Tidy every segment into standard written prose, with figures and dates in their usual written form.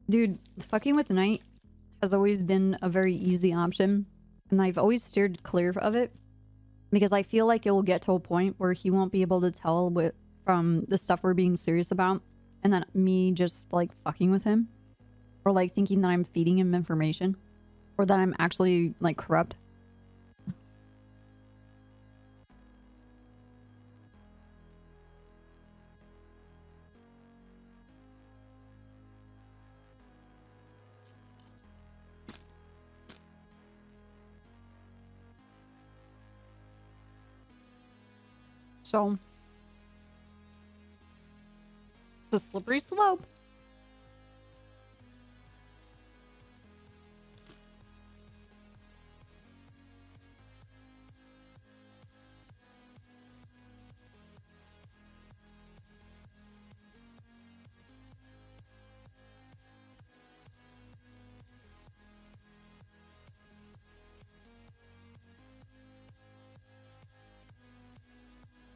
Dude, fucking with night has always been a very easy option, and I've always steered clear of it because I feel like it will get to a point where he won't be able to tell from the stuff we're being serious about, and then me just like fucking with him, or like thinking that I'm feeding him information, or that I'm actually like corrupt. So, it's a slippery slope.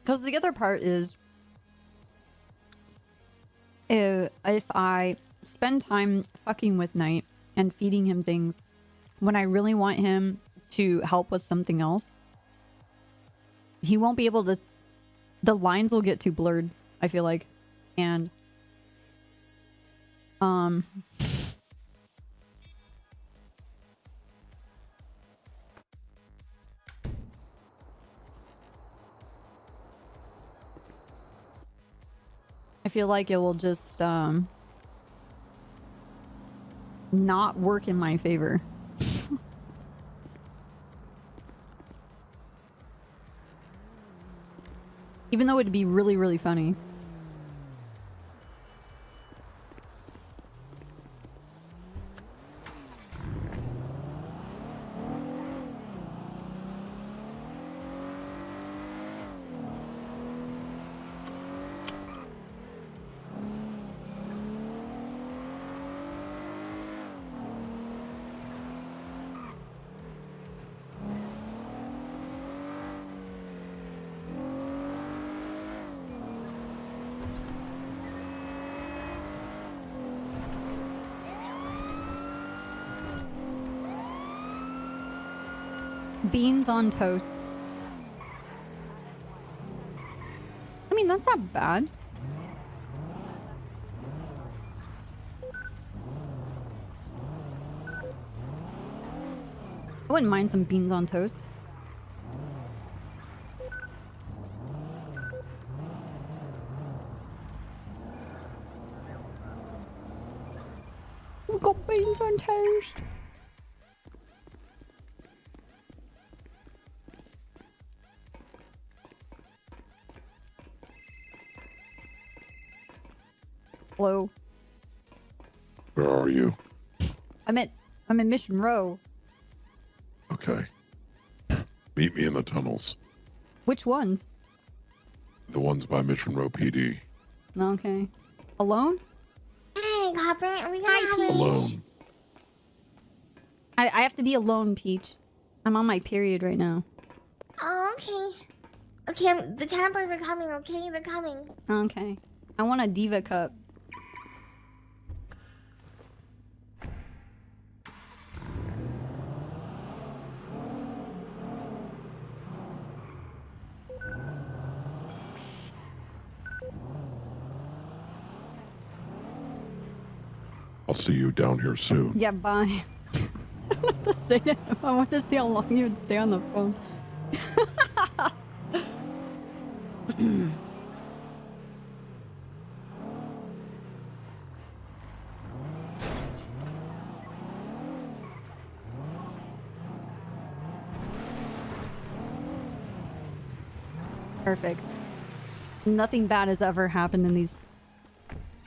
Because the other part is, if I spend time fucking with Knight and feeding him things when I really want him to help with something else, he won't be able to. The lines will get too blurred, I feel like. And I feel like it will just not work in my favor. Even though it'd be really, really funny. Beans on toast. I mean, that's not bad. I wouldn't mind some beans on toast. We've got beans on toast. Hello. Where are you? I'm in Mission Row. Okay. Meet me in the tunnels. Which ones? The ones by Mission Row PD. Okay. Alone? Hey, Copper, are we gonna have a Alone. I have to be alone, Peach. I'm on my period right now. Oh, okay. Okay, the campers are coming, okay? They're coming. Okay. I want a diva cup. I'll see you down here soon. Yeah, bye. I don't know what to say to him. I want to see how long he would stay on the phone. Perfect. Nothing bad has ever happened in these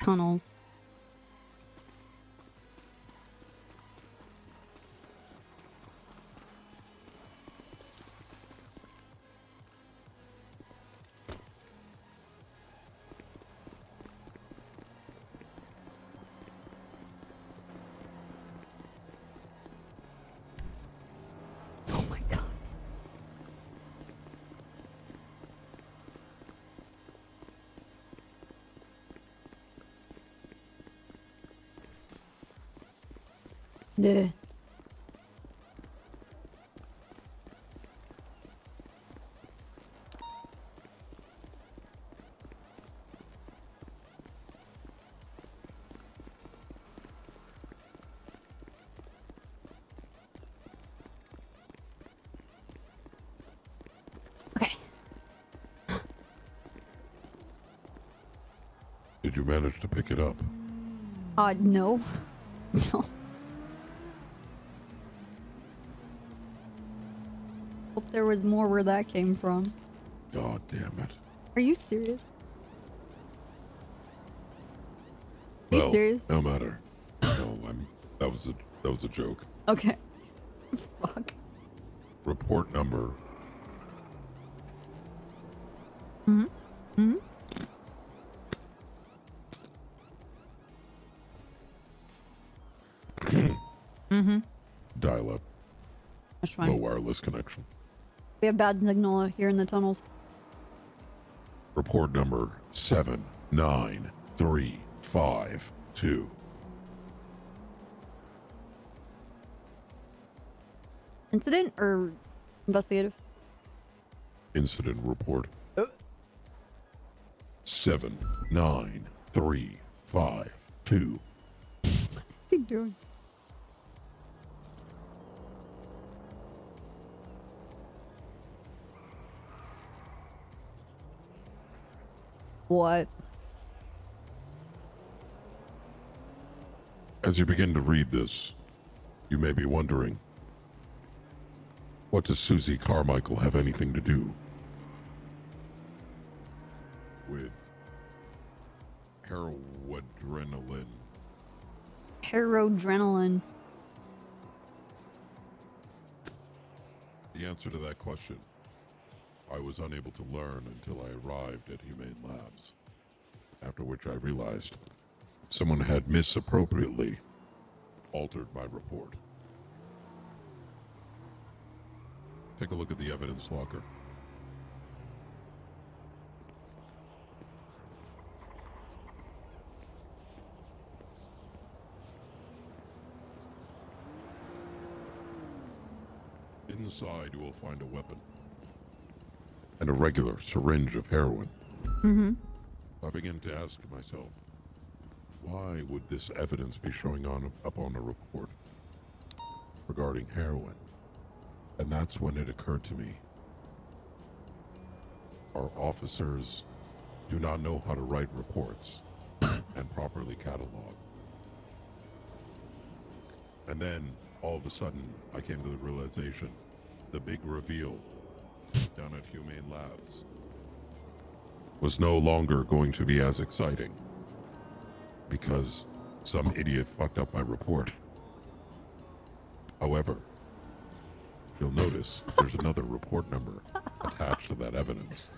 tunnels. Oh my god. Yeah. Okay. Did you manage to pick it up? No. No. Hope there was more where that came from. God damn it. Are you serious? Are you Well, serious? no matter. No, that was a joke. Okay. Fuck. Report number. Mm-hmm. Mm-hmm. Mm-hmm. Dial up. That's Low fine. wireless connection. We have bad signal here in the tunnels. Report number 79352. Incident or investigative? Incident report. 79352. What's he doing? What? As you begin to read this, you may be wondering, what does Susie Carmichael have anything to do with heroadrenaline? Herodrenaline. The answer to that question, I was unable to learn until I arrived at Humane Labs, after which I realized someone had misappropriately altered my report. Take a look at the evidence locker. Inside, you will find a weapon and a regular syringe of heroin. Mm-hmm. I begin to ask myself, why would this evidence be showing up on a report regarding heroin? And that's when it occurred to me. Our officers do not know how to write reports and properly catalog. And then, all of a sudden, I came to the realization, the big reveal down at Humane Labs was no longer going to be as exciting because some idiot fucked up my report. However, you'll notice there's another report number attached to that evidence.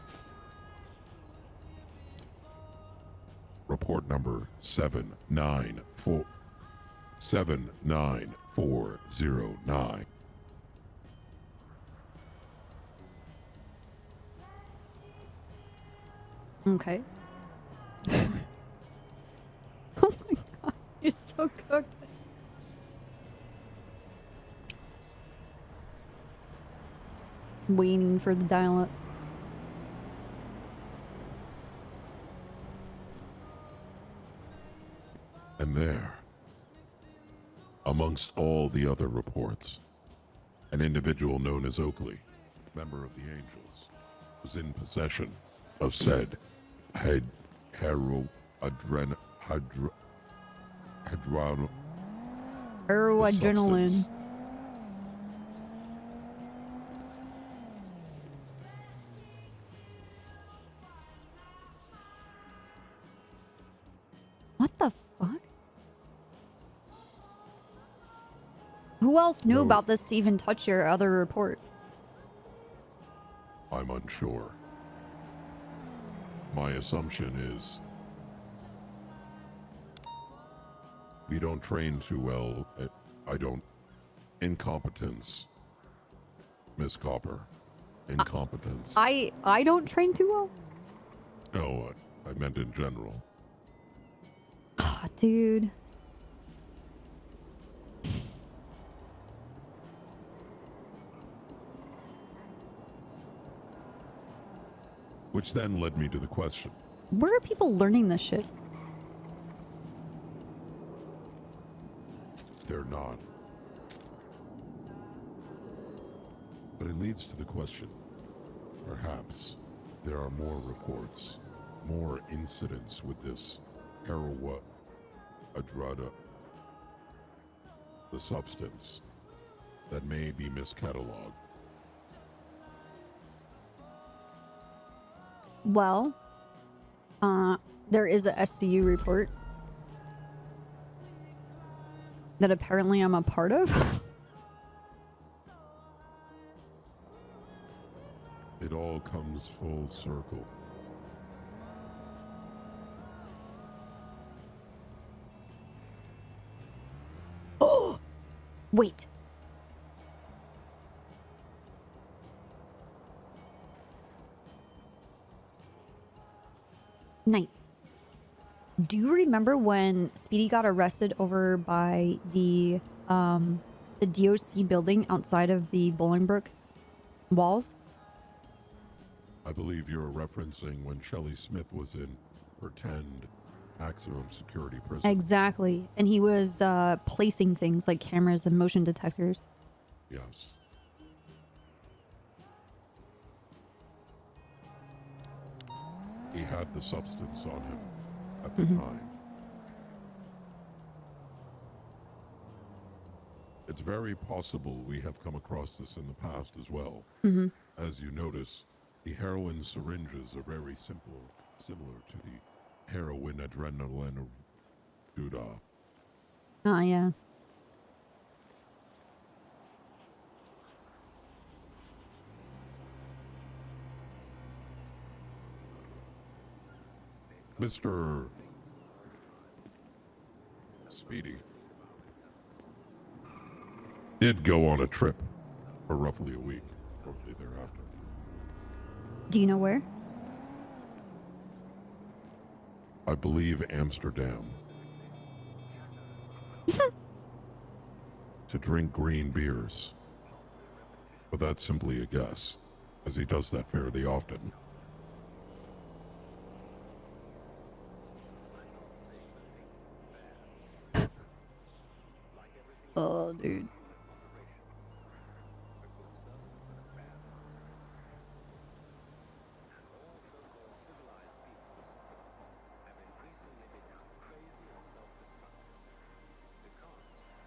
Report number 79409. Okay. Oh my god, you're so cooked. Waiting for the dial-up. And there, amongst all the other reports, an individual known as Oakley, member of the Angels, was in possession of said heroadrenaline. Heroadrenaline. What the fuck? Who else knew No. about this to even touch your other report? I'm unsure. My assumption is we don't train too well at, incompetence. Miss Copper. Incompetence. I don't train too well? No, I meant in general. Ah, dude. Which then led me to the question. Where are people learning this shit? They're not. But it leads to the question. Perhaps there are more reports, more incidents with this Hirona Adrada, the substance that may be miscatalogued. Well, there is a SCU report that apparently I'm a part of. It all comes full circle. Oh, wait. Knight, do you remember when Speedy got arrested over by the DOC building outside of the Bolingbrook walls? I believe you're referencing when Shelley Smith was in pretend maximum security prison. Exactly. And he was placing things like cameras and motion detectors. Yes. He had the substance on him at the time. It's very possible we have come across this in the past as well. As you notice, the heroin syringes are very similar to the heroin adrenaline doodah. Ah, yes. Mr. Speedy did go on a trip for roughly a week, shortly thereafter. Do you know where? I believe Amsterdam. To drink green beers. But that's simply a guess, as he does that fairly often. Oh, dude.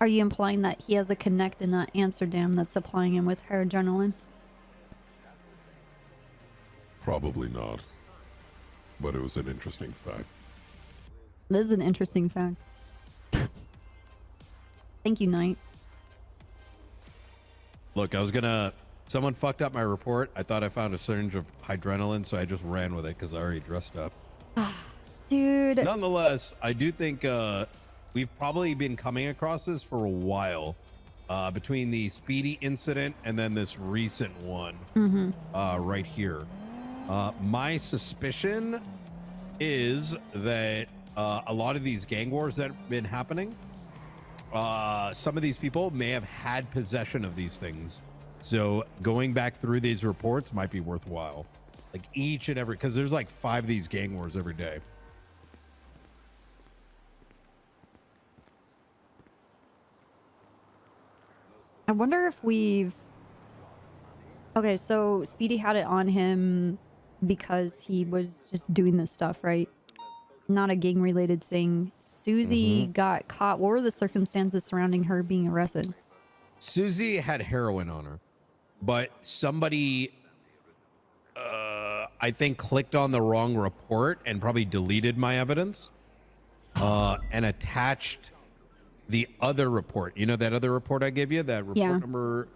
Are you implying that he has a connect in Amsterdam that's supplying him with hair adrenaline? Probably not. But it was an interesting fact. It is an interesting fact. Thank you, Knight. Look, someone fucked up my report. I thought I found a syringe of adrenaline, so I just ran with it because I already dressed up. Dude. Nonetheless, I do think we've probably been coming across this for a while, between the Speedy incident and then this recent one right here. My suspicion is that a lot of these gang wars that have been happening, some of these people may have had possession of these things. So going back through these reports might be worthwhile. Like each and every, because there's like 5 of these gang wars every day. I wonder if we've... Okay, so Speedy had it on him because he was just doing this stuff, right? Not a gang-related thing. Susie got caught. What were the circumstances surrounding her being arrested? Susie had heroin on her, but somebody, I think, clicked on the wrong report and probably deleted my evidence and attached the other report. You know that other report I gave you? That report number?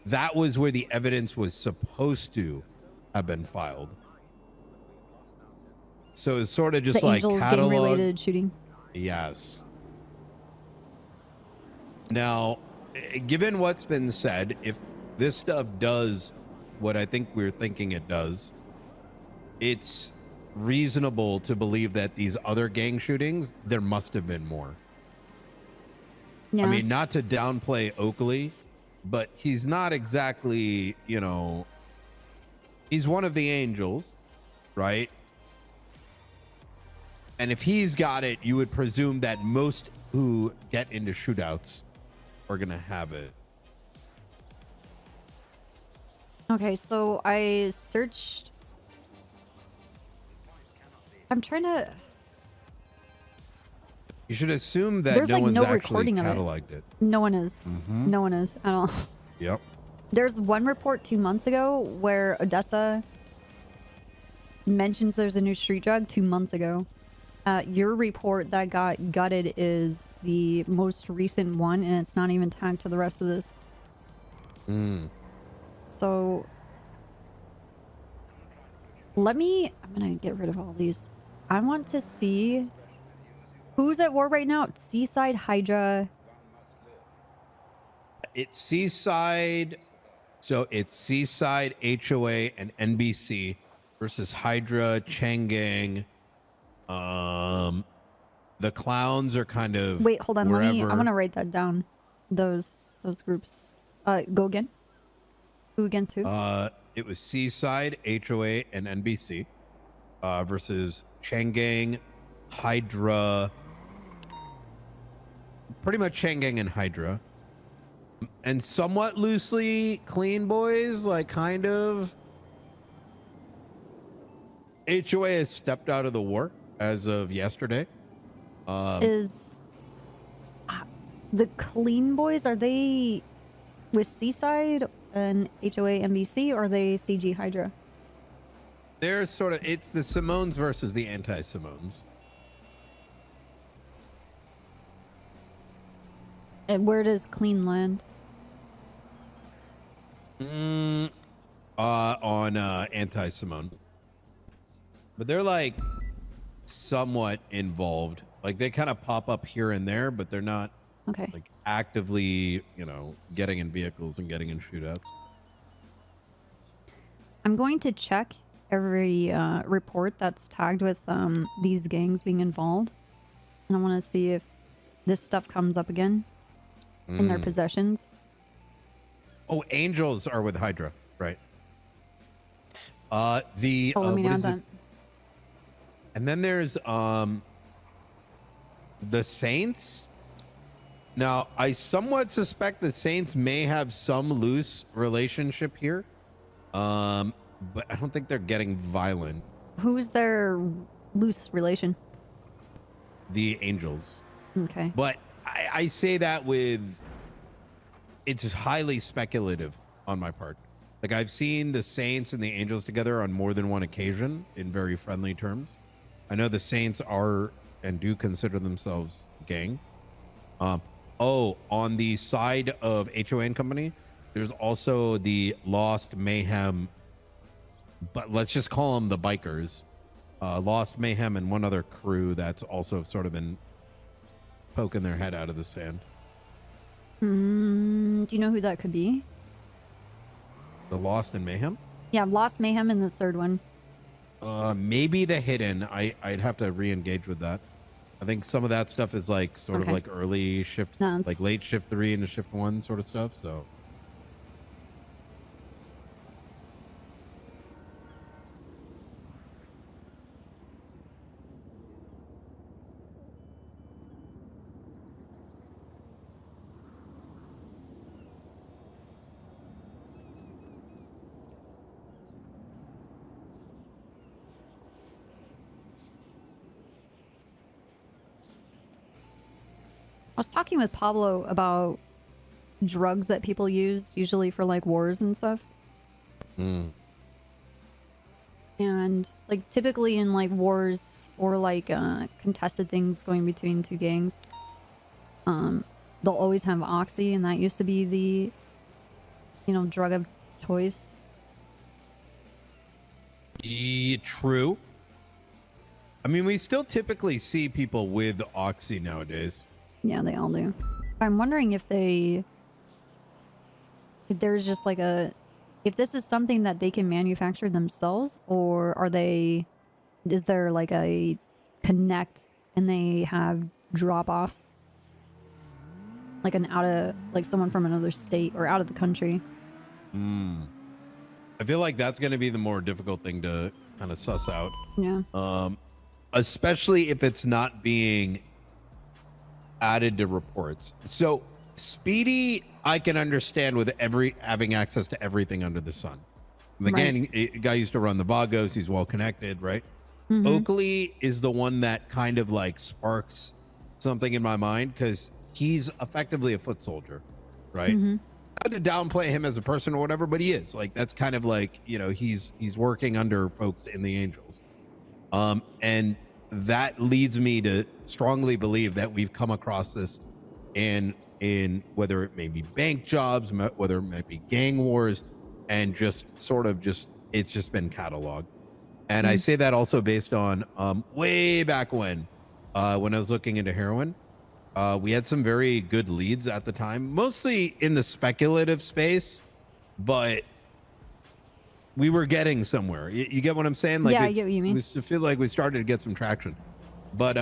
That was where the evidence was supposed to have been filed. So it's sort of just the like Angels catalog. gang-related shooting. Yes. Now, given what's been said, if this stuff does what I think we're thinking it does, it's reasonable to believe that these other gang shootings, there must have been more. Yeah. I mean, not to downplay Oakley, but he's not exactly, you know, he's one of the Angels. right? And if he's got it, you would presume that most who get into shootouts are gonna have it. Okay, so I searched. I'm trying to. You should assume that There's no like one's no actually recording of it. cataloged it. No one is. Mhm. No one is at all. Yep. There's one report 2 months ago where Odessa mentions there's a new street drug 2 months ago. Your report that got gutted is the most recent one, and it's not even tagged to the rest of this. So I'm gonna get rid of all these. I want to see who's at war right now. Seaside, Hydra. It's Seaside. So it's Seaside, HOA, and NBC versus Hydra, Chang'an. The clowns are kind of Wait, hold on. wherever. I'm gonna write that down. Those groups. Go again. Who against who? It was Seaside, HOA, and NBC versus Chang'an, Hydra. Pretty much Chang'an and Hydra. And somewhat loosely Clean Boys, like kind of. HOA has stepped out of the war as of yesterday. Is the Clean Boys, are they with Seaside and HOA NBC, or are they CG Hydra? They're sort of, it's the Simones versus the anti-Simones. And where does Clean land? On anti-Simone. But they're like somewhat involved. Like they kind of pop up here and there, but they're not Okay. like actively, getting in vehicles and getting in shootouts. I'm going to check every report that's tagged with these gangs being involved. And I want to see if this stuff comes up again in their possessions. Oh, Angels are with Hydra, right? Let me what add is that. it? And then there's the Saints. Now, I somewhat suspect the Saints may have some loose relationship here, but I don't think they're getting violent. Who's their loose relation? The Angels. Okay. But I say that with, it's highly speculative on my part. Like I've seen the Saints and the Angels together on more than one occasion in very friendly terms. I know the Saints are and do consider themselves gang. On the side of HOA and Company, there's also the Lost Mayhem, but let's just call them the bikers. Lost Mayhem and one other crew that's also sort of been poking their head out of the sand. Do you know who that could be? The Lost and Mayhem? Yeah, Lost Mayhem in the third one. Maybe the Hidden. I'd have to re-engage with that. I think some of that stuff is like sort of like early shift, No, like late shift 3 into shift 1 sort of stuff. So I was talking with Pablo about drugs that people use, usually for like wars and stuff. And like typically in like wars or like contested things going between two gangs, they'll always have oxy, and that used to be the, drug of choice. true. I mean, we still typically see people with oxy nowadays. Yeah, they all do. I'm wondering if there's just like if this is something that they can manufacture themselves, or is there like a connect and they have drop-offs? Like like someone from another state or out of the country. I feel like that's going to be the more difficult thing to kind of suss out. Yeah. Especially if it's not being added to reports. So Speedy, I can understand with having access to everything under the sun. And again, a guy used to run the Vagos. He's well connected, right? Mm-hmm. Oakley is the one that kind of like sparks something in my mind because he's effectively a foot soldier, right? Mm-hmm. Not to downplay him as a person or whatever, but he is like, that's kind of like, you know, he's working under folks in the Angels. And that leads me to strongly believe that we've come across this in whether it may be bank jobs, whether it might be gang wars, and just sort of it's just been cataloged. And I say that also based on way back when I was looking into heroin. We had some very good leads at the time, mostly in the speculative space, but we were getting somewhere. You get what I'm saying? Like, yeah, I get what you mean. We feel like we started to get some traction. But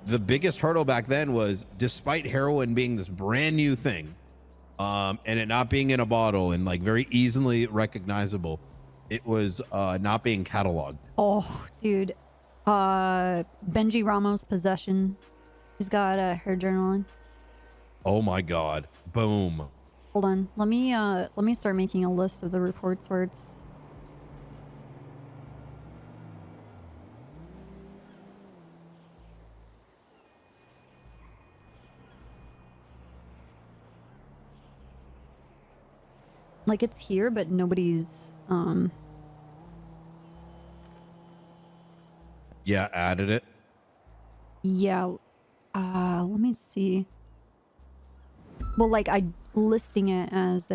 the biggest hurdle back then was, despite heroin being this brand new thing, and it not being in a bottle and like very easily recognizable, it was not being cataloged. Oh, dude. Benji Ramos' possession. He's got a hair journaling. Oh my God. Boom. Hold on. Let me start making a list of the reports where it's... Like, it's here, but nobody's, Yeah, added it. Yeah. Let me see. Well, like, I listing it as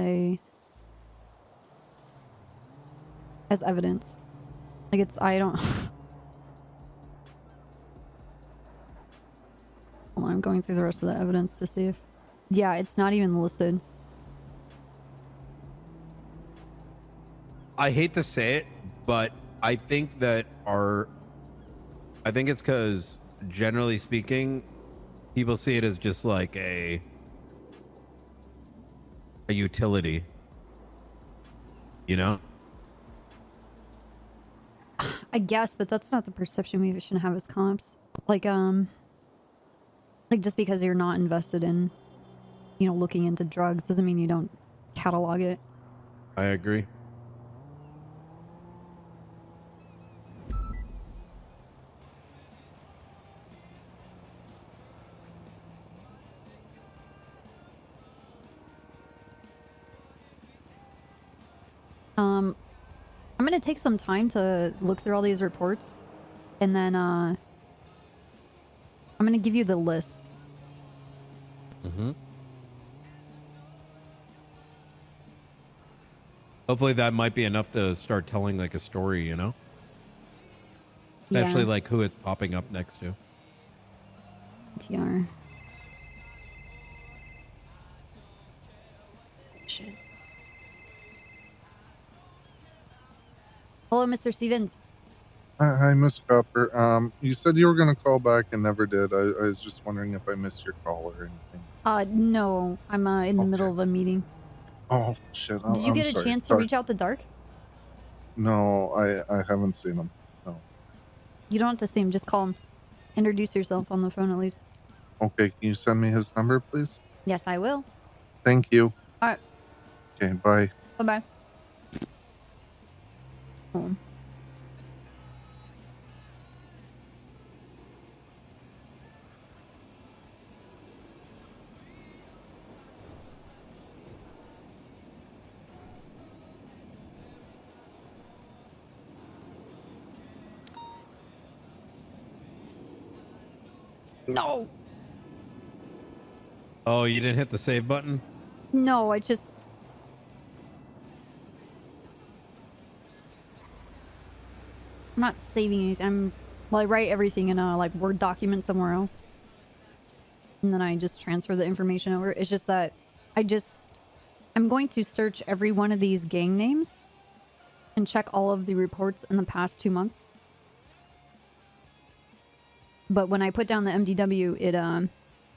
evidence. Like, it's, I don't... Hold on, I'm going through the rest of the evidence to see if... Yeah, it's not even listed. I hate to say it, but I think that I think it's because, generally speaking, people see it as just like a utility, you know? I guess, but that's not the perception we shouldn't have as comps. Like just because you're not invested in, you know, looking into drugs doesn't mean you don't catalog it. I agree. I'm gonna take some time to look through all these reports, and then I'm gonna give you the list. Mm-hmm. Hopefully that might be enough to start telling like a story, you know? Especially Yeah. like who it's popping up next to. TR. Shit. Hello, Mr. Stevens. Hi, Miss Copper. You said you were going to call back and never did. I was just wondering if I missed your call or anything. No. I'm in the middle of a meeting. Oh, shit. Did you get a chance to reach out to Dark? No, I haven't seen him. No. You don't have to see him. Just call him. Introduce yourself on the phone at least. Okay, can you send me his number, please? Yes, I will. Thank you. All right. Okay, bye. Bye-bye. Home. No. Oh, you didn't hit the save button? No, I just... I'm not saving anything. Well, I write everything in a like Word document somewhere else. And then I just transfer the information over. It's just that I'm going to search every one of these gang names and check all of the reports in the past 2 months. But when I put down the MDW, it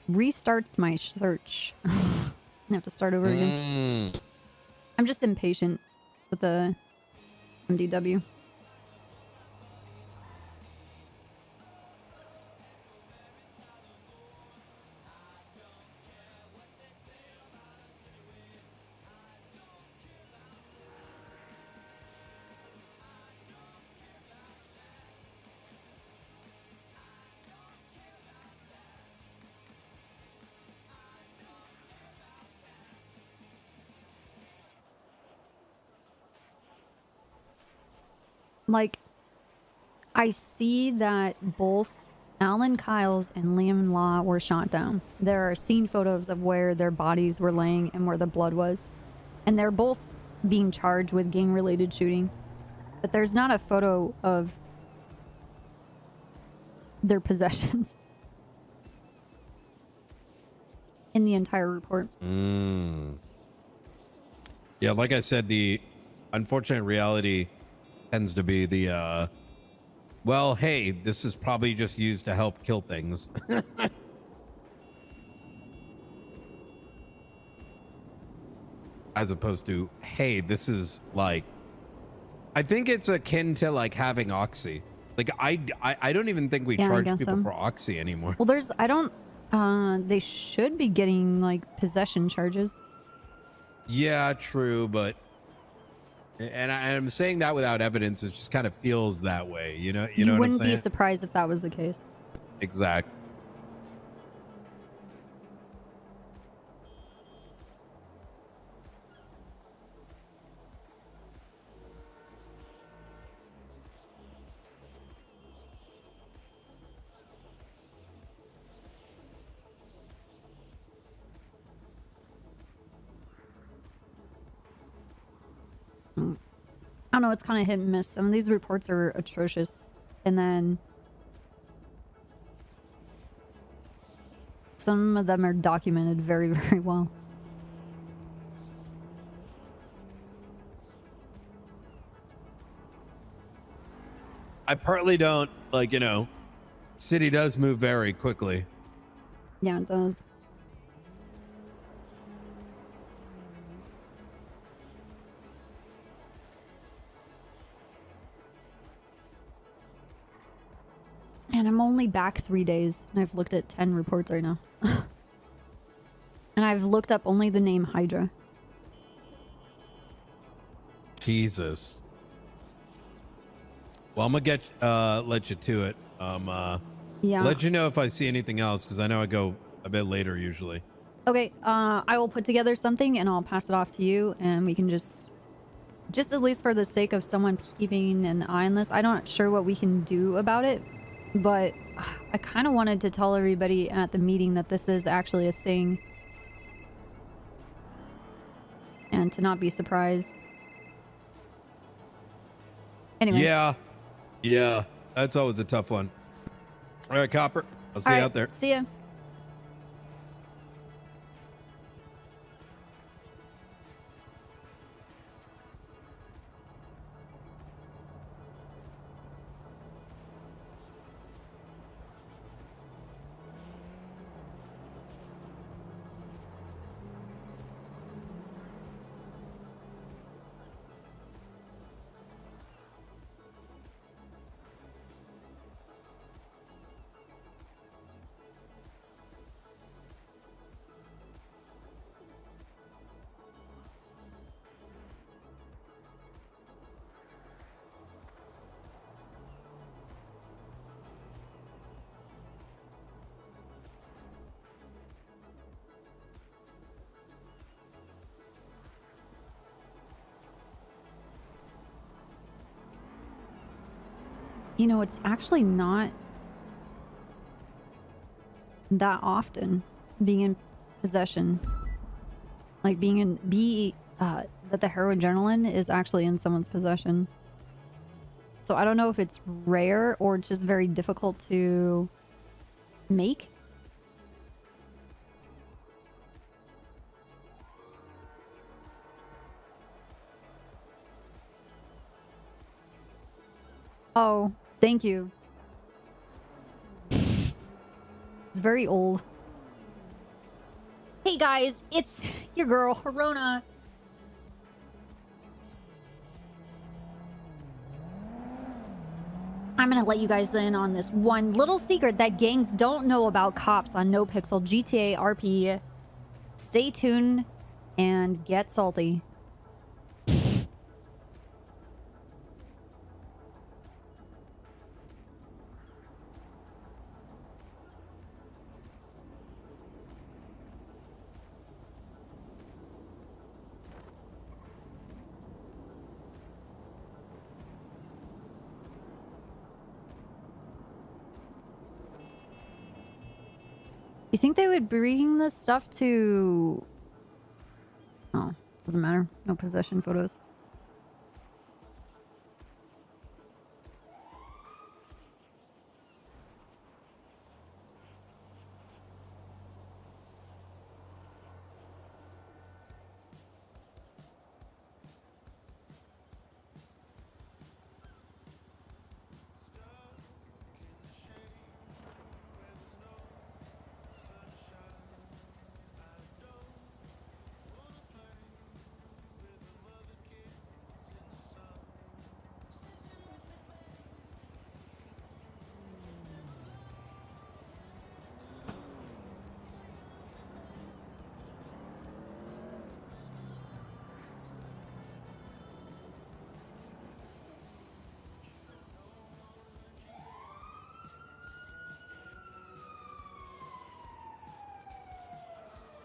restarts my search. I have to start over again. I'm just impatient. with the MDW. Like, I see that both Alan Kyles and Liam Law were shot down. There are scene photos of where their bodies were laying and where the blood was. And they're both being charged with gang-related shooting. But there's not a photo of their possessions in the entire report. Yeah, like I said, the unfortunate reality tends to be the well, hey, this is probably just used to help kill things. As opposed to, hey, this is like, I think it's akin to like having Oxy. Like I don't even think we charge people for Oxy anymore. Well, there's, I don't, they should be getting like possession charges. Yeah, true, but and I'm saying that without evidence. It just kind of feels that way, you know. You know what I'm wouldn't saying? be surprised if that was the case. Exactly. I don't know, it's kind of hit and miss. Some of these reports are atrocious. And then some of them are documented very, very well. I partly don't, like, you know, city does move very quickly. Yeah, it does. And I'm only back 3 days, and I've looked at 10 reports right now. And I've looked up only the name Hydra. Jesus. Well, I'm gonna get let you to it. Yeah. Let you know if I see anything else, because I know I go a bit later usually. Okay, I will put together something and I'll pass it off to you, and we can just at least for the sake of someone keeping an eye on this, I'm not sure what we can do about it, but I kind of wanted to tell everybody at the meeting that this is actually a thing. And to not be surprised. Anyway. Yeah, that's always a tough one. All right, Copper, I'll see you out there. See ya. You know, it's actually not that often being in possession. Like being in that the heroadrenaline is actually in someone's possession. So I don't know if it's rare or it's just very difficult to make. Oh, thank you. It's very old. Hey guys, it's your girl, Hirona. I'm gonna let you guys in on this one little secret that gangs don't know about cops on NoPixel GTA RP. Stay tuned and get salty. You think they would bring this stuff to... Oh, doesn't matter. No possession photos.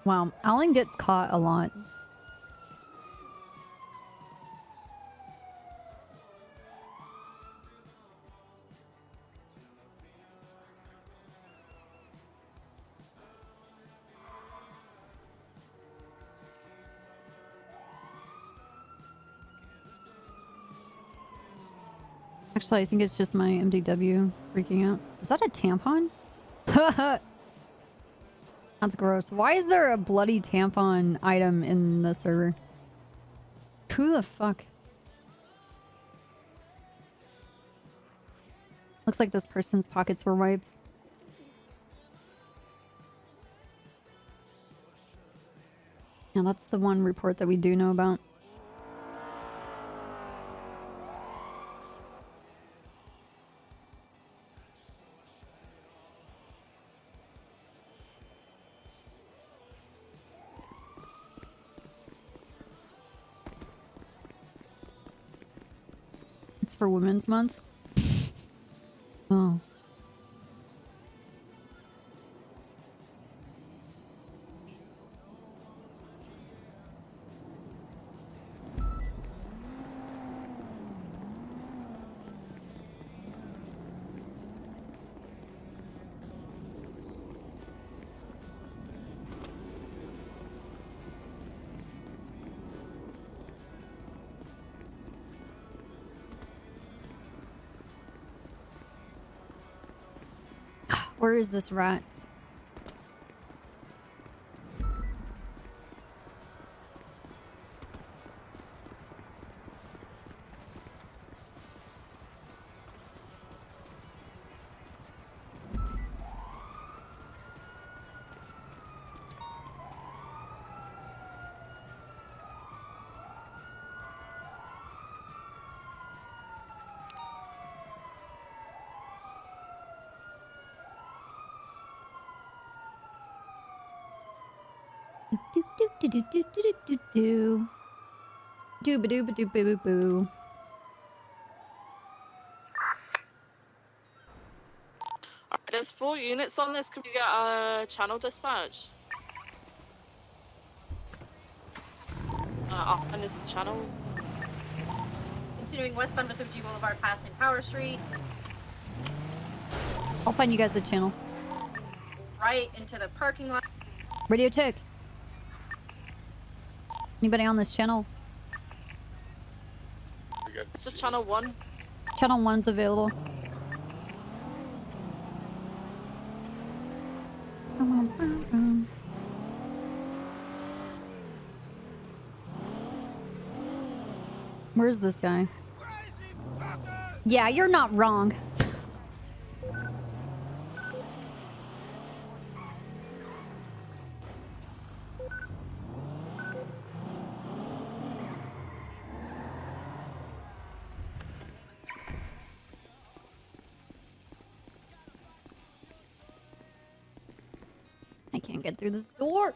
Wow, Alan gets caught a lot. Actually, I think it's just my MDW freaking out. Is that a tampon? That's gross. Why is there a bloody tampon item in the server? Who the fuck? Looks like this person's pockets were wiped. Yeah, that's the one report that we do know about. It's for Women's Month? Oh. Where is this rat? Do do do do do do do do do ba doo ba doo boo boo boo. There's 4 units on this. Could we get a channel dispatch? On this channel. Continuing westbound to 50 Boulevard, passing Power Street, I'll find you guys the channel. right into the parking lot. Radio check. Anybody on this channel? It's a channel 1. Channel 1's available. Where's this guy? Yeah, you're not wrong. can't get through this door.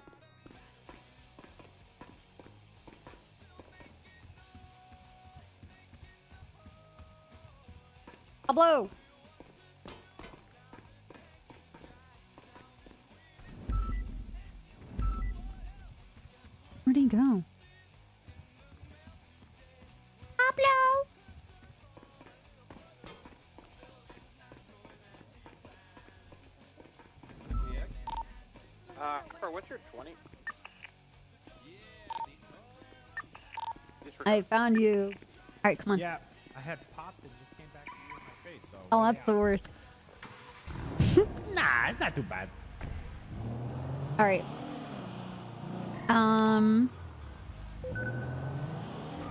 Pablo! Where'd he go? Pablo! What's your 20? I found you. Alright, come on. Yeah, I had popped and just came back to you in my face. So Oh, that's the worst. Nah, it's not too bad. Alright.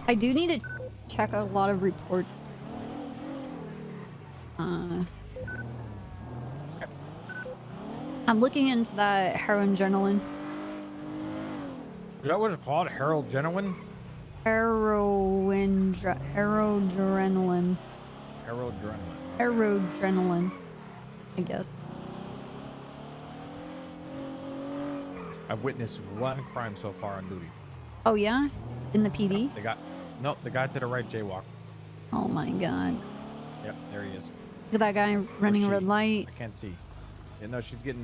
I do need to check a lot of reports. I'm looking into that heroin adrenaline. Is that what it's called? Harold Genuine? Aerodrenaline. Harold Genuine. Aerodrenaline, I guess. I've witnessed one crime so far on duty. Oh yeah? In the PD? The guy to the right jaywalk. Oh my god. Yep, there he is. Look at that guy running a Or red she. light. I can't see. Yeah, no, she's getting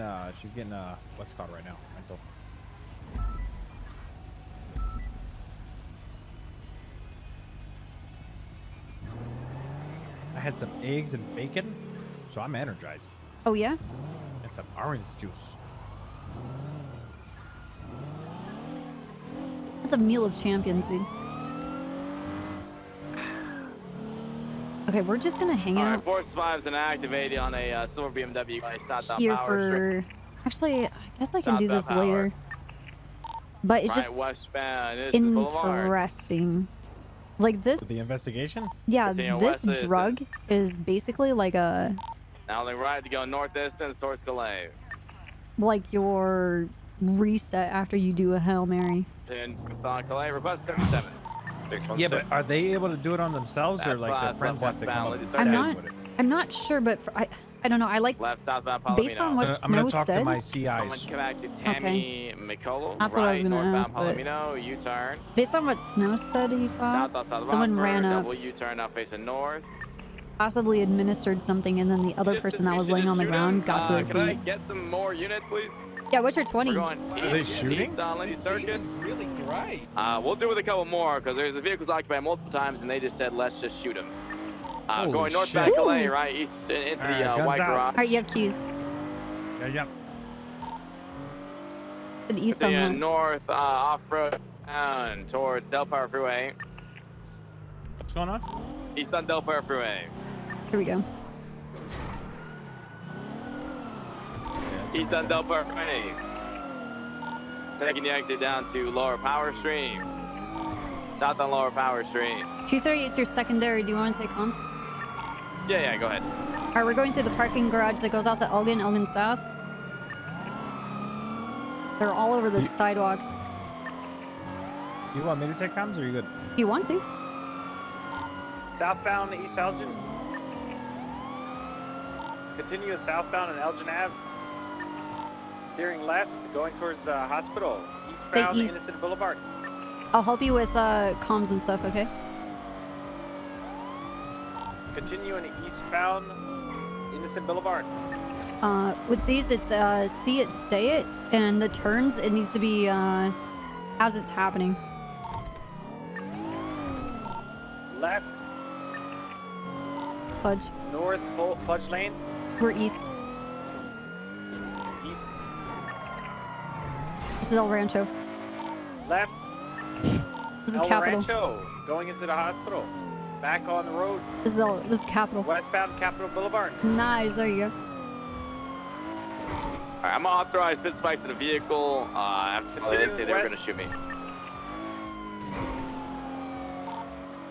what's it called right now? Rental. I had some eggs and bacon, so I'm energized. Oh yeah? And some orange juice. That's a meal of champions, dude. Okay, we're just gonna hang All out right, 4 survives an active 80 on a silver BMW southbound here power for... Actually, I guess I can do this Southbound later. But it's right just westbound Innocent Boulevard. interesting. Like this... The investigation? Yeah, Continue this west drug is basically like a... Now only right to go north distance towards Calais. Like your reset after you do a Hail Mary. In Calais, request 37. Yeah, but are they able to do it on themselves, or That's like their fine, friends have to come up and I'm stay not- with it? I'm not sure, but I don't know. I like... Left southbound Palomino. Based on what I'm Snow gonna talk said... to my Someone CIs. come back to Tammy McCullough. That's what I was right, gonna northbound ask, but- Palomino, U-turn. Based on what Snow said he saw, South someone ran up, double U-turn now facing north. possibly administered something, and then the other person that was laying on the ground got to their Can I feet. get some more units, please? Yeah, what's your 20? We're going Are they shooting? east on Lindy Circuit. really great. We'll do with a couple more because there's the vehicles occupied multiple times, and they just said let's just shoot them. Holy Going shit. northbound Calais, Ooh. right east into All right, the guns white out. garage. Alright, you have keys. Yep. To the east on Continue one. north off-road down towards Del Par Freeway. What's going on? East on Del Par Freeway. Here we go. East on Del Par Freeway. Taking the exit down to Lower Power Stream. South on Lower Power Stream. 238's your secondary. Do you want to take comms? Yeah, go ahead. Alright, we're going through the parking garage that goes out to Elgin South. They're all over the sidewalk. You want me to take comms, or are you good? If you want to. Southbound East Elgin. Continue southbound on Elgin Ave. Steering left, going towards hospital. Eastbound east. Innocent Boulevard. I'll help you with comms and stuff, okay? Continuing eastbound Innocent Boulevard. With these, it's see it, say it, and the turns, it needs to be as it's happening. Left, It's fudge. north, Fudge Lane. We're east. East, This is El Rancho. left, This is El Capital. Rancho. Going into the hospital. Back on the road. This is Capital. Westbound Capitol Boulevard. Nice, there you go. Alright, I'm gonna authorize pit spikes to the vehicle. After they did say they were gonna shoot me.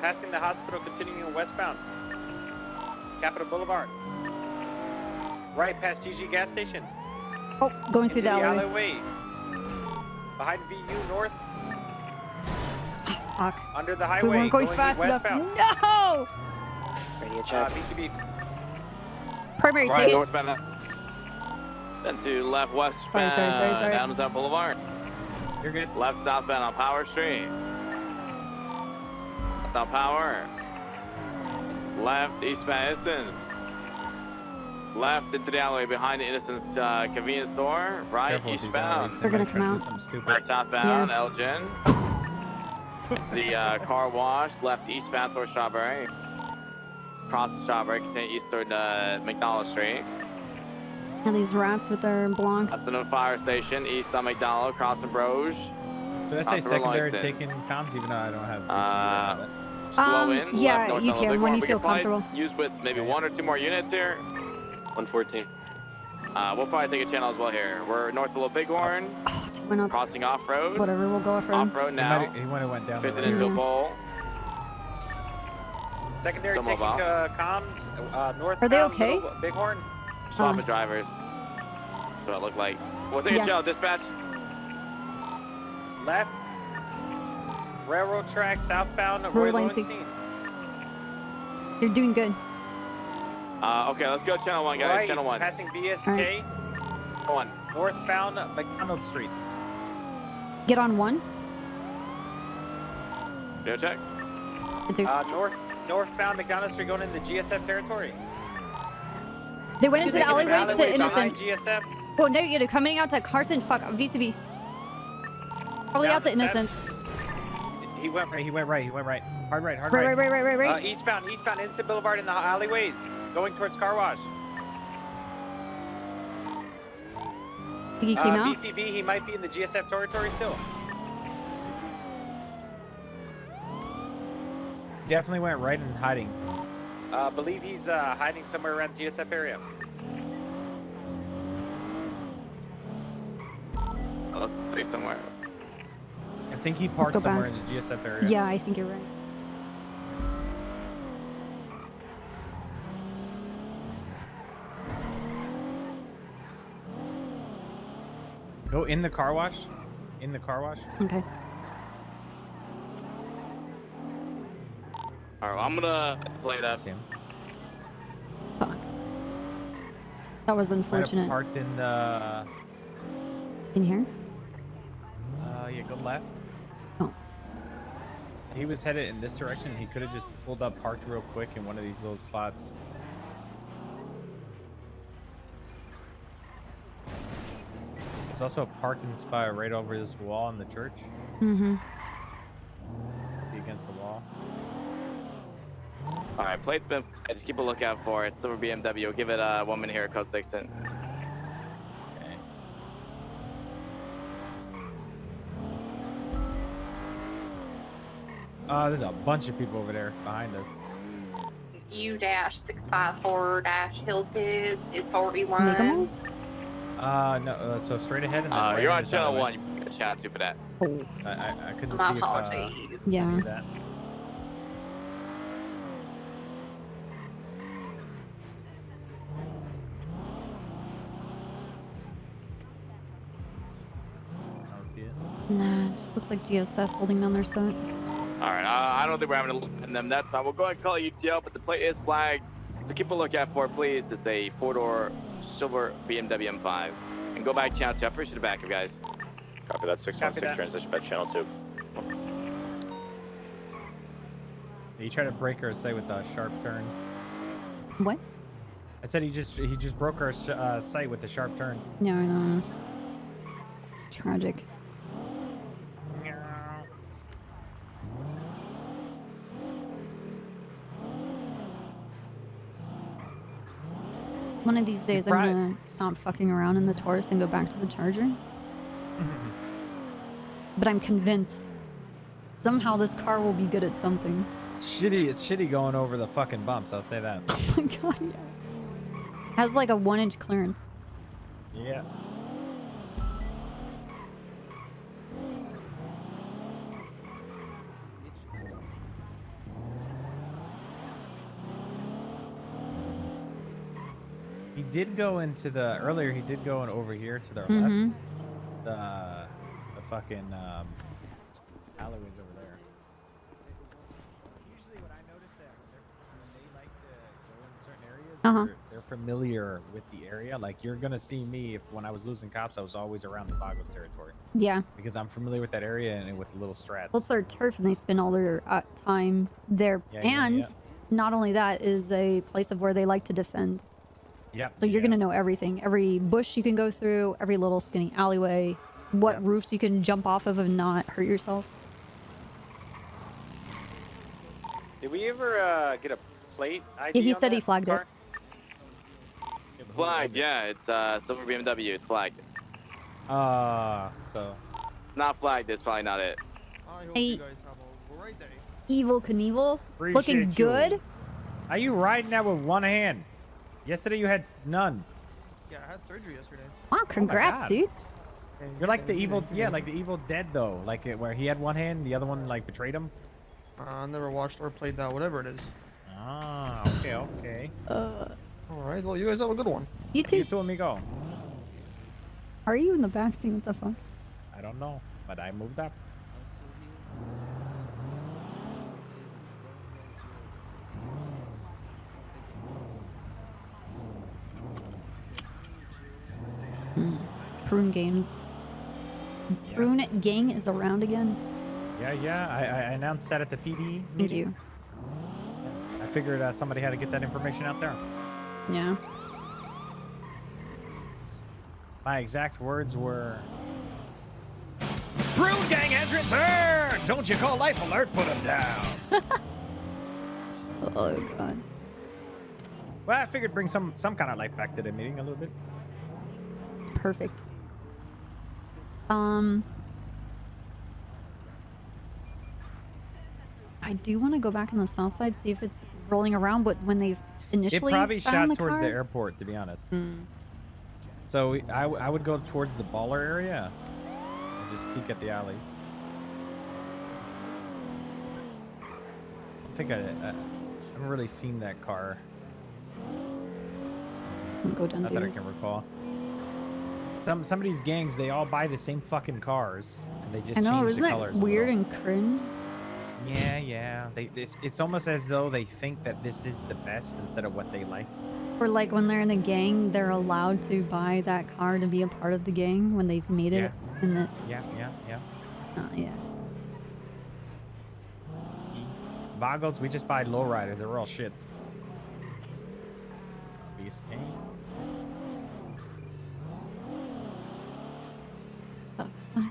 Passing the hospital, continuing westbound. Capitol Boulevard. Right past GG gas station. Oh, going through Into the the alleyway. Behind VU north. Fuck. Under the We highway. weren't going fast enough. westbound. No! Radio check. BTB. Primary, Right, take it. northbound. Then to left westbound. Sorry. Adamstown Boulevard. You're good. Left southbound on Power Street. Left on Power. Left eastbound Innocence. Left into the alleyway behind the Innocence convenience store. Right Careful with these eastbound. alleys. They're gonna They come might try to out. do something stupid. Right southbound Yeah. Elgin. The car wash. Left eastbound toward Strawberry. Cross the Strawberry. Continue east toward McDonald Street. And these rats with their blocks. Up to the fire station. East on McDonald. Crossing Broge. Did I say Crossing secondary Royston. taking comms even though I don't have Slow in. Yeah, left north you on can Bighorn. when you We feel can probably comfortable. use with maybe one or two more units here. 114. We'll probably take a channel as well here. We're north below Bighorn, Oh, they went up. crossing off road. Whatever, we'll go off road. Off road now. He might have went down the Fifth road. into a Yeah. bowl. Secondary Some of taking them. comms northbound. Are they okay? Bighorn. Swap Oh. of drivers. That's what it looked like. We'll take a Yeah. channel. Dispatch. Left. Railroad track southbound. Roy Roy Lansing. Lowenstein. You're doing good. Okay, let's go channel one, guys. Right, Channel one. passing BSK. One. Northbound McDonald Street. Get on one. Go check. And two. Northbound McDonald Street going into GSF territory. They went into the Taking an alleyways to alleyway behind Innocence. GSF. Oh, no, you're coming out to Carson. Fuck, VCB. Probably Down out to the Innocence. He went Right, he went right. Hard right. Right. eastbound Innocent Boulevard in the alleyways, going towards car wash. He came out. BCB, he might be in the GSF territory still. Definitely went right and hiding. Believe he's hiding somewhere around the GSF area. Let's stay somewhere. I think he go parked somewhere back. in the GSF area. Yeah, I think you're right. Go in the car wash. In the car wash. Okay. All right, well, I'm gonna play that. See him. Fuck. That was Might have unfortunate. parked in the. In here? Yeah, go left. Oh. He was headed in this direction. He could have just pulled up, parked real quick in one of these little slots. There's also a parking spot right over this wall in the church. Mm-hmm. Be against the wall. All right, plate's been. Just keep a lookout for it. Silver BMW. Give it 1 minute here at Code 6. Okay. There's a bunch of people over there behind us. U-654-Hilton is 41. Make 'em all? No, so straight ahead and then right You're in on this channel alleyway. 1. You can get a channel 2 for that. Oh. I couldn't My see apologies. if Yeah. any of that. I don't see it. Nah, it just looks like GSF holding down their set. All right, I don't think we're having to look at them. That's fine. We'll go ahead and call it UTL, but the plate is flagged. So keep a lookout for it, please. It's a 4-door silver BMW M5. And go back channel 2. I appreciate the backup, guys. Copy that. 616 transition back channel 2. He tried to break our sight with a sharp turn. What? I said he just broke our sight with a sharp turn. No, no. It's tragic. One of these days, I'm gonna stop fucking around in the Taurus and go back to the Charger. But I'm convinced somehow this car will be good at something. It's shitty going over the fucking bumps, I'll say that. Oh my god, yeah. Has like a 1-inch clearance. Yeah. He did go into the earlier. He did go in over here to the left. The fucking alleyways over there. Usually, what I noticed that when they like to go in certain areas, They're familiar with the area. Like you're gonna see me when I was losing cops, I was always around the Vagos territory. Yeah. Because I'm familiar with that area and with the little strats. Well, it's their turf, and they spend all their time there. And not only that, is a place of where they like to defend. Yep. So you're gonna know everything. Every bush you can go through, every little skinny alleyway, what roofs you can jump off of and not hurt yourself. Did we ever get a plate ID Yeah, he on said he that flagged car? Flagged, yeah. It's silver BMW. It's flagged. So. It's not flagged. It's probably not it. Hey, Evil Knievel, looking Appreciate you. good. Are you riding that with one hand? Yesterday you had none. Yeah, I had surgery yesterday. Wow, Oh congrats, dude. You're like the evil, like the Evil Dead though, like where he had one hand, the other one like betrayed him. I never watched or played that, whatever it is. Ah, okay. All right, well, you guys have a good one. You too. You told me go. Are you in the backseat? What the fuck? I don't know, but I moved up. Prune Games. Prune Gang is around again. Yeah. I announced that at the PD meeting. Thank you. I figured somebody had to get that information out there. Yeah. My exact words were, Prune Gang has returned! Don't you call Life Alert, put him down! Oh, God. Well, I figured bring some kind of life back to the meeting a little bit. Perfect. I do want to go back on the south side, see if it's rolling around, but when they initially It probably found shot towards car? the airport, to be honest. So I would go towards the baller area and just peek at the alleys. I think I haven't really seen that car. Go down Not that I these. can recall. Some of these gangs, they all buy the same fucking cars, and they just I know, change isn't the that colors. weird and cringe? Yeah. It's almost as though they think that this is the best instead of what they like. Or like when they're in a gang, they're allowed to buy that car to be a part of the gang when they've made it in the. Yeah. Yeah. Vagos, we just buy lowriders. They're all shit. Beast gang. The fuck?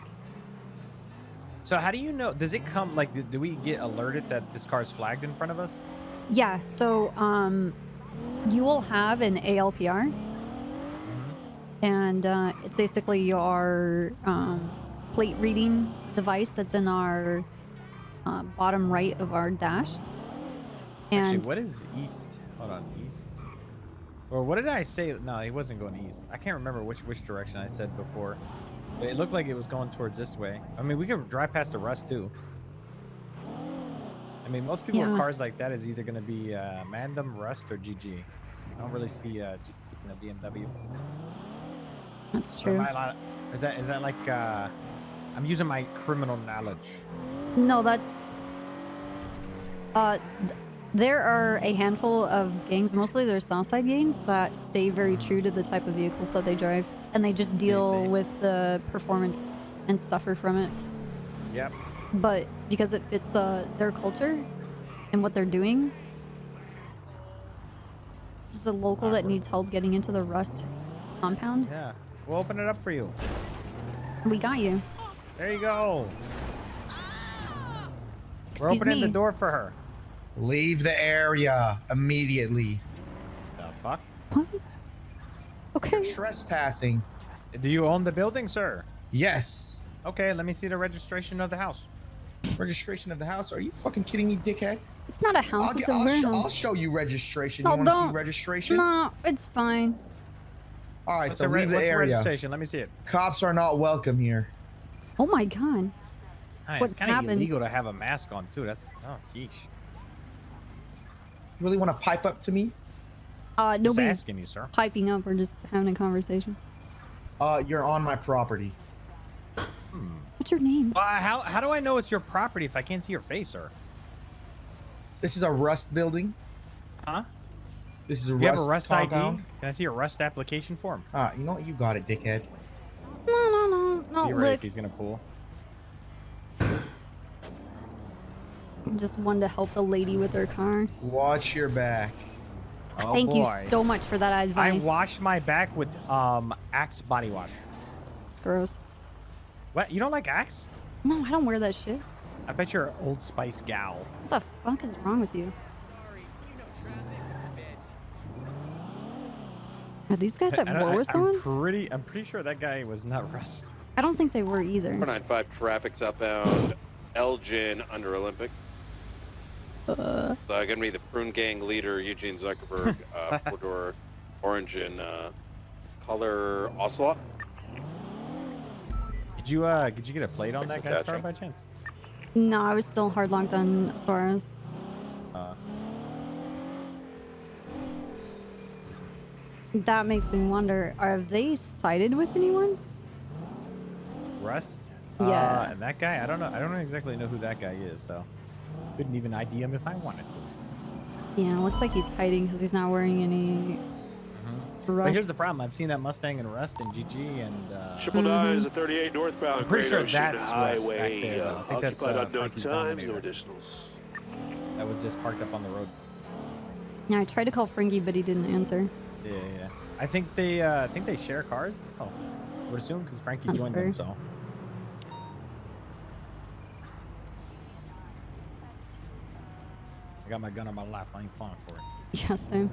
So how do you know? Does it come like? Do we get alerted that this car is flagged in front of us? Yeah. So you will have an ALPR, and it's basically your plate reading device that's in our bottom right of our dash. And Actually, what is east? Hold on, east. Or what did I say? No, he wasn't going east. I can't remember which direction I said before. But it looked like it was going towards this way. I mean, we could drive past the Rust too. I mean, most people with cars like that is either going to be Mandem, Rust, or GG. I don't really see a BMW. That's true. Is that like I'm using my criminal knowledge? No, that's there are a handful of gangs, mostly they're Southside gangs, that stay very true to the type of vehicles that they drive, and they just deal with the performance and suffer from it. Yep. But because it fits their culture and what they're doing, this is a local that needs help getting into the Rust compound. Yeah, we'll open it up for you. We got you. There you go. We're Excuse opening me. the door for her. Leave the area immediately. The fuck? What? Okay. You're trespassing. Do you own the building, sir? Yes. Okay, let me see the registration of the house. Registration of the house? Are you fucking kidding me, dickhead? It's not a house, it's a warehouse. I'll show you registration. No, You want to don't. see registration? No, it's fine. All right, What's so leave the what's area. registration? Let me see it. Cops are not welcome here. Oh my god. It's kind of illegal to have a mask on too. That's sheesh. You really want to pipe up to me? Nobody's asking you, sir. piping up. We're just having a conversation. You're on my property. What's your name? How do I know it's your property if I can't see your face, sir? This is a Rust building. Huh? This is a You have a Rust Rust ID? compound. Can I see a Rust application form? You know what? You got it, dickhead. No. Be right if Look, he's gonna pull. just wanted to help the lady with her car. Watch your back. Oh, Thank you boy. so much for that I advice. washed my back with Axe body wash. It's gross. What? You don't like Axe? No, I don't wear that shit. I bet you're an Old Spice gal. What the fuck is wrong with you? Are these guys at war with someone? I'm pretty sure that guy was not Rust. I don't think they were either. 495 traffic southbound Elgin under Olympic. Gonna be the Prune Gang leader Eugene Zuckerberg, four-door orange and color Ocelot. Did you get a plate on that guy's car by chance? No, I was still hard locked on Suarez. That makes me wonder, have they sided with anyone? Rust? Yeah. And that guy, I don't know exactly know who that guy is, so couldn't even ID him if I wanted to. Yeah, looks like he's hiding because he's not wearing any Rust. But here's the problem. I've seen that Mustang and Rust and GG and Triple Die is a 38 northbound. I'm pretty Great sure Ocean that's Rust back Highway. there, though. I think that's Occupied unknown Frankie's times, no Dominator. additionals. That was just parked up on the road. Yeah, I tried to call Frankie, but he didn't answer. Yeah. I think they share cars. Oh, I would assume because Frankie That's joined fair. them. So. I got my gun on my lap. I ain't falling for it. Yeah, same.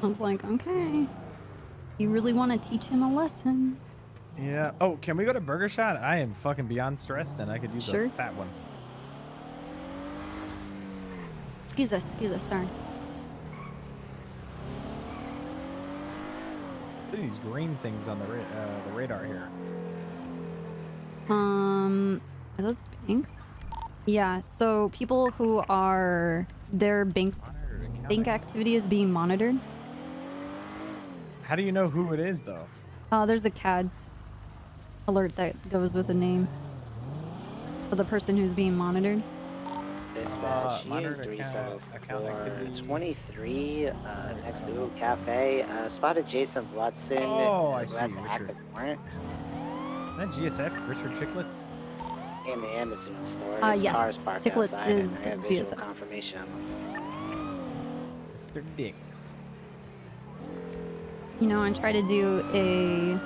I was like, okay. You really want to teach him a lesson? Yeah. Oh, can we go to Burger Shot? I am fucking beyond stressed, and I could use Sure. a fat one. Excuse us, sorry. Look at these green things on the radar here. Are those banks? Yeah, so people who are, their bank activity is being monitored. How do you know who it is, though? There's a CAD alert that goes with a name for the person who's being monitored. Dispatch U37423 next to Ooh Cafe. Spotted Jason Bludson. Oh, I who see, has an Richard. active warrant Is that GSF, Richard Chicklets? in the Amazon store. His Yes, car is parked Chiclets outside, is and I have visual GSF. confirmation. Mr. Dick. You know, and try to do a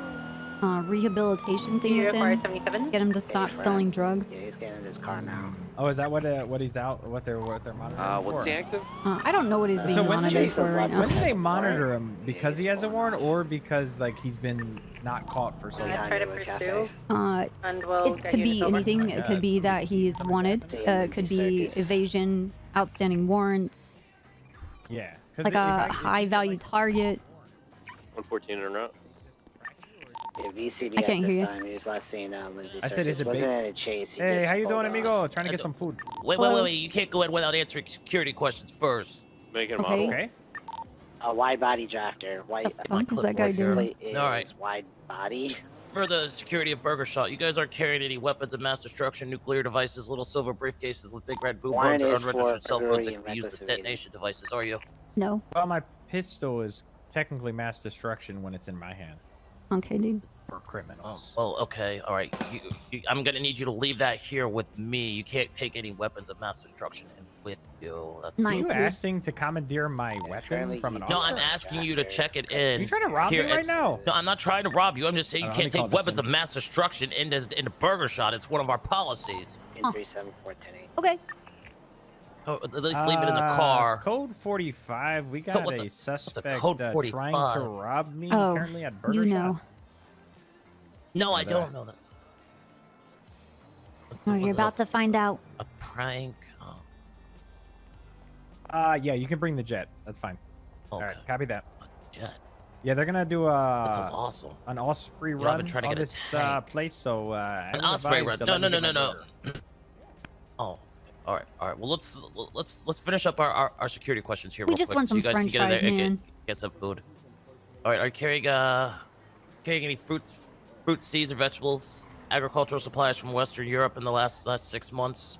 rehabilitation thing with him. 77? Get him to stop selling drugs. Yeah, he's getting in his car now. Oh, is that what he's out? What they're monitoring What's for? the active? I don't know what he's being So when monitored for right now. when do they monitor him? Because he has a warrant, or because like he's been not caught for so long? Try to pursue. And we'll It get could units be over. anything. It could be that he's wanted. It could be evasion, outstanding warrants, Yeah. like a high-value target. 114 in a route. Yeah, VCB I can't at hear this you. time. He was last seen Lindsay I said, is Circus. it Wasn't big? in a chase. He Hey, just how you pulled doing, off. amigo? Trying to get some food. Wait. You can't go in without answering security questions first. Making a Okay. model. Okay. A wide body drafter. White. The fuck is that guy doing? Plate is All right. wide body. For the security of Burger Shot, you guys aren't carrying any weapons of mass destruction, nuclear devices, little silver briefcases with big red boom Warrant bones, or is for unregistered cell phones burglary that can be and used as reckless evasion. detonation devices, are you? No. Well, my pistol is technically mass destruction when it's in my hand Okay, dude. for criminals. Well, okay, all right. I'm gonna need you to leave that here with me. You can't take any weapons of mass destruction in with you. That's Are Nice, you dude. asking to commandeer my weapon from an No, officer? I'm asking you to check it in. You trying to rob Here, me right it's- now? No, I'm not trying to rob you. I'm just saying you Let me can't call take this weapons in. of mass destruction into Burger Shot. It's one of our policies. In 37410. Okay. Oh, at least leave it in the car. Code 45. We Co- got what's a a suspect code trying 45? to rob me Oh, currently at Burger you Shot. know. No, I But, don't know that. Oh, you're about to find out. A prank. Yeah, you can bring the jet. That's fine. All right, copy that. Jet. Yeah, they're gonna do That sounds awesome. an Osprey You know, I've run been trying to on get a this tank. place. So I An was Osprey run. advised to No, let no, me no, get no, my no. burger. Oh, all right. Well, let's finish up our security questions here. We real just quick, want so you some guys French can get in fries, there and man. get some food. All right. Are you carrying any fruit seeds or vegetables, agricultural supplies from Western Europe in the last 6 months?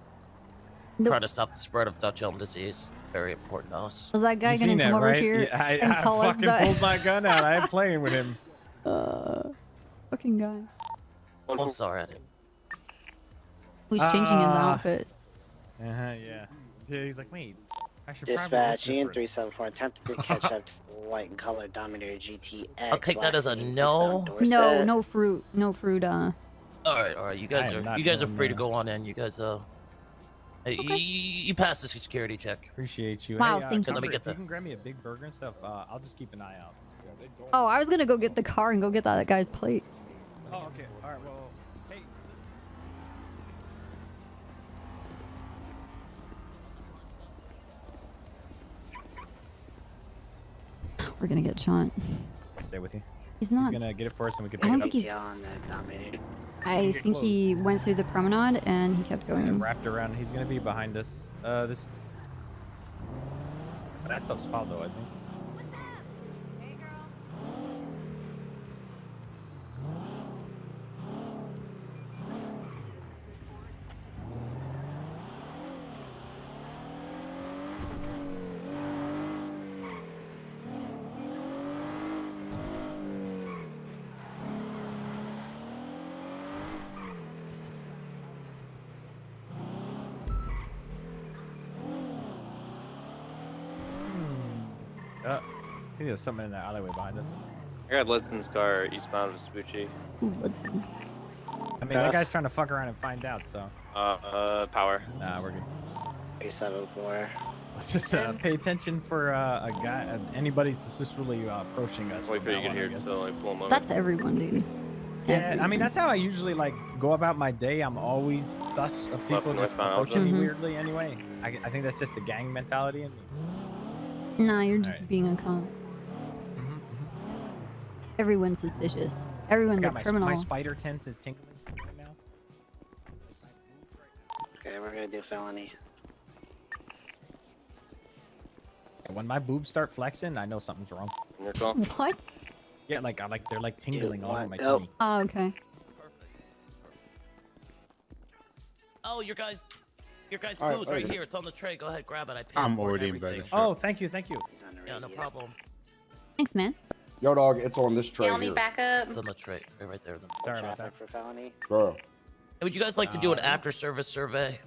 try to stop the spread of Dutch elm disease. Very important to us. Was that guy You gonna seen come that, over right? here Yeah, and I tell us fucking that? pulled my gun out. I am playing with him. Fucking guy. Oh, I'm sorry, I didn't. Who's changing his outfit? Yeah. Yeah, he's like, wait, I should Dispatch, probably Ian look different. 374 attempted to catch up to the white and color Dominator GTX. I'll take that as a last seen no. eastbound Dorset. No, no fruit. All right. You guys am are not free going to go on in. You guys hey, you passed the security check. Appreciate you. Wow, hey, thank you. Let me Tucker, get if you that. can grab me a big burger and stuff, I'll just keep an eye out. Oh, I was gonna go get the car and go get that guy's plate. Oh, okay. All right. Well, hey. We're gonna get shot. Stay with you. He's not. He's gonna get it for us, and we can. I don't pick think it he's. up. On the Dominator. I think he went through the promenade and he kept going. Wrapped around. He's gonna be behind us. This. That's Osvaldo, I think. I think there's something in that alleyway behind us. I got Lidson's car eastbound of Vespucci. Ooh, let's see. I mean, that guy's trying to fuck around and find out, so. Power. Nah, we're good. 374. Let's just pay attention for a guy, anybody suspiciously approaching us. Wait for you to get here to so like pull him over. That's everyone, dude. Yeah, I mean, that's how I usually like go about my day. I'm always sus of people just approaching me weirdly anyway. I think that's just the gang mentality in me. Nah, you're just being a cop. Everyone's suspicious. Everyone's a criminal. My spider tense is tingling right now. Okay, we're gonna do felony. And when my boobs start flexing, I know something's wrong. What? Yeah, like they're like tingling all over my go. tummy. Oh, okay. Oh, your guys' All right, food's right here. It's on the tray. Go ahead, grab it. I paid I'm for it already and in everything. bed. Oh, thank you. Yeah, no problem. Thanks, man. Yo, dog, it's on this tray here. backup. It's on the tray, right there. Sorry about that. For felony. Bro. Hey, would you guys like to do an after-service survey?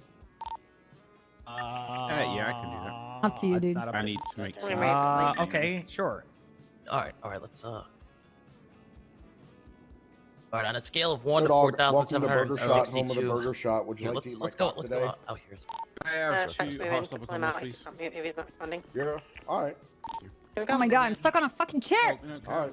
Yeah, I can do that. Up to you, dude. I need to make Okay, sure. All right. Let's All right, on a scale of 1 Yo, to dog, welcome to Burger Shot, home of the 4,762. Burger Shot. Would you like to eat my cop Let's today? go out here. I have Actually, we need to pull him out if he's not responding. Yeah, all right. Oh my god, I'm stuck on a fucking chair. All right.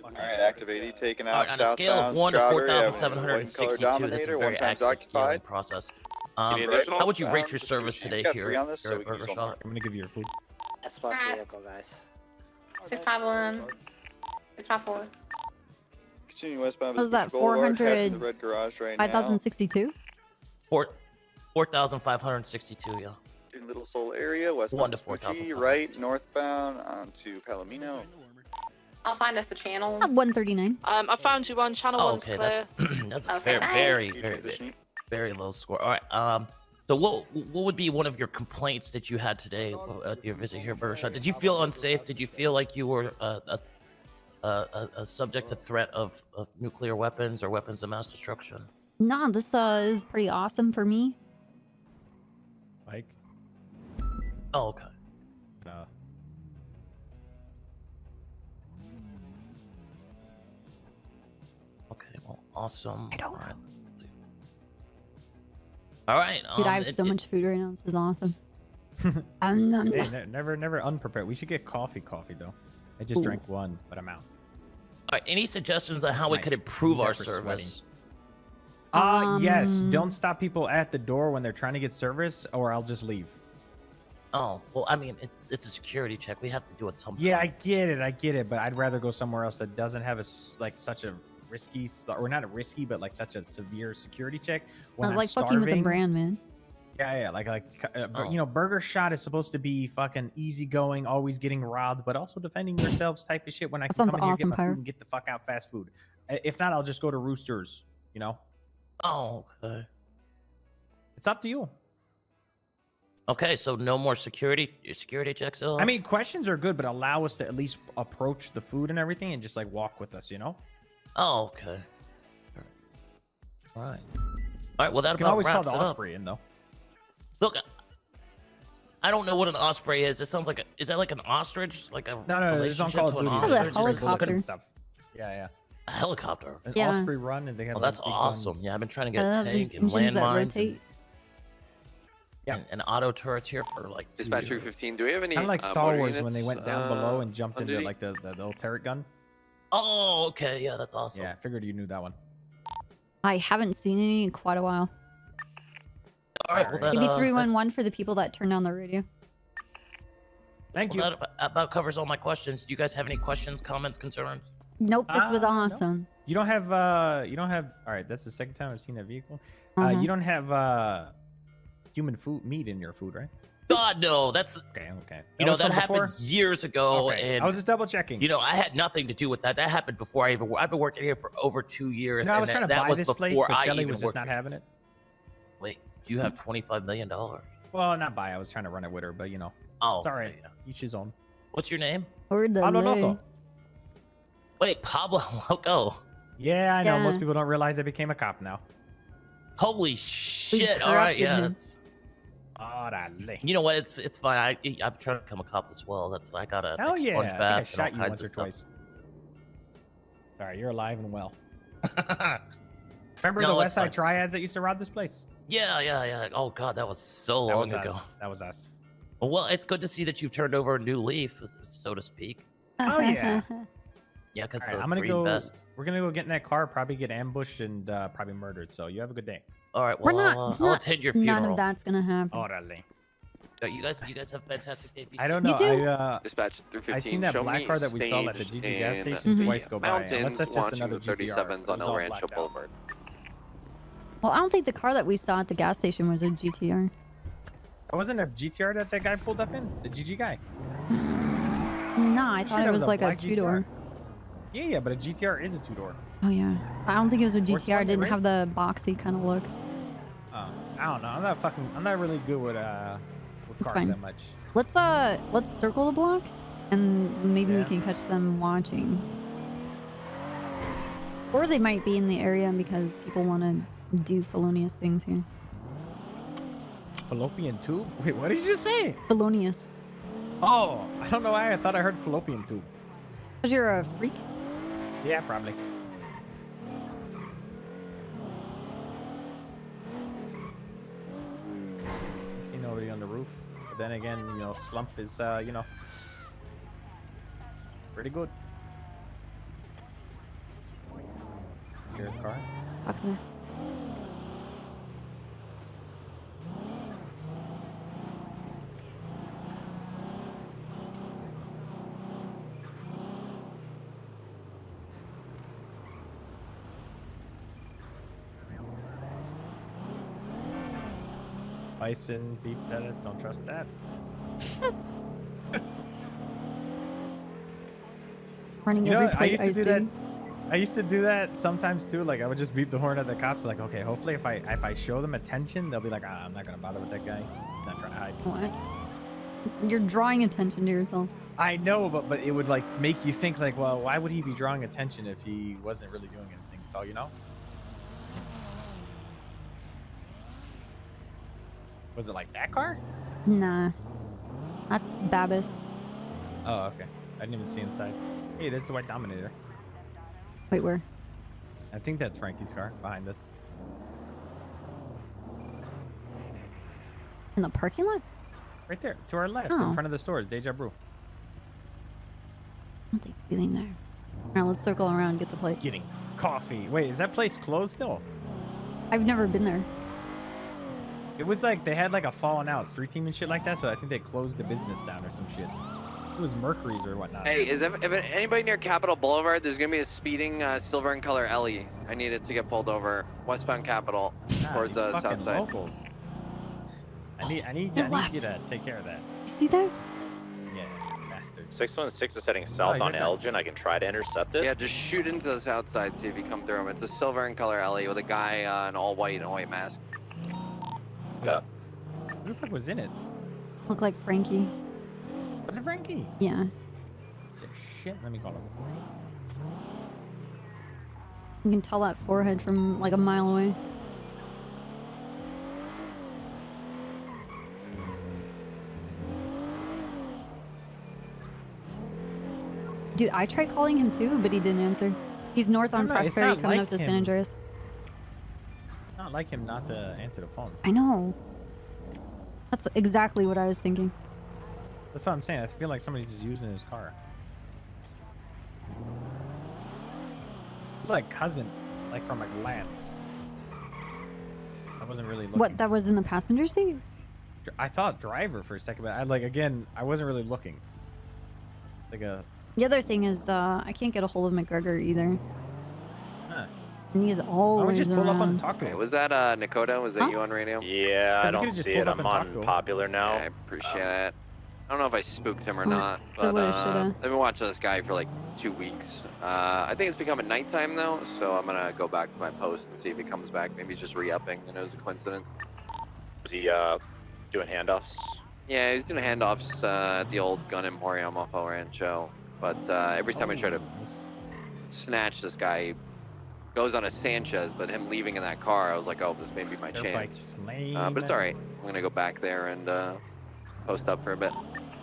Alright, activity taken out. On a scale of 1 to 4,762, that's a very accurate scaling process. How would you rate your service today here at Burger Shot? I'm gonna give you your food. S plus vehicle, guys. 651. 654. Continue westbound. What was that, Vespucci Boulevard, 400? passing the red garage right now. 5,062? 4,562, yeah. Little Soul area, 1 westbound to Vespucci, 4,500. right, northbound onto Palomino. I'll find us the channel. 139. I found you one. Channel Oh, one's okay, clear. that's Okay, nice. very low score. All right. So what would be one of your complaints that you had today at your visit here, Burger Shot? Did you feel unsafe? Did you feel like you were a subject to threat of nuclear weapons or weapons of mass destruction? Nah, this is pretty awesome for me. Mike. Oh, okay. No. Okay, well, awesome. I don't know. All right. Dude, I have so much food right now. This is awesome. Nom. Hey, never unprepared. We should get coffee though. I just drank one, but I'm out. All right. Any suggestions on how we could improve our Never sweating. service? Yes. Don't stop people at the door when they're trying to get service, or I'll just leave. Oh, well, I mean, it's a security check. We have to do it sometime. Yeah, I get it, but I'd rather go somewhere else that doesn't have such a risky, or not a risky, but like such a severe security check. When I was I'm like fucking with the starving. brand, man. Yeah, you know, Burger Shot is supposed to be fucking easygoing, always getting robbed, but also defending yourselves type of shit. When I That can sounds come in here, awesome, get my Pyro. food, and get the fuck out fast food. If not, I'll just go to Roosters. You know. Oh, okay. It's up to you. Okay, so no more security checks at all? I mean, questions are good, but allow us to at least approach the food and everything and just like walk with us, you know? Oh, okay. All right. All right, well, that You can about always call wraps the it up. Osprey in, though. Look, I don't know what an osprey is. It sounds like is that like an ostrich? Like a No, it's on relationship Call of to an Duty. ostrich? There's a helicopter. Stuff. Yeah. A helicopter. An Yeah. Osprey run, and they have. Oh, like, that's big awesome. guns. Yeah, I've been trying to get a These tank and engines that landmines rotate. and auto turrets here for like 2 Dispatch years. 315, do we have any Kind of like Star motor Wars when units, they went down below and jumped on into duty? like the little turret gun. Oh, okay. Yeah, that's awesome. Yeah, I figured you knew that one. I haven't seen any in quite a while. All right, well, that, Give me 311 for the people that turned on the radio. Thank you. That about covers all my questions. Do you guys have any questions, comments, concerns? Nope, this was No. awesome. You don't have. All right, that's the second time I've seen that vehicle. Uh-huh. You don't have human meat in your food, right? God, no. That's okay. You know was that from happened before? years ago, Okay, and I was just double checking. You know, I had nothing to do with that. That happened before I even. I've been working here for over 2 years. No, I and was trying to that buy was this before place, but I Shelly even was just worked not here. having it. Wait, do you have $25 million? Well, not buy. I was trying to run it with her, but you know. Oh, it's all right. okay, yeah. Each his own. What's your name? Or the Pablo lay. Loco. Wait, Pablo Loco. Yeah, I know. Yeah. Most people don't realize I became a cop now. Holy shit! All right, corrupted yeah. him. That's, Orale. you know what? It's fine. I'm trying to become a cop as well. I got a Hell big yeah! sponge I think I bath and shot all you kinds once of or stuff. twice. Sorry, you're alive and well. Remember No, the it's West Side fine. Triads that used to rob this place? Yeah. Oh god, that was so That long was ago. us. That was us. Well, it's good to see that you've turned over a new leaf, so to speak. Oh yeah. Yeah, because All right, the I'm gonna green go. vest. We're gonna go get in that car, probably get ambushed and probably murdered. So you have a good day. All right, We're well, not. I'll attend your None funeral. of that's gonna happen. Orale. You guys have fantastic day. Be I don't safe. know. You do? Dispatch 315. I seen that show black me car that we saw at the staged GG gas in station Mhm. twice go by. Mountains, Unless that's just launching another the GTR. 37s It on was El all Rancho blacked out. Boulevard. Well, I don't think the car that we saw at the gas station was a GTR. Wasn't a GTR that guy pulled up in? The GG guy. No, I thought that it was was a like a black two-door. Yeah, but a GTR is a two-door. Oh yeah. I don't think it was a Where's the GTR. one It they didn't have race? the boxy kind of look. I don't know. I'm not really good with It's cars fine. that much. Let's circle the block, and maybe we Yeah. can catch them watching. Or they might be in the area because people want to do felonious things here. Fallopian tube? Wait, what did you say? Felonious. Oh, I don't know why I thought I heard fallopian tube. Because you're a freak. Yeah, probably. I see nobody on the roof. But then again, you know, slump is, you know, pretty good. Your car? Fuck this. Bison, beef pedals, don't trust that. Running You know, every I plate used I to do see. that. I used to do that sometimes too. Like I would just beep the horn at the cops. Like, okay, hopefully if I show them attention, they'll be like, I'm not gonna bother with that guy. He's not trying to hide. What? You're drawing attention to yourself. I know, but it would like make you think like, well, why would he be drawing attention if he wasn't really doing anything? So you know. Was it like that car? Nah. That's Babis. Oh, okay. I didn't even see inside. Hey, there's the white Dominator. Wait, where? I think that's Frankie's car behind us. In the parking lot? Right there, to our left, Oh. in front of the stores, Deja Brew. What are they doing there? Alright, let's circle around and get the plate. Getting coffee. Wait, is that place closed still? I've never been there. It was like they had like a falling out street team and shit like that, so I think they closed the business down or some shit. It was Mercury's or whatnot. Hey, if anybody near Capitol Boulevard, there's gonna be a speeding silver and color Ellie. I need it to get pulled over westbound Capitol towards these the south fucking side. locals. I need you to take care of that. You see that? Yeah, bastards. 616 is heading Oh, south he's on right there. Elgin. I can try to intercept it. Yeah, just shoot into the south side, see if you come through him. It's a silver and color Ellie with a guy in all white and a white mask. Yeah. Who the fuck was in it? Look like Frankie. Was it Frankie? Yeah. Shit, let me call him. You can tell that forehead from like a mile away. Dude, I tried calling him too, but he didn't answer. He's north on Prosperity coming up to San Andreas. Not like him not to answer the phone. I know. That's exactly what I was thinking. That's what I'm saying. I feel like somebody's just using his car. Like cousin, like from a glance. I wasn't really looking. What, that was in the passenger seat? I thought driver for a second, but I I wasn't really looking. Like a. The other thing is, I can't get a hold of McGregor either. Huh. And he is always just pull up around. and talk to him. Was that Nakoda? Was that you on radio? Yeah, I don't see it. I'm on popular now. Yeah, I appreciate it. I don't know if I spooked him or Oh, not, I but would've, shoulda. I've been watching this guy for like 2 weeks. I think it's becoming nighttime though, so I'm gonna go back to my post and see if he comes back. Maybe he's just re-upping, and it was a coincidence. Was he doing handoffs? Yeah, he's doing handoffs at the old gun emporium off El Rancho. But every time I try to snatch this guy, he goes on a Sanchez, but him leaving in that car, I was like, oh, this may be my chance. But it's alright. I'm gonna go back there and post up for a bit.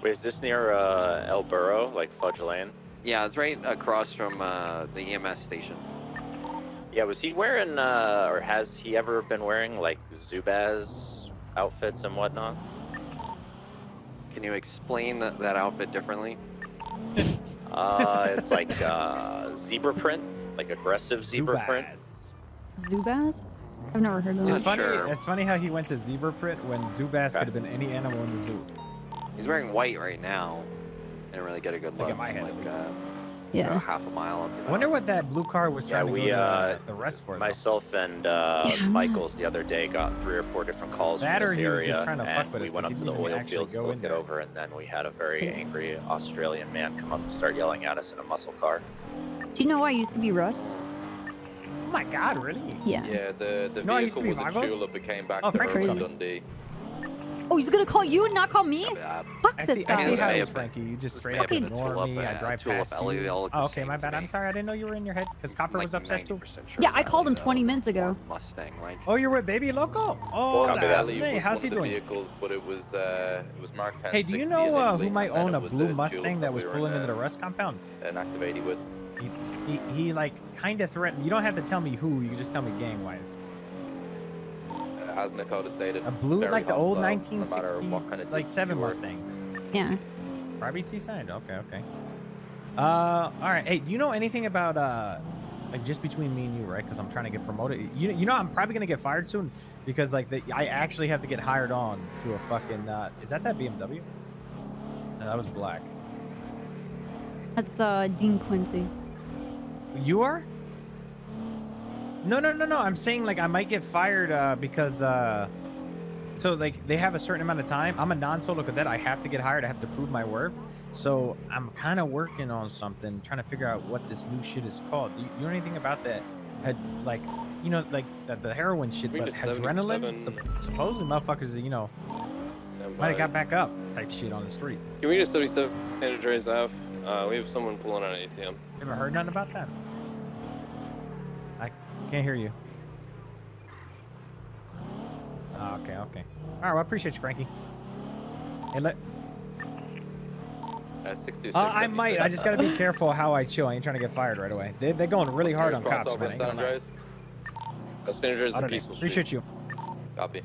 Wait, is this near El Burro, like Fudge Lane? Yeah, it's right across from the EMS station. Yeah, was he wearing, or has he ever been wearing, like, Zubaz outfits and whatnot? Can you explain that outfit differently? It's like zebra print, like aggressive zebra print. Zubaz? I've never heard of that. It's funny. It's funny how he went to zebra print when Zubaz could have been any animal in the zoo. He's wearing white right now. Didn't really get a good look. Look at my head. Yeah. About half a mile up. I wonder what that blue car was trying to go to the rest for. Myself and Michaels the other day got 3 or 4 different calls That from or this he was area, just trying to fuck and with we us went 'cause up he to the didn't oil actually fields to go look in it there. over, and then we had a very angry Australian man come up and start yelling at us in a muscle car. Do you know I used to be Russ? Oh my God, really? Yeah. Yeah, the No, I used vehicle to be was a Vagos? Chula, but came back Oh, to that's Rose crazy. Dundee. Oh, he's gonna call you and not call me? Fuck I this see, guy. I see how it is, Frankie. You just straight up Fucking- ignore me. I drive past you. Oh, okay, my bad. I'm sorry. I didn't know you were in your head because Copper was upset too. Yeah, I called him 20 minutes ago. Mustang, like. Oh, you're with Baby Loco? Oh, Copy that. It hey, was how's one he of the doing? vehicles, but it was Mark 1060 Hey, do you know who initially, might and then own it a was blue the Mustang Tulip that was we were pulling in into the rest compound? an active 80 with. He like kind of threatened. You don't have to tell me who. You can just tell me gang wise. As Dakota stated, A blue, very like the old hostile, no matter 1960, what kind of like distance 7 you were. Mustang. Yeah. Probably Seaside. Okay, okay. All right. Hey, do you know anything about like just between me and you, right? Because I'm trying to get promoted. You know, I'm probably gonna get fired soon because like I actually have to get hired on to a fucking. Is that BMW? No, that was black. That's Dean Quincy. You are? No. I'm saying like I might get fired because so like they have a certain amount of time. I'm a non-solo cadet. I have to get hired. I have to prove my worth. So I'm kind of working on something, trying to figure out what this new shit is called. Do you know anything about that? Like, you know, like the heroin shit, but adrenaline. Supposedly, motherfuckers, you know, might have got back up type shit on the street. Can we just 77 San Andreas Ave? We have someone pulling on an ATM. Ever heard nothing about that? I can't hear you. Oh, okay. All right, well, I appreciate you, Frankie. Hey, I might. I just gotta be careful how I chill. I ain't trying to get fired right away. They're going really hard on cops, man. I ain't gonna lie. San Andreas I and don't know. Peaceful Appreciate Street. you. Copy.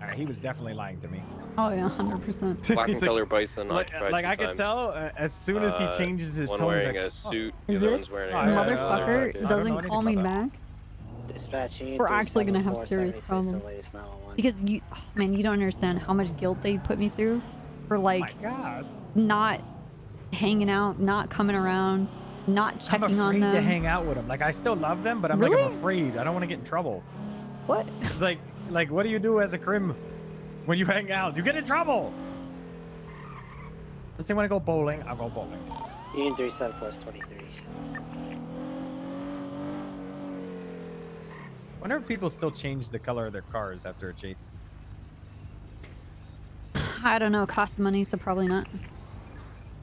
All right, he was definitely lying to me. Oh yeah, 100%. Black and He's like- color bison. Like occupied I 2 could times. tell as soon as he changes his one tone. he's wearing like, a suit. oh. the other This one's wearing a motherfucker jacket. doesn't call me back. Dispatch unit We're actually gonna have 374, serious 76 problems. and latest 911. Because you, oh, man, you don't understand how much guilt they put me through for like not hanging out, not coming around, not I'm checking on afraid them. to hang out with him. Like I still love them, but I'm like Really? I'm afraid. I don't want to get in trouble. What? It's like what do you do as a crim when you hang out? You get in trouble. Let's say when I go bowling, I'll go bowling. Union 374 is 23. Whenever people still change the color of their cars after a chase. I don't know. Cost money, so probably not.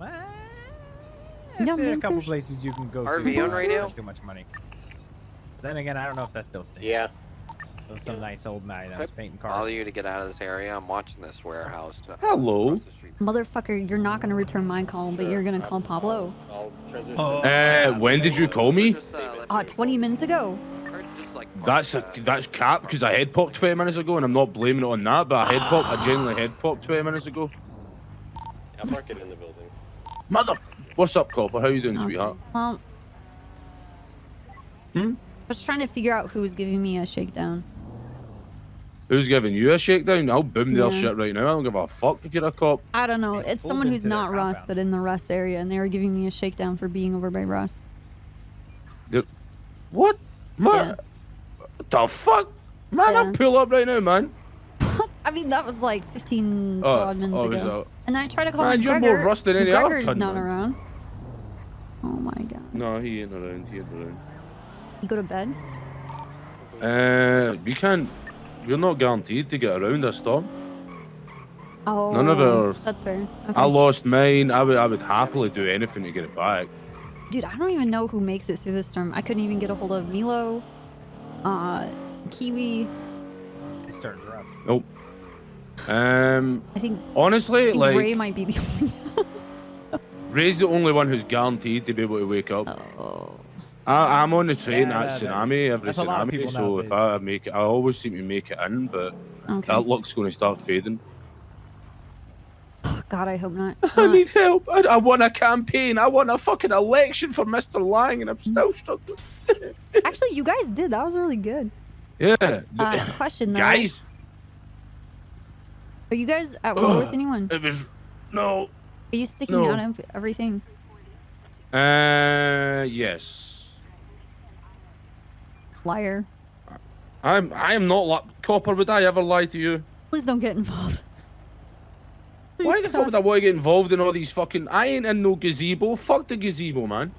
I Yeah, see a man, couple search. places you can go RV to. on radio? Too much money. But then again, I don't know if that's still a thing. Yeah. There was some nice old guy that was painting Bother cars. you to get out of this area. I'm watching this warehouse. Hello. Motherfucker, you're not gonna return my call, but you're gonna call Pablo. When did you call me? 20 minutes ago. That's cap because I head popped 20 minutes ago, and I'm not blaming it on that, but I genuinely head popped 20 minutes ago. I'll mark it in the building. Mother. What's up, Copper? How you doing, sweetheart? Well, I was trying to figure out who was giving me a shakedown. Who's giving you a shakedown? I'll boom their Yeah. shit right now. I don't give a fuck if you're a cop. I don't know. It's someone who's not Russ, but in the Rust area, and they were giving me a shakedown for being over by Russ. What? Man, what the fuck? Man, I'll pull up right now, man. I mean, that was like 15 Oh, odd minutes was ago. that- And then I tried to call Man, McGregor. you're more Rust than any other McGregor's cunt, not man. around. Oh my god. No, he ain't around. He ain't around. You go to bed? You can't. You're not guaranteed to get around this storm. Oh, None of our. that's fair. Okay. I lost mine. I would happily do anything to get it back. Dude, I don't even know who makes it through the storm. I couldn't even get a hold of Milo, Kiwi. It starts rough. Nope. I think honestly, like Ray might be the only. Ray's the only one who's guaranteed to be able to wake up. I'm on the train Yeah, at tsunami every that's a lot of tsunami, people so if I make it, I always seem to make it in, but Okay. that luck's going to start fading. God, I hope not. I need help. I want a campaign. I want a fucking election for Mr. Lang, and I'm still struggling. Actually, you guys did. That was really good. Yeah. Question though. Guys. Are you guys at war with anyone? It was no. Are you sticking No. out of everything? Yes. Liar. I am not Copper. Would I ever lie to you? Please don't get involved. Why the fuck would I want to get involved in all these fucking? I ain't in no gazebo. Fuck the gazebo, man.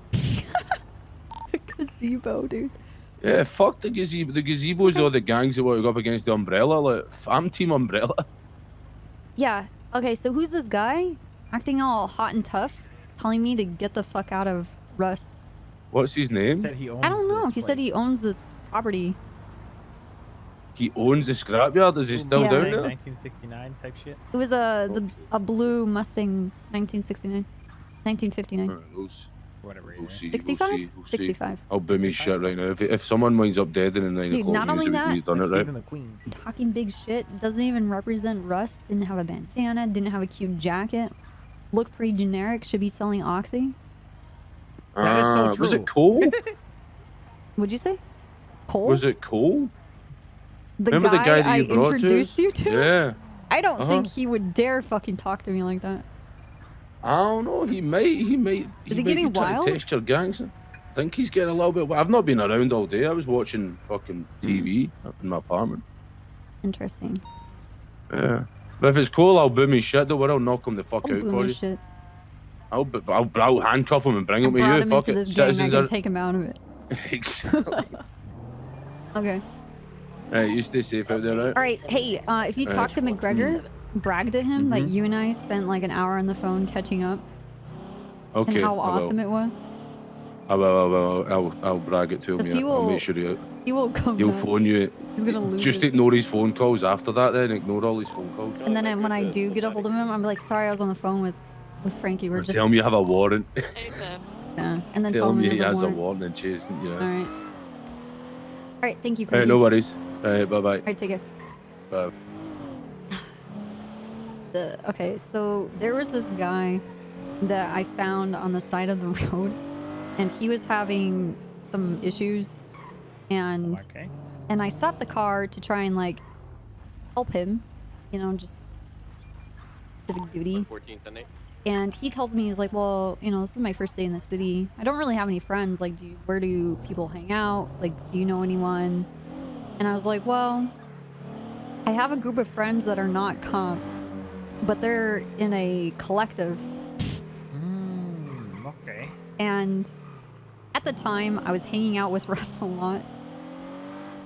Gazebo, dude. Yeah, fuck the gazebo. The gazebo's all the gangs that want to go up against the umbrella. Like, I'm team umbrella. Yeah. Okay, so who's this guy acting all hot and tough, telling me to get the fuck out of Rust? What's his name? I don't know. He said he owns this property. He owns the scrapyard. Is he still Yeah. down there? 1969 type shit. It was a blue Mustang 1969. 1959. Whatever. We'll see, 65? we'll see, we'll see. 65. I'll boom his shit right now. If someone winds up dead in the 9 Dude, o'clock not only news, it was me that, done it, right? the Queen. Talking big shit, doesn't even represent Rust, didn't have a bandana, didn't have a cute jacket, looked pretty generic, should be selling Oxy. That is so true. Was it Cole? What'd you say? Cole? Was it Cole? The Remember guy, the guy that I you brought introduced to you us? to? Yeah. I don't Uh-huh. think he would dare fucking talk to me like that. I don't know. He might. Is he might getting be trying wild? to test your gangs. I think he's getting a little bit. I've not been around all day. I was watching fucking TV up in my apartment. Interesting. Yeah. But if it's Cole, I'll boom his shit. Don't worry, I'll knock him the fuck I'll out boom for his you. shit. I'll handcuff him and bring him to Brought you. him Fuck into it. this gang, I Citizens can are. take him out of it. Exactly. Okay. Right, you stay safe out there, right? All right. Hey, if you talk to McGregor, brag to him that you and I spent like an hour on the phone catching up. Okay. And how I will. awesome it was. I'll brag it to him. 'Cause Yeah. he I'll will- make sure He will come he'll back. phone you. He's gonna lose Just it. ignore his phone calls after that. Then ignore all his phone calls. And then when I do get a hold of him, I'm like, sorry, I was on the phone with Frankie. We're just Tell him you have a warrant. yeah. And then Tell him he there's has a warrant. warrant and chasing you. All right. All right. Thank you, All Frankie. right, no worries. All right, bye bye. All right. Take care. Bye. Okay, so there was this guy that I found on the side of the road, and he was having some issues, and I stopped the car to try and like help him, you know, just civic duty. 1410. And he tells me, he's like, well, you know, this is my first day in the city. I don't really have any friends. Like, where do people hang out? Like, do you know anyone? And I was like, well, I have a group of friends that are not cops, but they're in a collective. Okay. And at the time, I was hanging out with Rust a lot.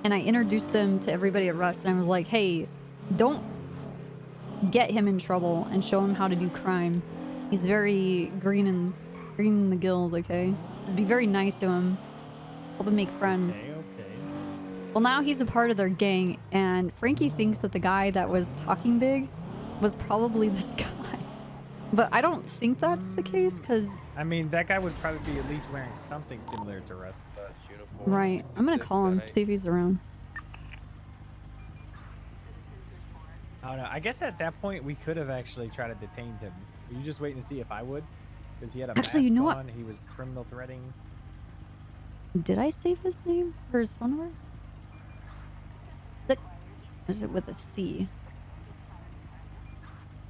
And I introduced him to everybody at Rust. And I was like, hey, don't get him in trouble and show him how to do crime. He's very green in the gills, okay? Just be very nice to him. Help him make friends. Okay. Well, now he's a part of their gang, and Frankie thinks that the guy that was talking big was probably this guy. But I don't think that's the case, because... I mean, that guy would probably be at least wearing something similar to Rust. Right. I'm gonna call him, see if he's around. I don't know. I guess at that point, we could have actually tried to detain him. Were you just waiting to see if I would? Because he had a Actually, mask you know what? on. He was criminal threatening. Did I save his name or his phone number? Is it with a C?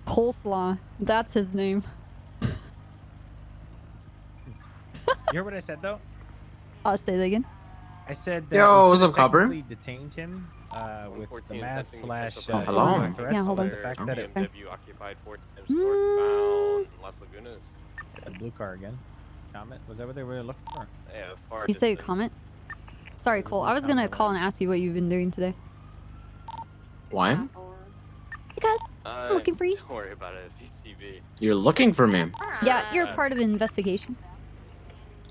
Coleslaw. That's his name. You hear what I said, though? I'll say that again. I said that Yo, we what's could up, Copper? technically detained him with the mask slash hello. criminal threats. Yeah, hold on. The fact that it, BMW occupied 4 times northbound Las Lagunas. a blue car again. Comment? Was that what they were looking for? Yeah, far You say a distance. comment? Sorry, Cole. I was gonna call and ask you what you've been doing today. Why? Because I'm looking for you. Don't worry about it. VCB. You're looking for me. Yeah, you're part of an investigation.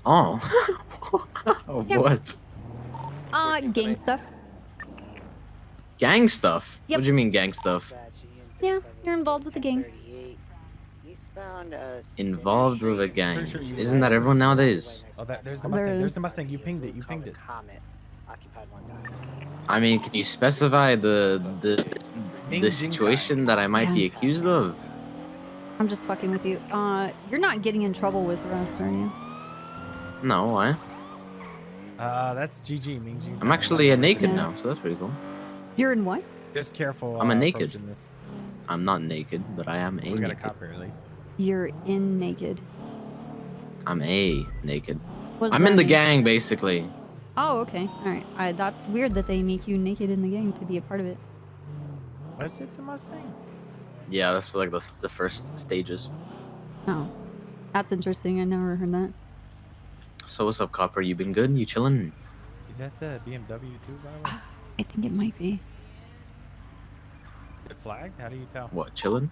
Oh. Of Yeah. what? Gang stuff. Gang stuff? Yep. What do you mean gang stuff? Yeah, you're involved with the gang. Involved with a gang. Isn't that everyone nowadays? Oh, there's the Mustang. There's the Mustang. You pinged it. You pinged it. I mean, can you specify the situation that I might be accused of? I'm just fucking with you. You're not getting in trouble with Rust, are you? No, why? That's GG. Ming G. I'm actually a naked now, so that's pretty cool. You're in what? Just careful. I'm a naked. approaching this. I'm not naked, but I am a We got a naked. cop here at least. You're in naked. I'm a naked. What does I'm that in the mean? gang, basically. Oh, okay. Alright. That's weird that they make you naked in the gang to be a part of it. Was it the Mustang? Yeah, that's like the first stages. Oh. That's interesting. I never heard that. So what's up, Copper? You been good? You chilling? Is that the BMW too, by the way? I think it might be. Is it flagged? How do you tell? What, chilling?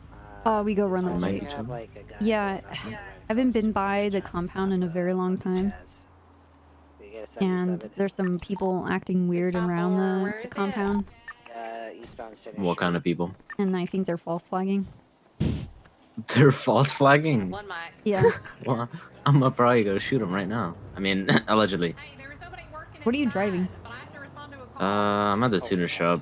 We go run the Might be plate. chilling. Yeah, I haven't been by the compound in a very long time. And there's some people acting weird around the compound. What kind of people? And I think they're false flagging. They're false flagging? Yeah. Well, I'm gonna probably go shoot them right now. I mean, allegedly. What are you driving? I'm at the tuner shop.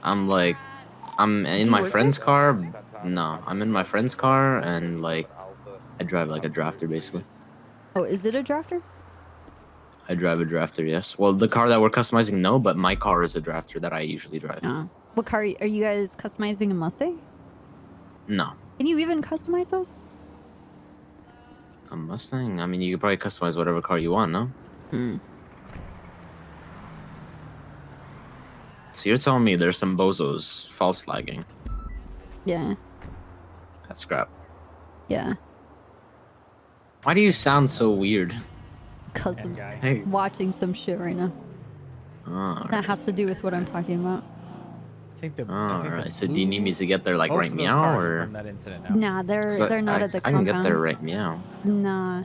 I'm in you my work friend's car. No, I'm in my friend's car, and like, I drive like a drafter, basically. Oh, is it a drafter? I drive a drafter, yes. Well, the car that we're customizing, no, but my car is a drafter that I usually drive. Oh. What car are you guys customizing? A Mustang? No. Can you even customize those? A Mustang? I mean, you could probably customize whatever car you want, no? Hmm. So you're telling me there's some bozos false flagging? Yeah. That's crap. Yeah. Why do you sound so weird? Because I'm Hey. watching some shit right now. Oh, That has to do with what I'm talking about. I think the. alright. So do you need me to get there like both right of those meow, cars are or? from that incident now. Nah, they're 'Cause not I, at the I compound. can get there right meow. Nah.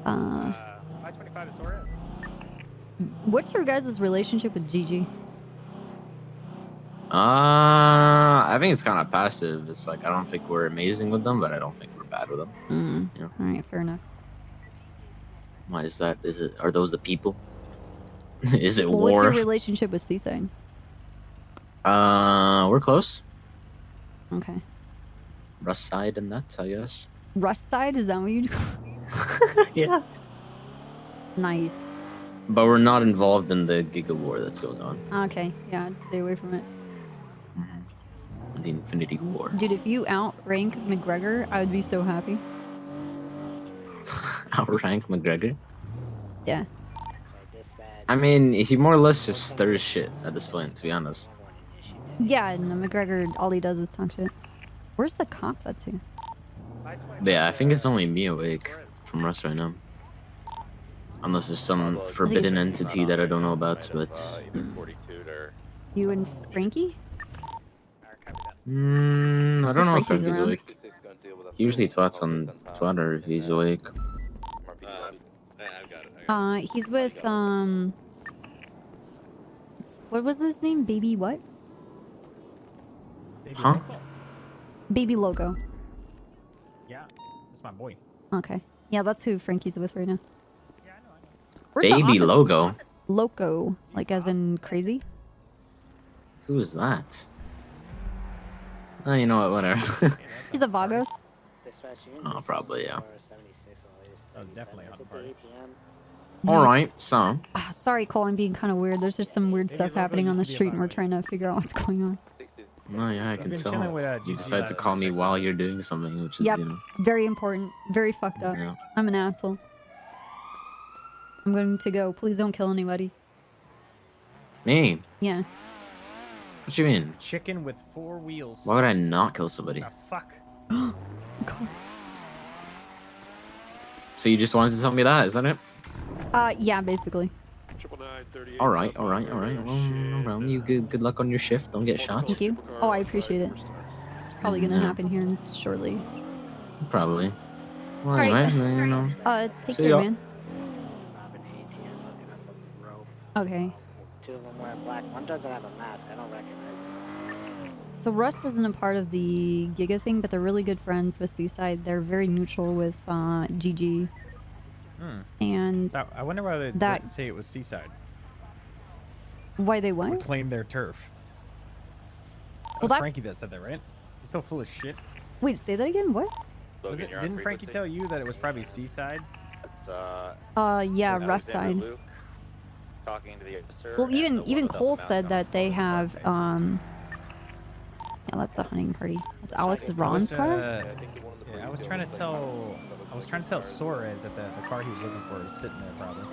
I-25 to Torres. What's your guys' relationship with Gigi? I think it's kind of passive. It's like I don't think we're amazing with them, but I don't think we're bad with them. Mm. You know? All right, fair enough. Why is that? Is it? Are those the people? Is it Well, war? what's your relationship with Seaside? We're close. Okay. Rust side and that, I guess. Rust side? Is that what you call Yeah. Nice. But we're not involved in the Giga War that's going on. Okay, yeah, I'd stay away from it. The Infinity War. Dude, if you outrank McGregor, I would be so happy. Outrank McGregor. Yeah. I mean, he more or less just stirs shit at this point, to be honest. Yeah, no, McGregor, all he does is talk shit. Where's the cop that's here? But yeah, I think it's only me awake from Rust right now. Unless there's some forbidden it's- entity that I don't know about, but... You and Frankie? I don't know if Frankie's Frankie's around. awake. He usually twats on Twitter if he's awake. I've got it. He's with what was his name? Baby what? Huh? Baby Logo. Yeah, that's my boy. Okay. Yeah, that's who Frankie's with right now. Where's the Baby office? Logo? Loco, like as in crazy? Who is that? Oh, you know what? Whatever. He's a Vagos. Oh, probably, yeah. That was definitely on party. Alright, so. Sorry, Cole, I'm being kind of weird. There's just some weird stuff happening on the street and we're trying to figure out what's going on. No, yeah, I can been tell. chilling with, You decide to call me while you're doing something, which is, Yep. you know. Very important. Very fucked up. Yeah. I'm an asshole. I'm going to go. Please don't kill anybody. Me? Yeah. What you mean? Chicken with 4 wheels. Why would I not kill somebody? Ah, fuck. So you just wanted to tell me that, is that it? Yeah, basically. Alright. Well, you good luck on your shift. Don't get shot. Thank you. Oh, I appreciate it. It's probably gonna happen here shortly. Probably. Well, Alright. anyway, you know. Take See care, ya. man. Okay. 2 of them wear black. One doesn't have a mask. I don't recognize him. So Rust isn't a part of the Giga thing, but they're really good friends with Seaside. They're very neutral with GG. And I wonder why they that- didn't say it was Seaside. why they what? Reclaim their turf. That was that- Frankie that said that, right? He's so full of shit. Wait, say that again? What? Was it, didn't Frankie tell you that it was probably Seaside? Yeah, Rust side. Talking to the officer. Well, and the one even with the Cole mouth said on that they have yeah, that's a hunting party. That's Alex Ron's car. Yeah, I was trying to tell Suarez that the car he was looking for was sitting there probably.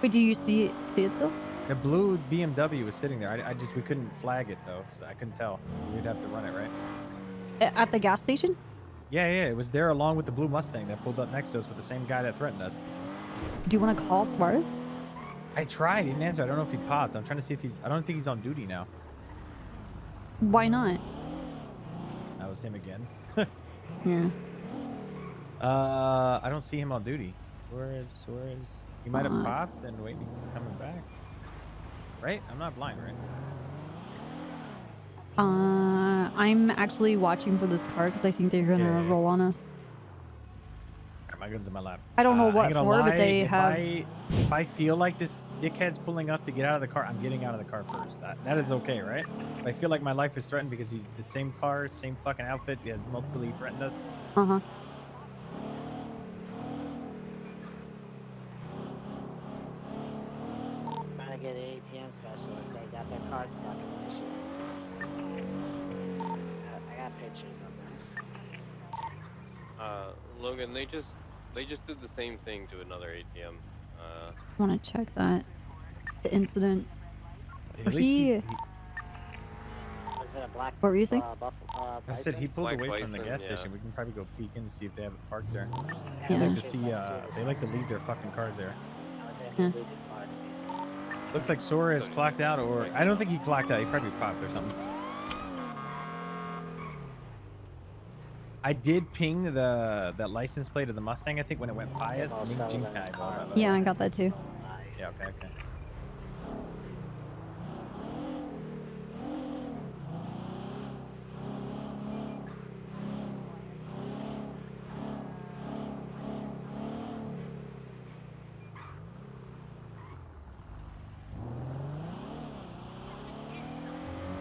Wait, do you see it still? The blue BMW was sitting there. We couldn't flag it though, so I couldn't tell. We'd have to run it, right? At the gas station? Yeah, it was there along with the blue Mustang that pulled up next to us with the same guy that threatened us. Do you want to call Suarez? I tried. He didn't answer. I don't know if he popped. I'm trying to see if he's. I don't think he's on duty now. Why not? That was him again. Yeah. I don't see him on duty. Where is? He might have popped and waiting, coming back. Right? I'm not blind, right? I'm actually watching for this car because I think they're gonna roll on us. My guns in my lap. I don't know what ain't gonna for, but lie, they have. If I feel like this dickhead's pulling up to get out of the car, I'm getting out of the car first. That is okay, right? If I feel like my life is threatened because he's the same car, same fucking outfit, he has multiply threatened us. Uh-huh. Trying to get an ATM specialist. They got their card stuck in my shit. I got pictures of them. Logan, they just did the same thing to another ATM. I want to check that. The incident. At Or least he. Was it a black? What were you saying? I said he pulled Black away from the Bison, gas yeah. station. We can probably go peek in and see if they have it parked there. Yeah. They like to see. They like to leave their fucking cars there. Yeah. Looks like Suarez clocked out, or I don't think he clocked out. He probably popped or something. I did ping that license plate of the Mustang. I think when it went by us. Yeah, I got that too. Yeah. Okay.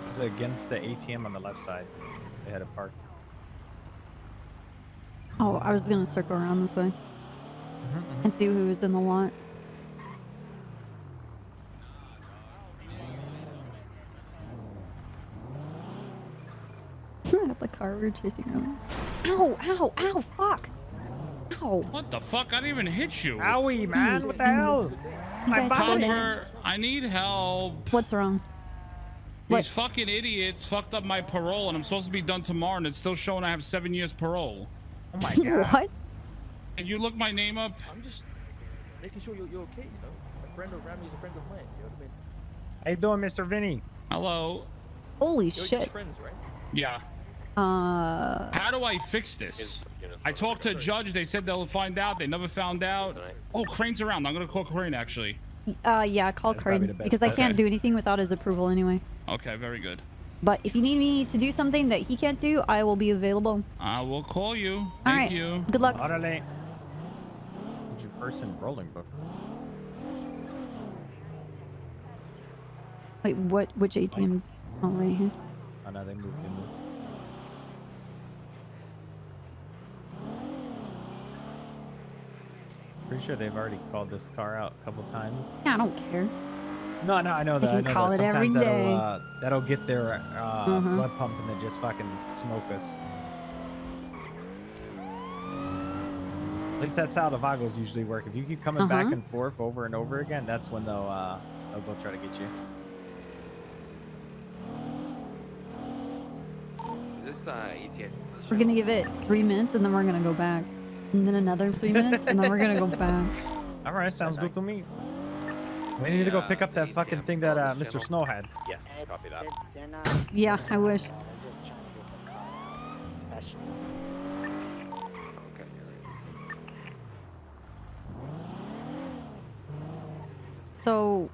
This is against the ATM on the left side. They had it parked. Oh, I was gonna circle around this way and see who was in the lot. I got the car we were chasing earlier. Ow! Ow! Ow! Fuck! Ow! What the fuck? I didn't even hit you. Owie, man! What the hell? My body. Oliver, I need help. What's wrong? These fucking idiots fucked up my parole, and I'm supposed to be done tomorrow, and it's still showing I have 7 years parole. Oh my god. What? Can you look my name up? I'm just making sure you're okay, you know? A friend of Rami is a friend of mine, you know what I mean? How you doing, Mr. Vinny? Hello. Holy You're shit! just friends, right? Yeah. How do I fix this? I talked to a judge. They said they'll find out. They never found out. Oh, Crane's around. I'm gonna call Crane actually. Yeah, call Crane because I can't do anything without his approval anyway. Okay, very good. But if you need me to do something that he can't do, I will be available. I will call you. All Thank right. you. Good luck. Orale. 100% rolling book. Wait, which ATM? Oh, right here. Oh no, they moved. Pretty sure they've already called this car out a couple times. Yeah, I don't care. No, I know that. I can call it every Sometimes day. that'll get their blood pump and then just fucking smoke us. At least that's how the Vagos usually work. If you keep coming back and forth over and over again, that's when they'll go try to get you. Is this ETA? We're gonna give it 3 minutes and then we're gonna go back. And then another 3 minutes and then we're gonna go back. Alright, sounds good to me. We need to go pick up that fucking thing that Mr. Snow had. Yes, copy that. They're not. Yeah, I wish. They're just trying to get the car specialist. Okay. So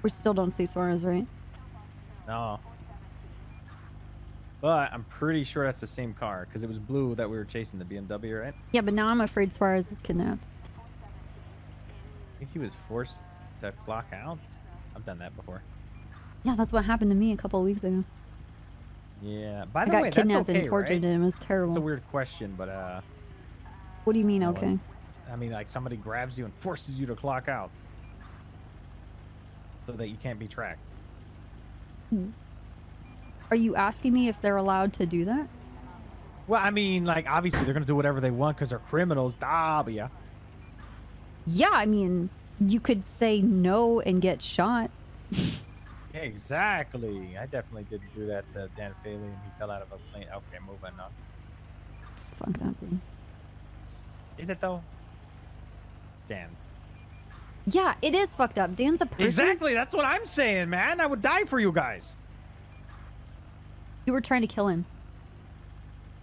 we still don't see Suarez, right? No. But I'm pretty sure that's the same car because it was blue that we were chasing, the BMW, right? Yeah, but now I'm afraid Suarez is kidnapped. I think he was forced to clock out. I've done that before. Yeah, that's what happened to me a couple of weeks ago. Yeah. By I the got way, kidnapped that's okay, and tortured right? and it was terrible. It's a weird question, but What do you mean, know, okay? I mean, like somebody grabs you and forces you to clock out so that you can't be tracked. Are you asking me if they're allowed to do that? Well, I mean, like obviously they're gonna do whatever they want because they're criminals. But yeah. Yeah, I mean, you could say no and get shot. Yeah, exactly. I definitely didn't do that to Dan Faley and he fell out of a plane. Okay, moving on. It's fucked up, dude. Is it though? It's Dan. Yeah, it is fucked up. Dan's a person. Exactly, that's what I'm saying, man. I would die for you guys. You were trying to kill him.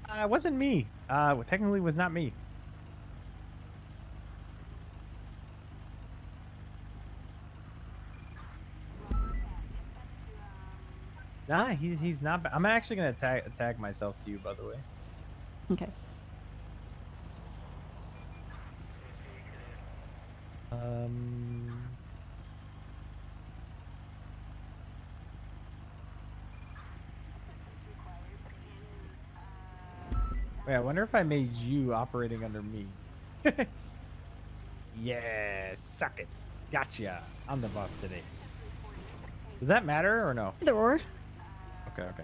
It wasn't me. Well, technically, it was not me. Nah, he's not. I'm actually gonna tag myself to you, by the way. Okay. Wait, I wonder if I made you operating under me. Yeah, suck it. Gotcha. I'm the boss today. Does that matter or no? Either or. Okay.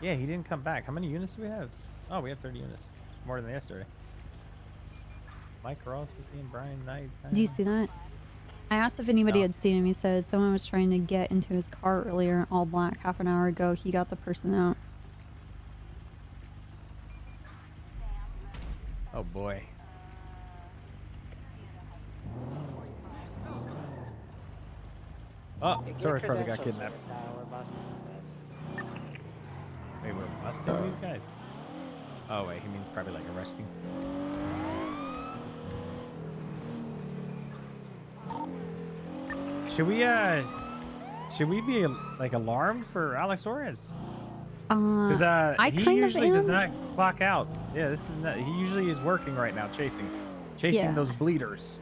Yeah, he didn't come back. How many units do we have? Oh, we have 30 units. More than yesterday. Mike Ross with me and Brian Knight. Do you see that? I asked if anybody had seen him. He said someone was trying to get into his car earlier, all black, half an hour ago. He got the person out. Oh boy. Oh, sorry, probably got kidnapped. Wait, we're busting these guys? Oh wait, he means probably like arresting. Should we be like alarmed for Alex Suarez? Because he usually does not clock out. Yeah, this is not. He usually is working right now, chasing those bleeders.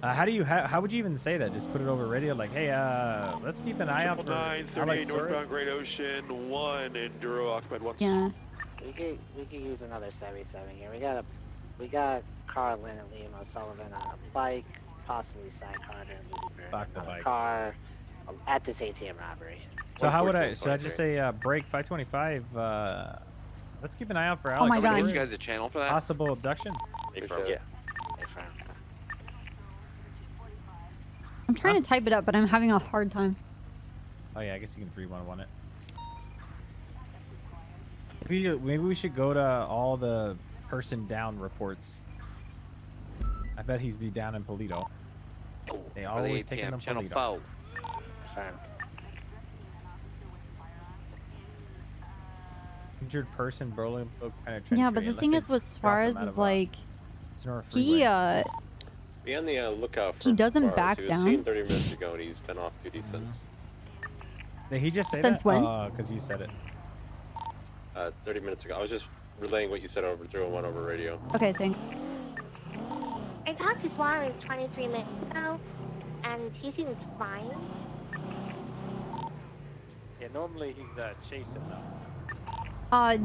How would you even say that? Just put it over radio, like, hey, let's keep an eye out for 938 northbound Great Ocean, 1 Enduro occupied once. Yeah. We could use another 77 here. We got Carlin and Liam O'Sullivan on a bike, possibly sidecar and car at this ATM robbery. So how would should I just say break 525? Let's keep an eye out for Alex. Oh my God. You guys a channel for that? Possible abduction. Yeah. I'm trying to type it up, but I'm having a hard time. Oh yeah, I guess you can 311 it. Maybe we should go to all the person down reports. I bet he's be down in Polito. They always taking them channel lead 4. Injured person, Berlin book penetration. Yeah, but the thing is with Suarez is like he Be on the lookout for he doesn't Suarez. back He was down. seen 30 minutes ago, and he's been off duty since. Did he just say Since that? when? Because you said it. 30 minutes ago. I was just relaying what you said over 301 over radio. Okay, thanks. I talked to Suarez 23 minutes ago, and he seemed fine. Yeah, normally he's chasing them.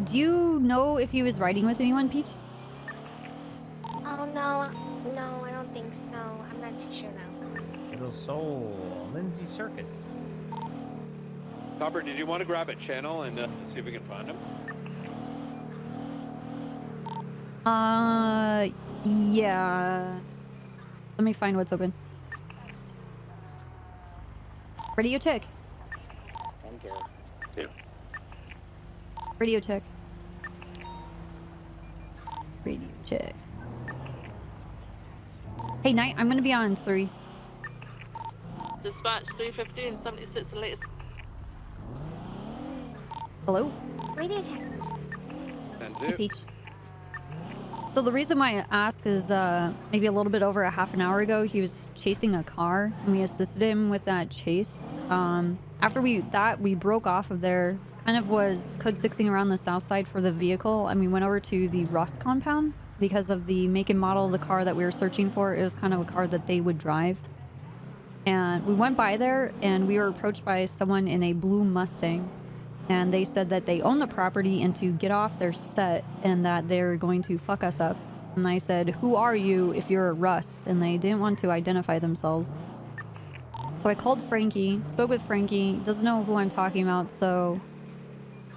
Do you know if he was riding with anyone, Peach? Oh no, no, I don't think so. I'm not too sure though. Little soul, Lindsay Circus. Copper, did you want to grab a channel and see if we can find him? Yeah. Let me find what's open. Radio check. Thank you. Yeah. Radio check. Radio check. Hey, Knight, I'm gonna be on 3. Dispatch 315, 76, the latest. Hello? Radio check. Hey, Peach. So the reason why I asked is maybe a little bit over a half an hour ago, he was chasing a car, and we assisted him with that chase. After we broke off of there, kind of was code 6ing around the south side for the vehicle, and we went over to the Rust compound because of the make and model of the car that we were searching for. It was kind of a car that they would drive. And we went by there, and we were approached by someone in a blue Mustang. And they said that they own the property and to get off their set and that they're going to fuck us up. And I said, who are you if you're a Rust? And they didn't want to identify themselves. So I called Frankie, spoke with Frankie, doesn't know who I'm talking about. So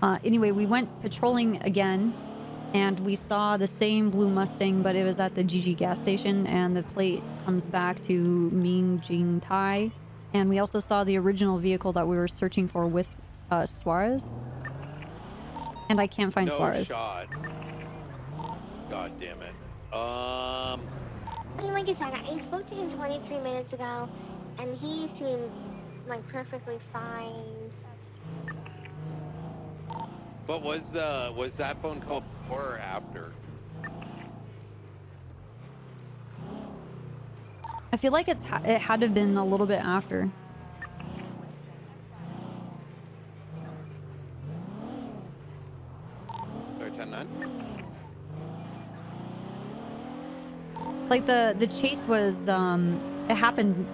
anyway, we went patrolling again and we saw the same blue Mustang, but it was at the GG gas station and the plate comes back to Ming Jing Tai. And we also saw the original vehicle that we were searching for with Suarez, and I can't find Suarez. Shot. God damn it. I mean, like I said, I spoke to him 23 minutes ago, and he seemed like perfectly fine. But was that phone call before or after? I feel like it had to have been a little bit after. Like the chase was it happened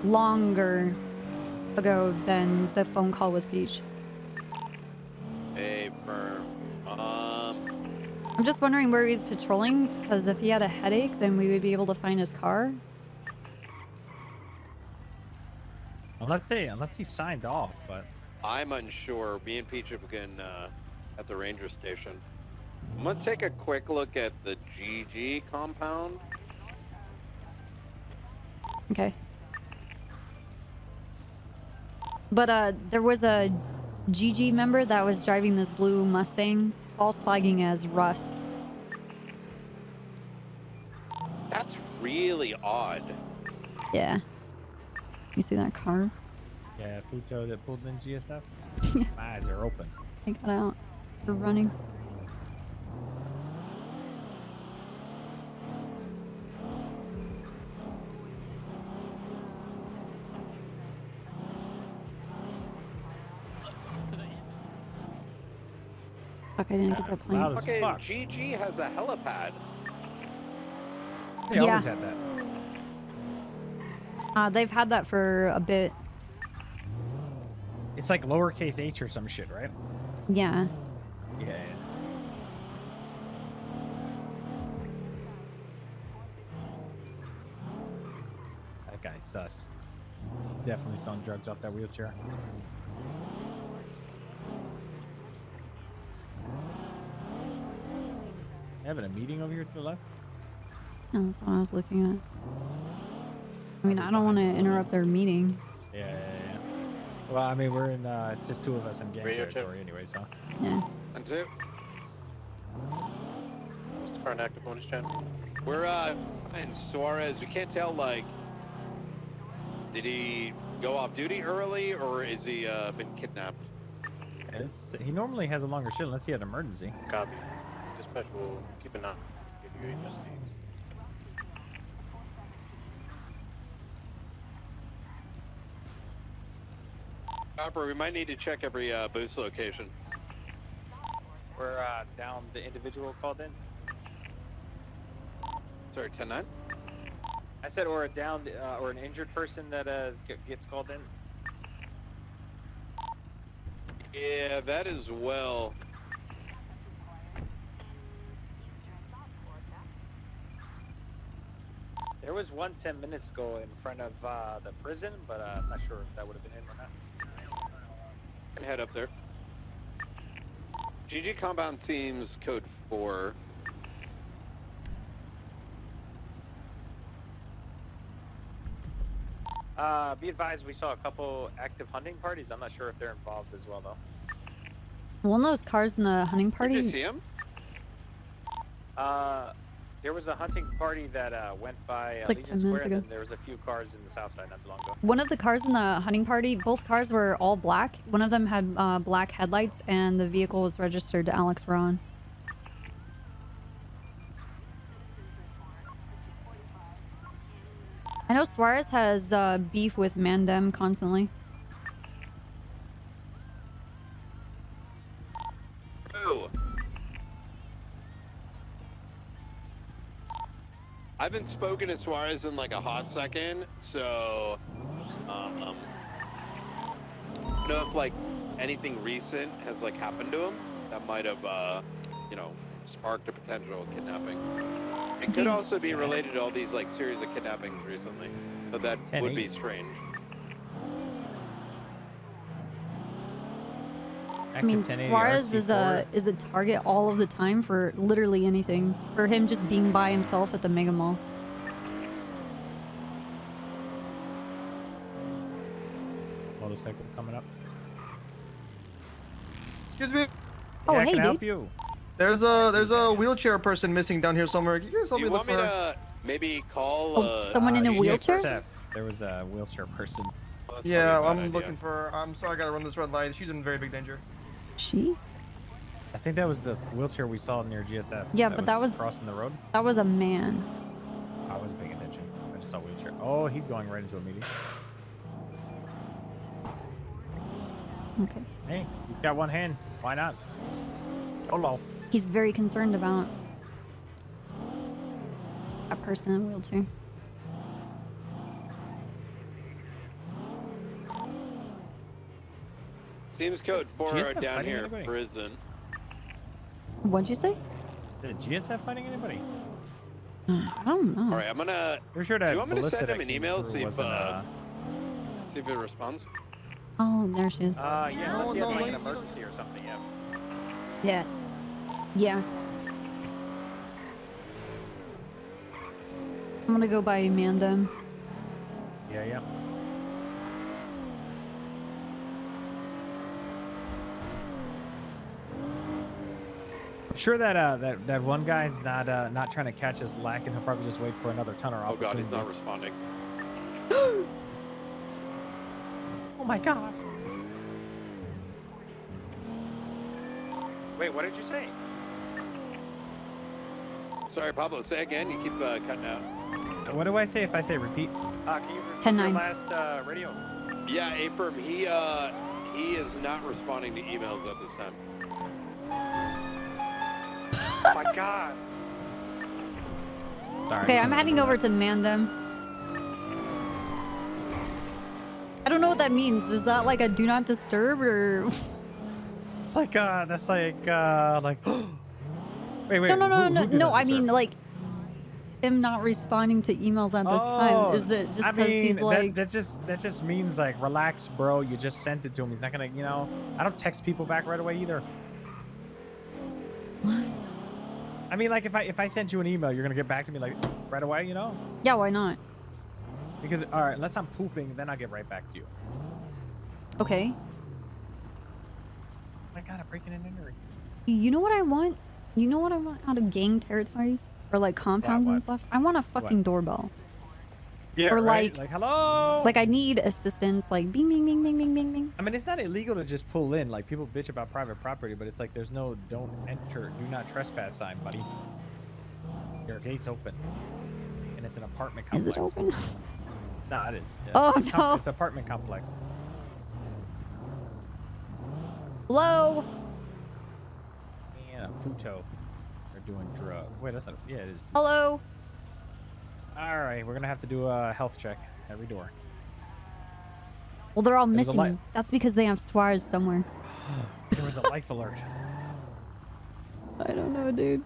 longer ago than the phone call with Peach. Hey, firm. I'm just wondering where he's patrolling, because if he had a headache, then we would be able to find his car. Unless he signed off, but I'm unsure. Me and Peach have been at the ranger station. I'm gonna take a quick look at the GG compound. Okay. But there was a GG member that was driving this blue Mustang, false flagging as Russ. That's really odd. Yeah. You see that car? yeah, Futo that pulled in GSF. My eyes are open. I got out. We're running. Fuck, I didn't get that plane. Okay, GG has a helipad. They always had that. They've had that for a bit. It's like lowercase h or some shit, right? Yeah. Yeah. That guy's sus. Definitely selling drugs off that wheelchair. Having a meeting over here to the left? Yeah, that's what I was looking at. I mean, I don't want to interrupt their meeting. Yeah. Well, I mean, we're in, it's just two of us in gang territory anyway, so. Yeah. And two. What's the current active bonus chat? We're in Suarez. We can't tell, like, Did he go off duty early, or is he been kidnapped? He normally has a longer shift unless he had an emergency. Copy. Dispatch will keep an eye. Give you a Copper, we might need to check every boost location. We're down the individual called in. Sorry, 10-9? I said or a down or an injured person that gets called in. Yeah, that as well. There was one 10 minutes ago in front of the prison, but I'm not sure if that would have been him or not. Can head up there. GG compound seems code 4. Be advised, we saw a couple active hunting parties. I'm not sure if they're involved as well, though. One of those cars in the hunting Did you party. see him? There was a hunting party that went by It's like 10 Legion Square, minutes and ago. then there was a few cars in the south side not too long ago. One of the cars in the hunting party, both cars were all black. One of them had black headlights, and the vehicle was registered to Alex Ron. I know Suarez has beef with Mandem constantly. Ooh. I haven't spoken to Suarez in like a hot second, so I don't know if like anything recent has like happened to him that might have you know, sparked a potential kidnapping. It could also be related to all these like series of kidnappings recently, but that would be strange. I mean, Suarez is a target all of the time for literally anything. For him just being by himself at the Mega Mall. Motorcycle coming up. Excuse me. Oh, Yeah, hey, can I help dude. you? There's a wheelchair person missing down here somewhere. Can you guys help Do me you look want me for her? to maybe call someone in a wheelchair? GSF. There was a wheelchair person. Yeah, I'm looking for her. I'm sorry, I gotta run this red light. She's in very big danger. She? I think that was the wheelchair we saw near GSF. Yeah, but that was crossing the road. That was a man. I wasn't paying attention. I just saw a wheelchair. Oh, he's going right into a meeting. Okay. Hey, he's got one hand. Why not? Hello. He's very concerned about a person in a wheelchair. Seems code 4 GSF down fighting here, anybody? prison. What'd you say? Did GSF fighting anybody? I don't know. All right, I'm gonna. We're sure Do that you want me to ballista send that him an came email through see if wasn't, see if it responds? Oh, there she is. Yeah, unless you have like an no, emergency or something, yeah. Yeah. Yeah. I'm gonna go by Mandem. Yeah, yeah. I'm sure that that one guy's not trying to catch us lacking. He'll probably just wait for another ton of Oh god, opportunity. he's not responding. Oh my god. Wait, what did you say? Sorry, Pablo. Say again. You keep cutting out. What do I say if I say repeat? Can you repeat 10-9. your last radio? Yeah, Abram. He is not responding to emails at this time. Oh my god. Okay, I'm heading over to Mandem. I don't know what that means. Is that like a do not disturb or? It's like that's like wait. No. I mean like him not responding to emails at this time. Is that just because he's like? that just means like relax, bro. You just sent it to him. He's not gonna, you know. I don't text people back right away either. What? I mean, like if I sent you an email, you're gonna get back to me like right away, you know? Yeah, why not? Because all right, unless I'm pooping, then I'll get right back to you. Okay. Oh my god, I'm breaking and entering. You know what I want? You know what I want out of gang territories or like compounds and stuff? I want a fucking doorbell. Yeah, or right? Like, hello. like I need assistance, like bing, bing, bing, bing, bing, bing, bing. I mean, it's not illegal to just pull in. Like, people bitch about private property, but it's like there's no don't enter, do not trespass sign, buddy. Your gate's open. And it's an apartment complex. Is it open? No, it is. Yeah. Oh, It's no. It's an apartment complex. Hello? And a Futo are doing drugs. Wait, that's not. Yeah, it is. Hello? All right, we're gonna have to do a health check every door. Well, they're all There was a missing. That's because they have Suarez somewhere. There was a life alert. I don't know, dude.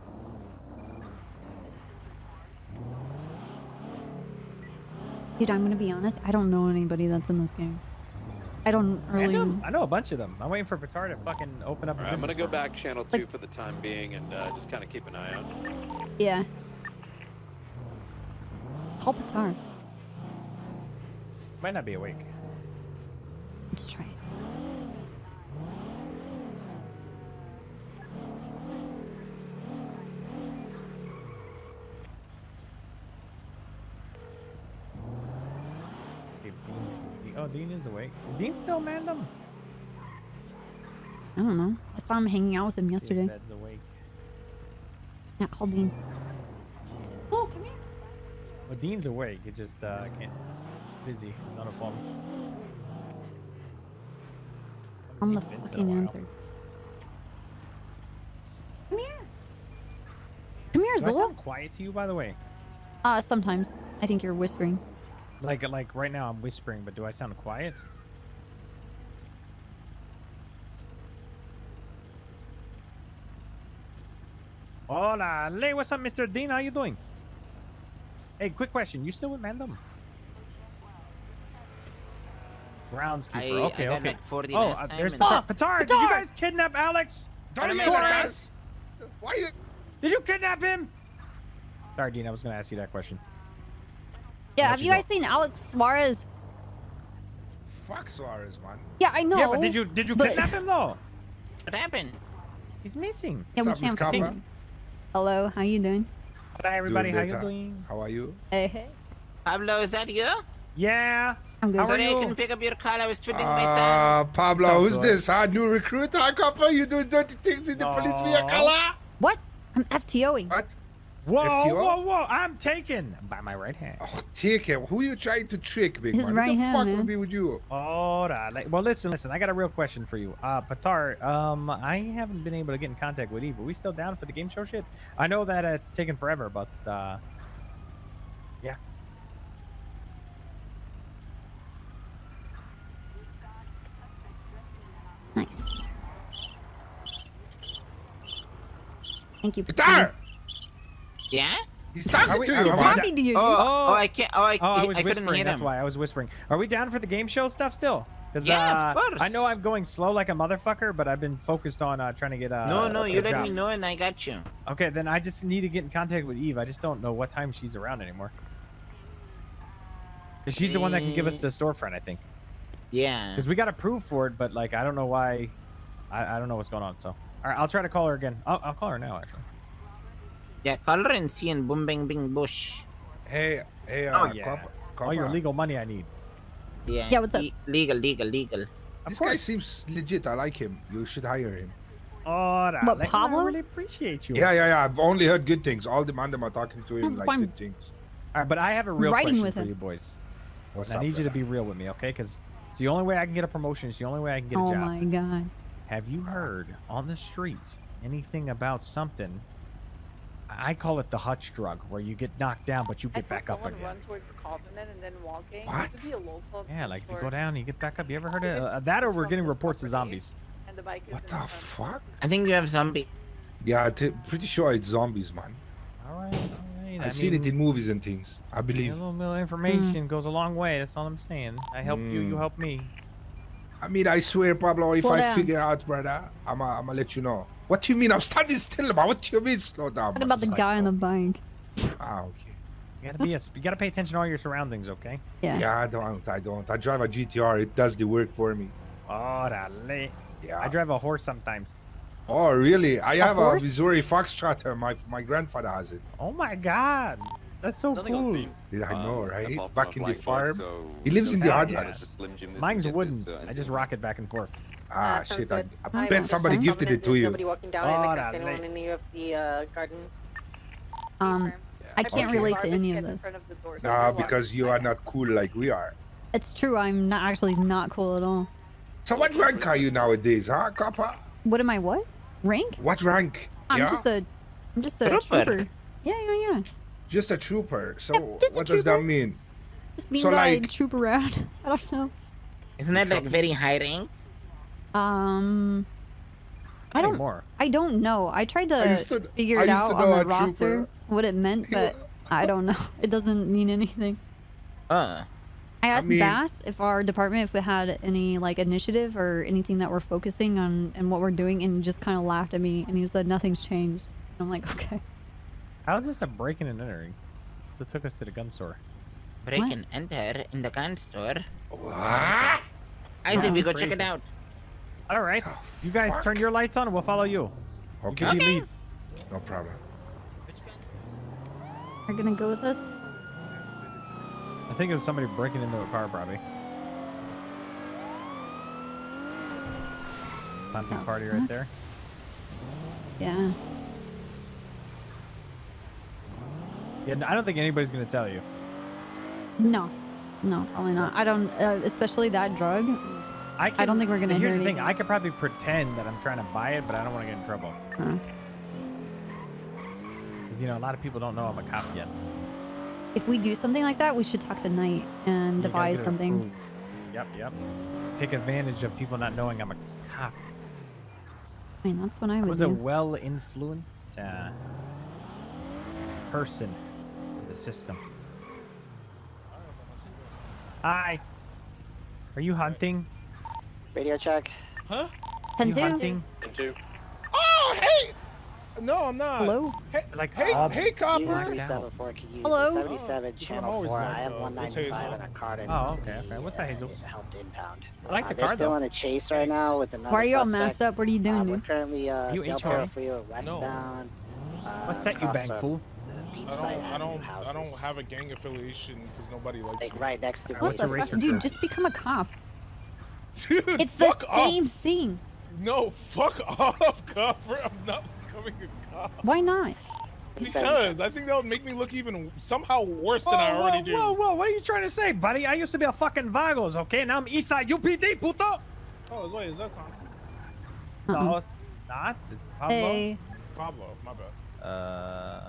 Dude, I'm gonna be honest. I don't know anybody that's in this game. I don't really. I know a bunch of them. I'm waiting for Petard to fucking open up. Alright, I'm gonna go back channel 2 for the time being and just kind of keep an eye out. Yeah. Call Patar. Might not be awake. Let's try it. Oh, Dean is awake. Is Dean still Mandem? I don't know. I saw him hanging out with him yesterday. Bed's awake. Yeah, call Dean. Oh, come here. Well, Dean's awake. He just can't. He's busy. He's on a phone. On the Haven't seen Vince in a fucking while. answer. Come here. Come here, Do I Zilla. sound quiet to you, by the way? Sometimes. I think you're whispering. Like right now, I'm whispering, but do I sound quiet? Hola, hey, what's up, Mr. Dean? How you doing? Hey, quick question. You still with Mandem? Groundskeeper. Okay, I got okay. like 40 Oh, last time there's and- Petard. Petard, did you guys kidnap Alex? Don't make Suarez? Why you? Did you kidnap him? Sorry, Dean. I was going to ask you that question. Yeah, I'll have let you you guys seen Alex Suarez? Fuck Suarez, man. Yeah, I know. Yeah, but did you but- kidnap him though? What happened? He's missing. Yeah, we What's up, Miss can't Kappa? think. Hello, how you doing? Hi, everybody. Doing How you better. doing? How are you? Hey, hey. Pablo, is that you? Yeah. I'm good. How are Sorry, I you? couldn't pick up your call. I was twiddling my thumbs. Pablo, So who's good. this? Huh? New recruit? Huh, Kappa? You doing dirty things in the police vehicle? Huh? What? I'm FTOing. What? Whoa, FTO? whoa! I'm taken by my right hand. Oh, take it. Who you trying to trick, big His man? right Who the hand, fuck man. would be with you? Well, listen. I got a real question for you. Petard, I haven't been able to get in contact with Eve. Are we still down for the game show shit? I know that it's taken forever, but yeah. Nice. Thank you. Petard! Yeah? He's talking to you. He's Come on. talking to you. Oh, I can't. I was I couldn't whispering. hear That's him. why I was whispering. Are we down for the game show stuff still? Because Yeah, of course. I know I'm going slow like a motherfucker, but I've been focused on trying to get No, a you good let job. me know and I got you. Okay, then I just need to get in contact with Eve. I just don't know what time she's around anymore. 'Cause she's the one that can give us the storefront, I think. Yeah. Because we got approved for it, but like I don't know why. I don't know what's going on. So, all right, I'll try to call her again. I'll call her now, actually. Yeah, call her and see and boom bang bing bush. Hey, Oh yeah. Kappa. All your legal money I need. Yeah. Yeah, what's up? Legal. This guy seems legit. I like him. You should hire him. Oh, But like, Pablo? I really appreciate you. Yeah. I've only heard good things. All the man them are talking to him That's like fine. good things. All right, but I have a real Writing question with for him. you boys. What's And I up, need you to brother? be real with me, okay? Because it's the only way I can get a promotion. It's the only way I can get a Oh job. my god. Have you heard on the street anything about something? I call it the Hutch drug, where you get knocked down, but you get back up again. Run towards the Covenant and then walking. What? It could be a local Yeah, like if you or- go down, you get back up. You ever heard of that, or we're getting reports of zombies? And the bike is What in the front. fuck? I think you have zombie. Yeah, pretty sure it's zombies, man. All right. I've seen it in movies and things. I A believe. little bit of information goes a long way. That's all I'm saying. I help you, you help me. I mean, I swear, Pablo, if Slow I down. figure out, brother, I'ma let you know. What do you mean? I'm standing still, man. What do you mean? Slow down. What about the man? guy on the bike? Ah, okay. You gotta pay attention to all your surroundings, okay? Yeah. Yeah, I don't. I drive a GTR. It does the work for me. Orale. Yeah. I drive a horse sometimes. Oh, really? I have a horse? Missouri Foxtrot. My grandfather has it. Oh my god. That's so cool. Yeah, I know, right? off Back on a in the flag farm. so He lives in the Yeah, Hardlands. Slim Jim doesn't Mine's get wooden. this, I just rock it back and forth. Ah, sounds shit. good. I bet somebody gifted it to you. Nobody walking down Oh, and that anyone late. in the garden. I can't Okay. relate to any of this. Nah, because you are not cool like we are. It's true. I'm not actually not cool at all. So what rank are you nowadays, huh, Copper? What am I? What rank? What rank? I'm yeah? just a trooper. Yeah. Just a trooper. So just a what does that trooper. mean? Just means So, I like- troop around. I don't know. Isn't that like very high rank? I don't. Anymore. I don't know. I tried I to used to- figure I it used out to on know the a roster trooper. what it meant, but I don't know. It doesn't mean anything. I asked mean- Bass if our department if it had any like initiative or anything that we're focusing on and what we're doing, and he just kind of laughed at me and he said nothing's changed. I'm like, okay. How is this a breaking and entering? So it took us to the gun store. Break and enter in the gun store. What? I say we go check it Crazy. out. All right. You guys turn your lights on and we'll follow you. Okay. You lead. No problem. Are you gonna go with us? I think it was somebody breaking into a car, probably. Pontoon party right there. Yeah. Yeah, I don't think anybody's gonna tell you. No, probably not. I don't, especially that drug. I don't think we're gonna hear Here's the thing. anything. I could probably pretend that I'm trying to buy it, but I don't want to get in trouble. Because, you know, a lot of people don't know I'm a cop yet. If we do something like that, we should talk to Knight and You gotta devise get it something. approved. Yep. Take advantage of people not knowing I'm a cop. I mean, that's what I I would was do. a well-influenced person in the system. Hi. Are you hunting? Radio check. Huh? Are you hunting? 10-2. Oh, hey! No, I'm not. Hello? Hey, Like, hey, Copper. 374, can you Hello? 77 channel always 4? like, I have what's 195 and a card in. Oh, okay. What's that, Hazel? Helped inbound. I like the They're car, still though. on a chase right now with another Why are you all suspect. masked up? What are you doing, We're dude? currently You Del HRA? Perro westbound. What set you across bang, the fool? beach I side don't houses. have a gang affiliation because nobody likes Like me. right next to What the fuck? Dude, just become a cop. Dude, It's the fuck same off. thing. No, fuck off, Copper. I'm not becoming a cop. Why not? Because I think that would make me look even somehow worse than I already do. Whoa, what are you trying to say, buddy? I used to be a fucking Vagos, okay? Now I'm Eastside UPD, puto! Oh, wait, is that Santi? No, it's not. It's Pablo. Hey. Pablo, my bad.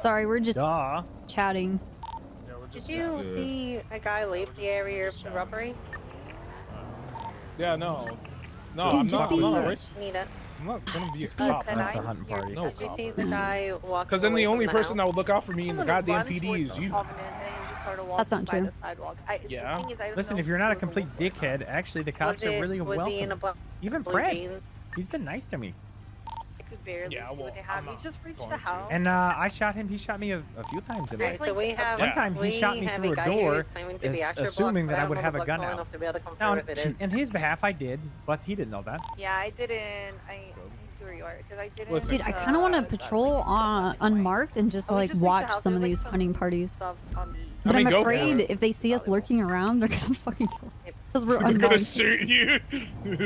Sorry, we're just Duh. chatting. Did you see a guy leave the area for robbery? Yeah, no. No, Dude, I'm just not. be- I'm not a racist. Nita. I'm not gonna be a Just be a cop. cop. That's a hunting party. No, Did you cop. see the guy walking Because then the away only from the person that house? would look out for me in the Someone goddamn run PD towards is the you. Covenant, and he just started That's not walking by true. the sidewalk. The Yeah. thing is, I don't Listen, know if you're not a who complete was dickhead, actually the cops it- are really was he in a welcome. Even blue Fred. jeans? He's been nice to me. I could barely Yeah, see well, what they have. I'm He not just reached going the to. house. And I shot him. He shot me a few times in Alright, life. so we have. One time he shot me have through a guy here door, who's claiming to be Asher assuming Block, that I but would don't have know a if gun Block's out. enough to be able to confirm Now, if it is. in his behalf, I did, but he didn't know that. Yeah, I didn't. I see where you are because I didn't. Listen. Dude, I kind of want to patrol unmarked and just like watch some of these hunting parties. Stuff on the. But I mean, I'm go for afraid it. if they see us lurking around, they're gonna fucking kill us. Because we're They're gonna unmarked. shoot you.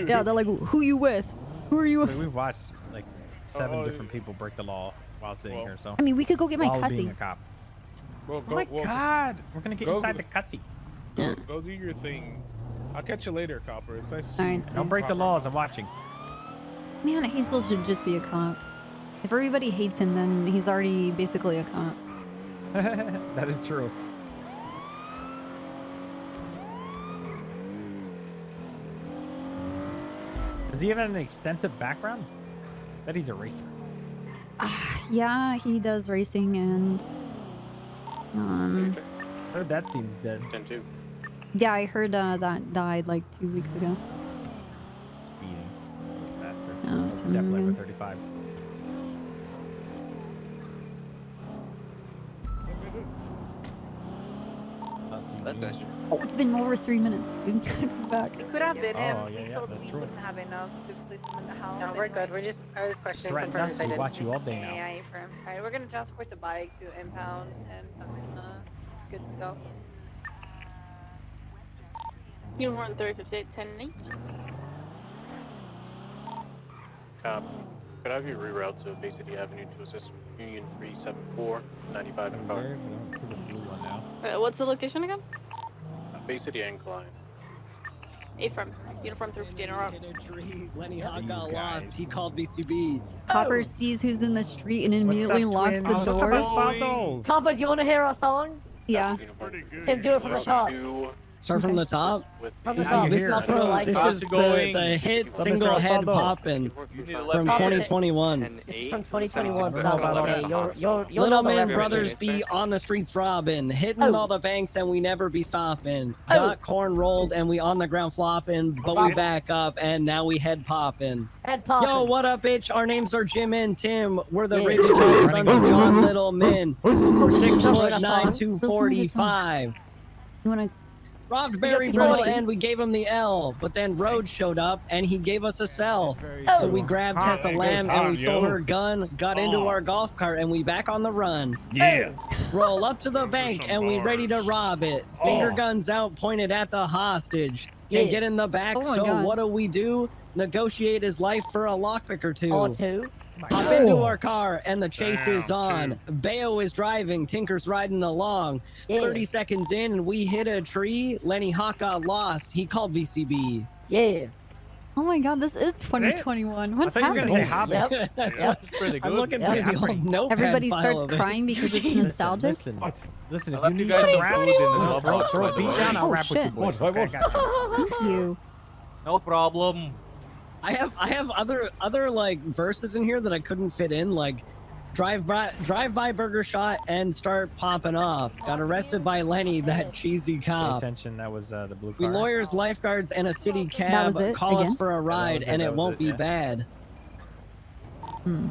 Yeah, they're like, who you with? Who are you I with? mean, we've watched like 7 Oh, different people break the law while sitting well, here, so. I mean, we could go get my while being cussy. a cop. Well, Oh my God! We're gonna get go- inside the cussy. Go do your thing. I'll catch you later, Copper. It's nice to see Alright, you. Don't break the laws. I'm watching. Man, Hazel should just be a cop. If everybody hates him, then he's already basically a cop. That is true. Does he have an extensive background? Bet he's a racer. Yeah, he does racing and Heard that scene's dead. 10-2. yeah, I heard that died like 2 weeks ago. Speeding. Bastard. Oh, That's so definitely over good. 35. So That's nice. Oh, it's been over 3 minutes. We can go back. It could have been him. Oh, yeah, He yeah, told that's we true. wouldn't have enough to place him in the house. No, we're good. We're just, I was questioning Threatened confirming us, if I we didn't. watch you all day now. Yeah, firm. Alright, we're gonna transport the bike to impound and good to go. Uniform 358, 10 each. Cop, could I have you reroute to Bay City Avenue to assist Union 374, 95 and car? We don't see the blue one now. What's the location again? Bay City Incline. Affirm. Uniform 358 in a row. Lenny Hawk got lost. He called VCB. Copper sees who's in the street and immediately locks the door. Papa, do you want to hear our song? Yeah. Tim, do it from the top. Start from the top. From the top. This is the hit single head poppin' from 2021. This is from 2021. So, okay, you'll Little know the man reference. brothers be on the streets robbing, hitting all the banks and we never be stopping. Oh. Got corn rolled and we on the ground flopping, but we back up and now we head popping. Head poppin'. Yo, what up, bitch? Our names are Jim and Tim. We're the rich sons of John Littleman. We're 6'9", 245. You wanna? Robbed Barry Brittle and we gave him the L, but then Rhodes showed up and he gave us a cell. So we grabbed Tessa Lamb and we stole her gun, got into our golf cart and we back on the run. Yeah. Roll up to the bank and we ready to rob it. Finger guns out pointed at the hostage. Yeah. And get in the back, Oh my so God. what do? Negotiate his life for a lockpick or two. Or two. Hop into our car and the chase is on. Bayo is driving, Tinker's riding along. 30 seconds in and we hit a tree. Lenny Hawk got lost. He called VCB. Yeah. Oh my God, this is 2021. What's I thought you were happening? gonna say Hobbit. Yep. That's pretty good. I'm looking through the old notepad Everybody file starts of it. crying because it's nostalgic. Listen, if I you left you need guys some some rap, food in the glove box, throw by a the beat way. down, I'll Oh, rap with you shit. boys. Okay, I got you. Thank you. No problem. I have other like verses in here that I couldn't fit in, like drive by burger shot and start popping off. Got arrested by Lenny, that cheesy Pay cop. attention, that was the blue We car. lawyers, lifeguards, and a city That cab was it, call us again? for a ride, and that it was won't it, be yeah. bad. Hmm.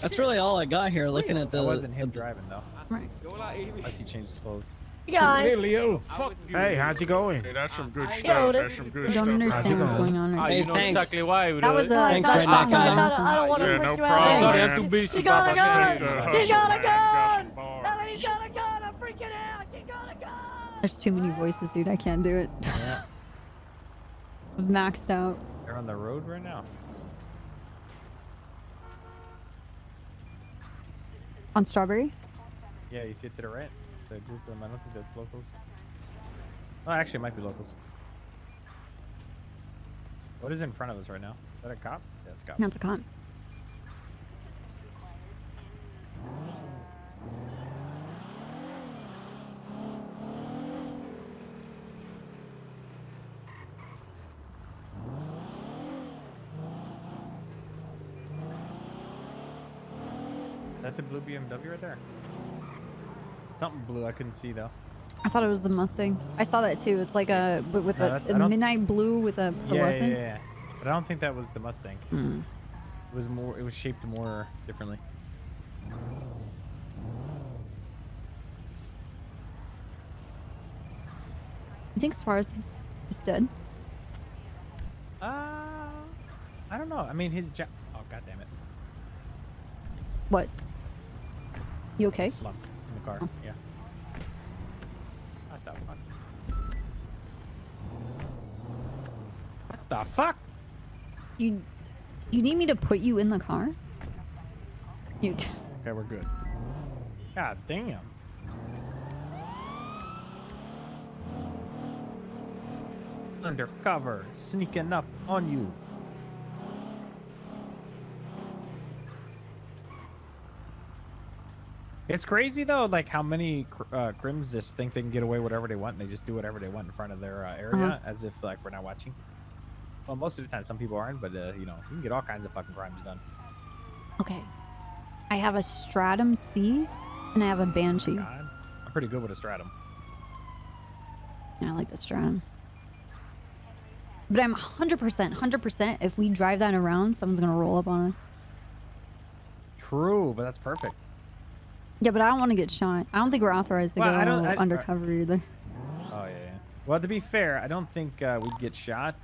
That's really all I got here. Looking at the. That wasn't him driving though. Right. Unless he changed his clothes. You guys. Hey, Leo. Hey, how's it going? Hey, that's some good Yo, stuff. this- That's some good I stuff. don't understand what's going on right Hey, now. You know thanks. exactly why we That do was it. a Thanks, that Red song Knuckle. was I awesome. don't want to Yeah, freak no you problem, out. Sorry, man. I'm too busy, She got a Papa. gun! Hustle, She got a man. Got some gun! bars. Somebody's got a gun! I'm freaking out! She got a gun! There's too many voices, dude. I can't do it. Yeah. I'm maxed out. They're on the road right now. On Strawberry? Yeah, you see it to the right. It's a group of them. I don't think that's locals. Oh, actually, it might be locals. What is in front of us right now? Is that a cop? Yeah, it's a cop. That's a cop. Is that the blue BMW right there? Something blue I couldn't see though. I thought it was the Mustang. I saw that too. It's like a but with No, a, that's- a I don't- midnight blue with a Yeah, fluorescent. yeah. But I don't think that was the Mustang. Hmm. It was more. It was shaped more differently. You think Suarez is dead? I don't know. I mean, his job. Oh, god damn it. What? You okay? Slumped in the car. Oh. Yeah. What the fuck? What the fuck? You need me to put you in the car? You Okay, we're good. God damn. Undercover, sneaking up on you. It's crazy though, like how many crims just think they can get away whatever they want, and they just do whatever they want in front of their area, as if like we're not watching. Well, most of the time, some people aren't, but you know, you can get all kinds of fucking crimes done. Okay. I have a Stratum C and I have a Banshee. God, I'm pretty good with a Stratum. Yeah, I like the Stratum. But I'm 100% if we drive that around, someone's gonna roll up on us. True, but that's perfect. Yeah, but I don't want to get shot. I don't think we're authorized to go undercover either. Oh, yeah. Well, to be fair, I don't think we'd get shot.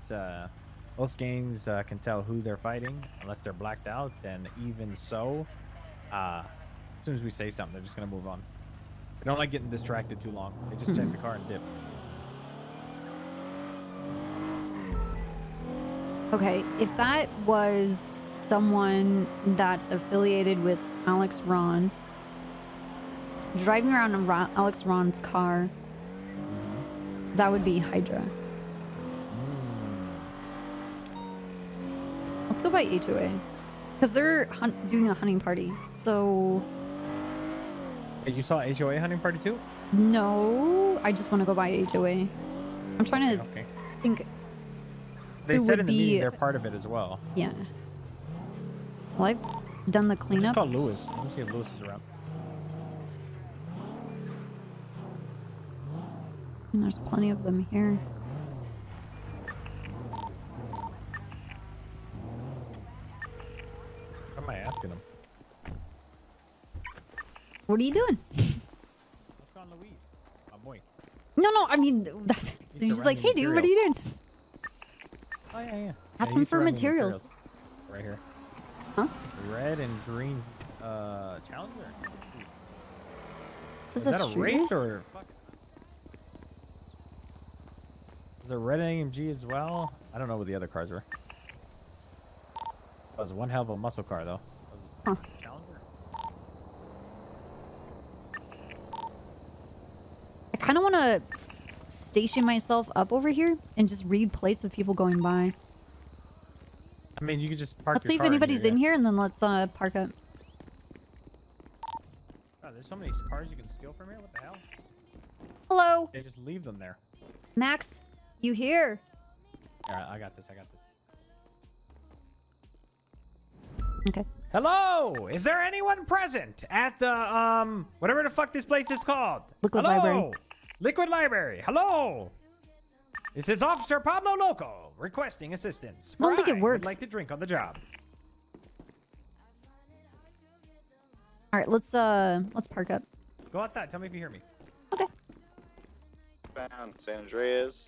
Most gangs can tell who they're fighting unless they're blacked out, and even so, as soon as we say something, they're just going to move on. They don't like getting distracted too long. They just check the car and dip. Okay, if that was someone that's affiliated with Alex Ron, driving around in Alex Ron's car, that would be Hydra. Let's go by HOA. Because they're doing a hunting party, so... Hey, you saw HOA hunting party too? No, I just want to go by HOA. I'm trying to think... They said in the meeting they're part of it as well. Yeah. Well, I've done the cleanup. Just call Lewis. Let me see if Lewis is around. And there's plenty of them here. What am I asking him? What are you doing? Let's go on Louise. My boy. No, I mean, that's... He's just like, hey, dude, what are you doing? Oh, yeah. Ask them for materials. Right here. Huh? Red and green Challenger. Is that a race or... Is there red AMG as well? I don't know what the other cars were. That was one hell of a muscle car, though. Huh. Challenger? I kind of want to station myself up over here and just read plates of people going by. I mean, you could just park. Let's see if anybody's in here, and then let's park up. Oh, there's so many cars you can steal from here. What the hell? Hello. They just leave them there. Max, you here? All right, I got this. Okay. Hello! Is there anyone present at the, whatever the fuck this place is called? Liquid Hello? Library. Liquid Library. Hello! This is Officer Pablo Loco requesting assistance. I don't think it Would works. like to drink on the job. All right, let's park up. Go outside. Tell me if you hear me. Okay. Bound San Andreas.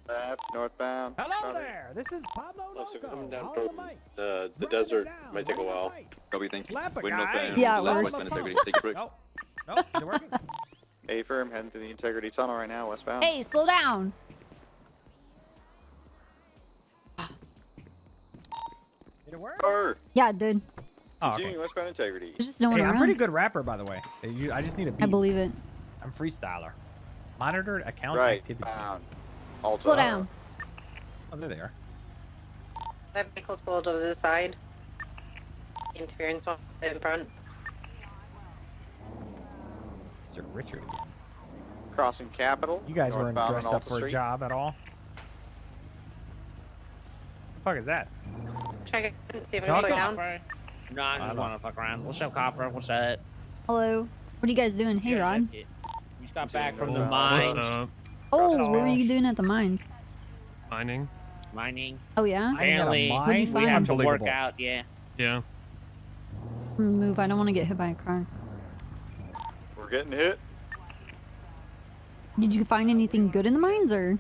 Left, northbound. Hello there. This is Pablo Loco. Coming down On the from mic. the desert might take a while. Copy, thank you. Slap a Waiting guy. open. Yeah, it Left works. westbound integrity. Take a break. No, is it working? A firm heading to the Integrity Tunnel right now, westbound. Hey, slow down. Did it work? Car. Yeah, it did. Oh, Continuing westbound Integrity. There's just no one Hey, around. I'm a pretty good rapper, by the way. I just need a beat. I believe it. I'm freestyler. Monitored account Right, activity. bound. Slow down. Oh, there they are. That vehicle's pulled over the side. Interference one in front. Sir Richard again. Crossing Capitol. You guys weren't northbound dressed on up Alta for a Street. job at all? The fuck is that? Check it. See if Talk anybody's up. down. No, I just want to fuck around. What's up, Copper? What's up? Hello. What are you guys doing? Hey, Rod. We just got back from the What's mines. up? Oh, what were you doing at the mines? Mining. Mining. Oh, yeah? Apparently, What'd you we find? have to work out, yeah. Yeah. Move. I don't want to get hit by a car. We're getting hit. Did you find anything good in the mines, or?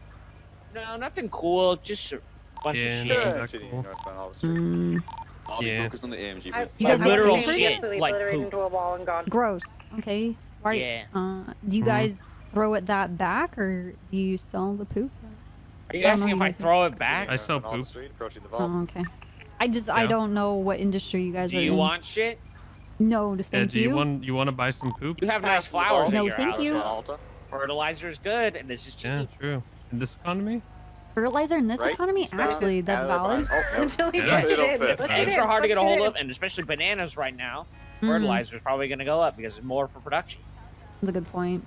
No, nothing cool. Just a bunch Yeah, of shit. nothing that Continuing cool. northbound Alta Street. I'll be Yeah. focused on the AMG. I- please. You guys Like get literal paid? shit, Completely like obliterated poop. into a wall and gone. Gross. Okay. Why? Yeah. Do you guys throw it that back, or do you sell the poop? Are you asking if I throw it back? I sell Alta poop. Street, approaching the vault. Oh, okay. I Yeah. don't know what industry you guys Do are you in. want shit? No, Yeah, thank do you want to buy some poop? You have nice flowers No, at your thank house. you. Alta. Fertilizer is good, and it's just cheap. Yeah, true. In this economy? Fertilizer in this Right. economy? Eastbound. Actually, that's Out of the valid. bind. Oh, no. Until he Yeah. puts it in. If Puts it Eggs in, are hard to get a puts it hold in. of, and especially bananas right now. Mm. Fertilizer is probably going to go up because it's more for production. That's a good point.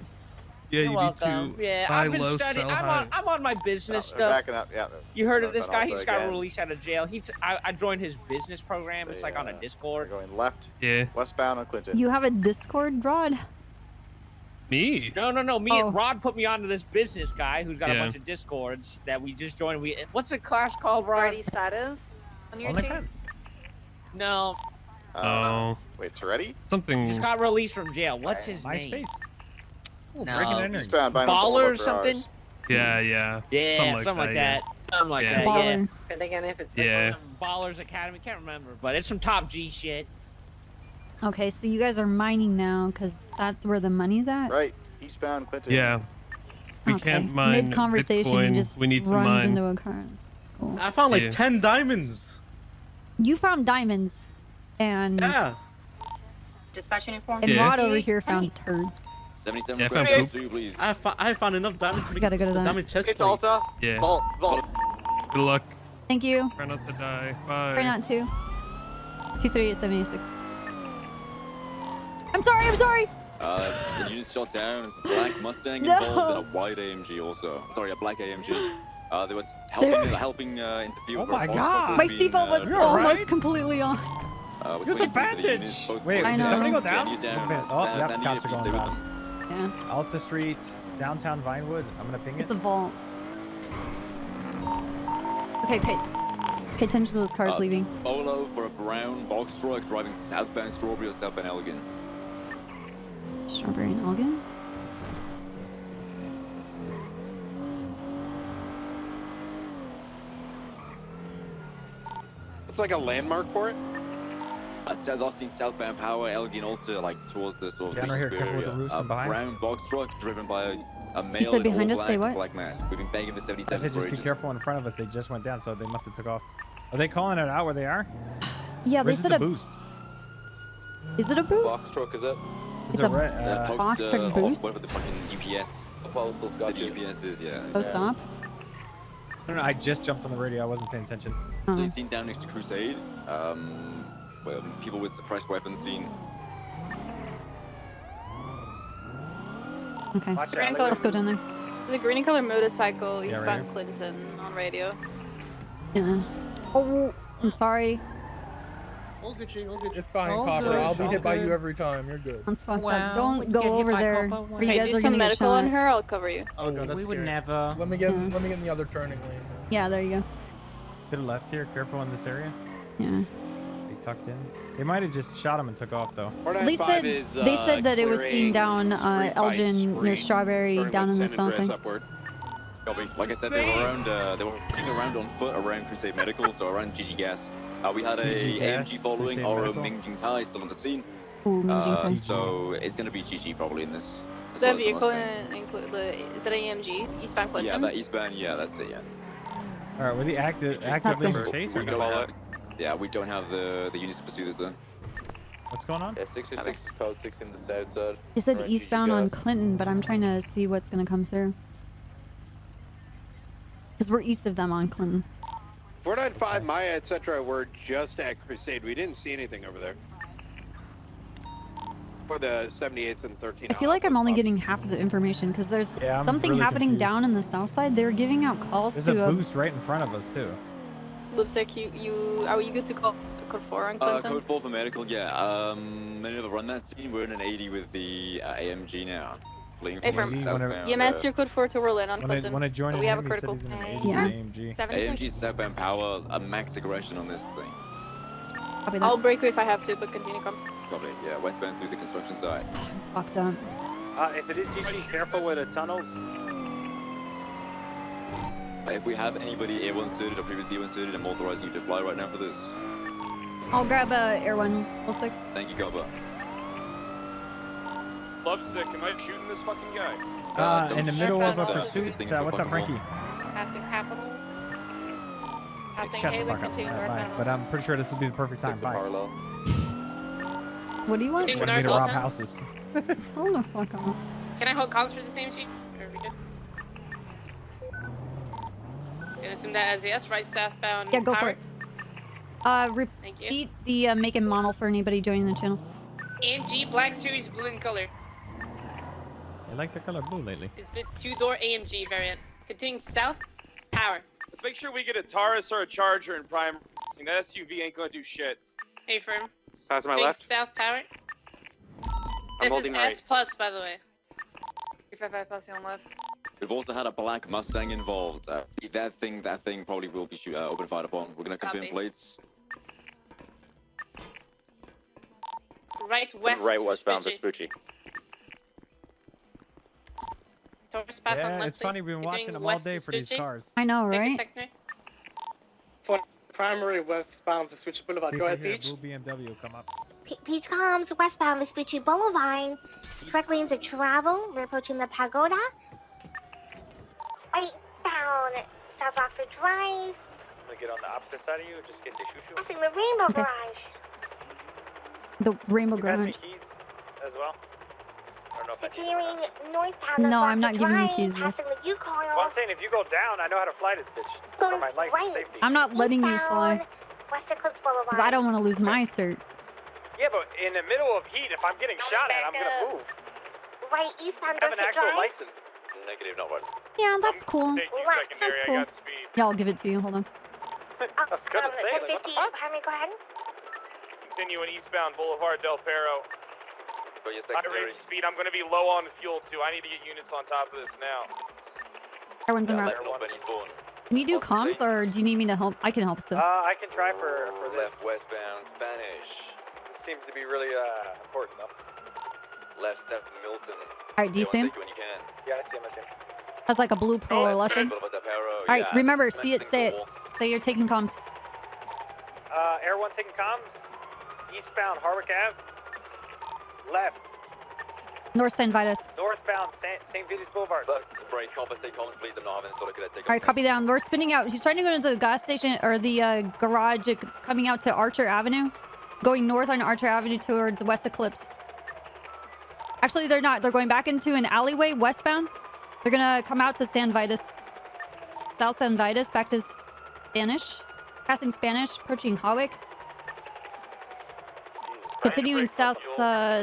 Yeah, You're welcome. Yeah, I've been studying. I'm on my business They're stuff. backing up. Yeah. You heard of this northbound guy? He Alta just got again. released out of jail. I joined his business program. It's like on a They're Discord. going left, Yeah. westbound on Clinton. You have a Discord, Rod? Me? No. Me Oh. and Rod put me onto this business guy who's got a Yeah. bunch of Discords that we just joined. What's the class called, Rod? Party status on your Only team? fans. No, Wait, Toretti? Something. Just got released from jail. What's his name? MySpace. Ooh, No. breaking and entering. Eastbound Vinyl Baller or Boulevard something? Garage. Yeah, yeah. Yeah, something like that. Something like that, yeah. And again, if it's Yeah. Ballers Academy, can't remember, but it's some top G shit. Okay, so you guys are mining now because that's where the money's at? Right. Eastbound Clinton. Yeah. We Okay. can't mine Mid-conversation, Bitcoin. he just we need to runs mine. into a car. It's cool. I found like 10 diamonds. You found diamonds, and dispatch uniform. and Rod over here found turds. 77 Yeah, I found poop. please. I found enough diamonds to make Gotta go to a that. diamond chest It's plate. Alta. Yeah. Vault. Good luck. Thank you. Try not to die. Bye. Try not to. 23876. I'm sorry. I'm sorry. The unit shot down. It's a black Mustang No. involved and a white AMG also. Sorry, a black AMG. They were helping interfere with my a God. My seatbelt was You're almost right. completely on. There's a bandage. Wait, I did know. somebody go down? Yeah, There's down. been- Oh, yep, Stand cops are down, going stay with down. Yeah. Alta Street, downtown Vinewood. I'm gonna ping it. It's a vault. Okay, pay attention to those cars leaving. Polo for a brown box truck driving southbound Strawberry or southbound Elgin. Strawberry and Elgin. It's like a landmark for it. Last seen southbound Power, Elgin also like towards the sort of Down right here, Leesburg careful with the area. roofs A and behind. brown box truck driven by a male said in behind all us, say black, what? black mask. We've been banging the 77 I said for just be ages. careful in front of us. They just went down, so they must have took off. Are they calling it out where they are? Yeah, they Where's said the a boost? Is it a boost? Box truck is it? It's a box truck boost. Whatever the fucking UPS. City UPS is, yeah. Post op. No, I just jumped on the radio. I wasn't paying attention. So you've seen down next to Crusade, where people with suppressed weapons seen. Okay. Watch Green color. Let's go down there. The green color motorcycle Yeah, eastbound right Clinton on radio. Yeah. Oh, I'm sorry. All good, Shane. All good. It's fine, All Copper. good, I'll be all hit by good. you every time. You're good. That's fucked Wow, up. Don't when go you get hit over by there Copa, where you Hey, guys do are some gonna get medical on shot. her, I'll cover you. Oh god, that's we would scary. never. Let me get in the other turning lane. Yeah, there you go. To the left here. Careful in this area. Yeah. They tucked in. They might have just shot him and took off though. They said that it was seen down Elgin near Strawberry down in the south side. Copy. Like I said, they were running around on foot around Crusade Medical, so around GG Gas. We had a GG Gas, AMG following Crusade our Medical. Ming Jing's High still on the scene. Ooh, Minjing High. So it's gonna be GG probably in this. as The well as the vehicle Mustang. include is that AMG eastbound Clinton? Yeah, that eastbound. Yeah, that's it. Yeah. All right, were they actively in the chase or We no? don't have, yeah, we don't have the units to pursue this though. What's going on? Yeah, 66 code 6 in the south side. He said eastbound on Clinton, but I'm trying to see what's gonna come through. Because we're east of them on Clinton. 495 Maya, etc. We're just at Crusade. We didn't see anything over there. For the 78s and 13. I feel like I'm only getting half of the information because there's Yeah, I'm something really happening confused. down in the south side. They're giving out calls There's to a boost right in front of us too. Looks like are you good to call code 4 on Clinton? Code 4 for medical, yeah. Many of the run that scene. We're in an 80 with the AMG now. Fleeing Hey, from from southbound. EMS, your code 4 to Berlin on Clinton. When I join But in we have a him, he said critical. he's in an 80 Yeah. AMG. AMG southbound power, a max aggression on this thing. Copy that. I'll break you if I have to, but continue comms. Probably, yeah, westbound through the construction site. Fucked up. If it is GG, careful with the tunnels. If we have anybody airborne suited or previously airborne suited, I'm authorizing you to fly right now for this. I'll grab a air one. Full stick. Thank you, Gobba. Lovesick, am I shooting this fucking guy? In the middle of a This pursuit. thing is What's up, fucking Frankie? Passing capital. Passing Shut the Haywood, fuck up. continue Alright, bye. northbound. But I'm pretty sure this will be the perfect time. Bye. Parallel. What do you want? Continue Wanted me to rob northbound. houses. Tell him to fuck off. Can I hold comms for the same chief? Or are we good? Gonna assume that as yes, right southbound. Yeah, go for power. it. Thank you. Repeat the make and model for anybody joining the channel. AMG Black Series blue in color. I like the color blue lately. It's the two-door AMG variant. Continuing south, power. Let's make sure we get a Taurus or a Charger in prime. That SUV ain't gonna do shit. Hey, firm. Pass my Big left. south, power. I'm This holding is right. S plus, by the way. 355 passing on left. We've also had a black Mustang involved. That thing probably will be open fire upon. We're gonna confirm Copy. plates. right west. Right westbound Vespucci. Yeah, it's funny. We've been watching them all day for these cars. I know, right? For primary westbound Vespucci Boulevard. See Go if ahead, we hear a Peach. blue BMW come up. Peach comes westbound Vespucci Boulevard. Correct lanes of travel. We're approaching the pagoda. Right down South Rockford Drive. Can we get on the opposite side of you or just get to Shushu? Passing the Rainbow Garage. The Rainbow You pass me Garage. keys as well? I don't know if I need Continuing northbound. No, of I'm not Rockford giving you Drive, keys this. Passing the U-Coil. Well, I'm saying if you go down, I know how to fly this bitch. For my life and safety. I'm not letting you fly. West Eclipse Boulevard. Because I don't want to lose my cert. Yeah, but in the middle of heat, if I'm getting shot at, I'm gonna move. Right eastbound I have an Dorset actual Drive. license. Negative, no one. Yeah, that's cool. Left. That's cool. Yeah, I'll give it to you. Hold on. I was gonna say, like, what the 1050, fuck? pardon me, go ahead. Continuing eastbound Boulevard Del Perro. High rate speed. I'm going to be low on fuel too. I need to get units on top of this now. Everyone's in route. Can you do comms or do you need me to help? I can help still. I can try for this. Left westbound Spanish. Seems to be really important though. Left step Milton. Alright, do you see him? When you can. Yeah, I see him. I see him. That's like a blue pro or lesson. Alright, remember, see it, say it. Say you're taking comms. Air 1 taking comms. Eastbound Harwick Ave. Left. North San Vitus. Northbound St. Vitus Boulevard. Right, compensate comms, please. I'm not having to take Alright, copy down. We're spinning out. She's trying to go into the gas station or the garage coming out to Archer Avenue. Going north on Archer Avenue towards West Eclipse. Actually, they're not. They're going back into an alleyway westbound. They're gonna come out to San Vitus. South San Vitus, back to Spanish. Passing Spanish, approaching Hawick. Continuing south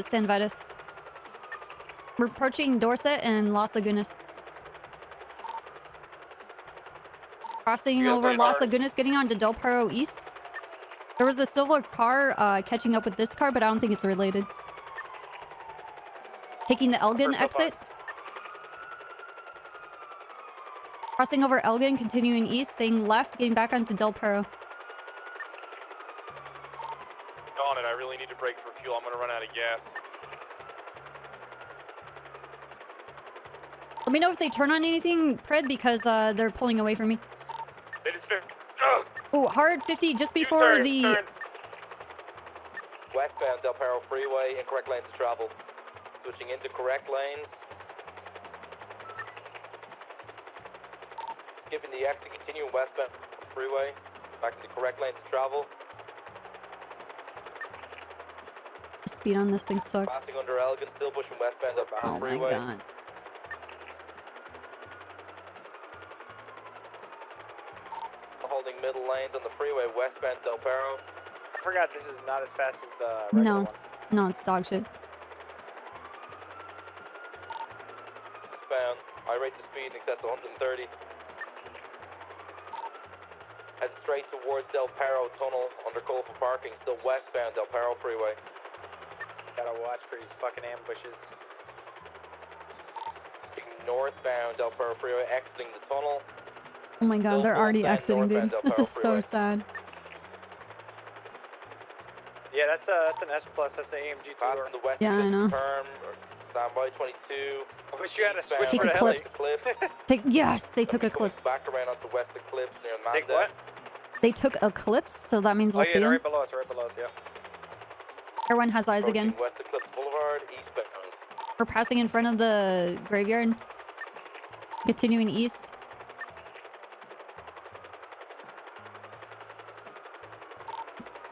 San Vitus. We're approaching Dorset and Las Lagunas. Crossing over Las Lagunas, getting on to Del Perro East. There was a silver car catching up with this car, but I don't think it's related. Taking the Elgin exit. Crossing over Elgin, continuing east, staying left, getting back onto Del Perro. On it, I really need to brake for fuel. I'm going to run out of gas. Let me know if they turn on anything, Pred, because they're pulling away from me. They just Ooh, hard 50 just before the... Westbound Del Perro Freeway, incorrect lanes to travel. Switching into correct lanes. Skipping the exit, continuing westbound freeway. Back to correct lanes to travel. Speed on this thing sucks. Passing under Elgin, still pushing westbound Del Perro Freeway. Oh my god. Holding middle lanes on the freeway, westbound Del Perro. I forgot this is not as fast as the regular No. one. No, it's dog shit. Westbound, I rate the speed in excess of 130. Head straight towards Del Perro Tunnel under call for parking, still westbound Del Perro Freeway. Gotta watch for these fucking ambushes. Northbound Del Perro Freeway, exiting the tunnel. Oh my god, they're already exiting, dude. This is so sad. Yeah, that's an S plus. That's an AMG tour. The west Yeah, I know. Standby 22. I wish you had a switch Take for the heli. Eclipse. Yes, they took Eclipse. Back around onto West Eclipse near Manda. Take what? They took Eclipse, so that means we'll Oh yeah, see they're them. right below us, right below us, yeah. Everyone has eyes again. West Eclipse Boulevard, eastbound. We're passing in front of the graveyard. Continuing east.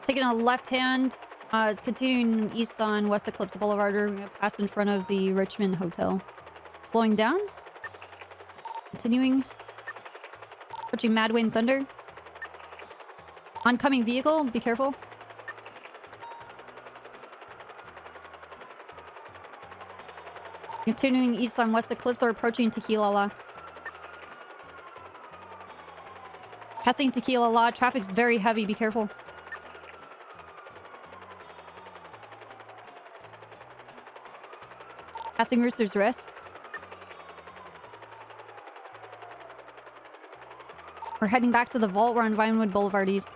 Taking a left hand. It's continuing east on West Eclipse Boulevard. We're going to pass in front of the Richmond Hotel. Slowing down. Continuing. Approaching Madwin Thunder. Oncoming vehicle. Be careful. Continuing east on West Eclipse. We're approaching Tequila La. Passing Tequila La. Traffic's very heavy. Be careful. Passing Rooster's Rest. We're heading back to the vault. We're on Vinewood Boulevard East.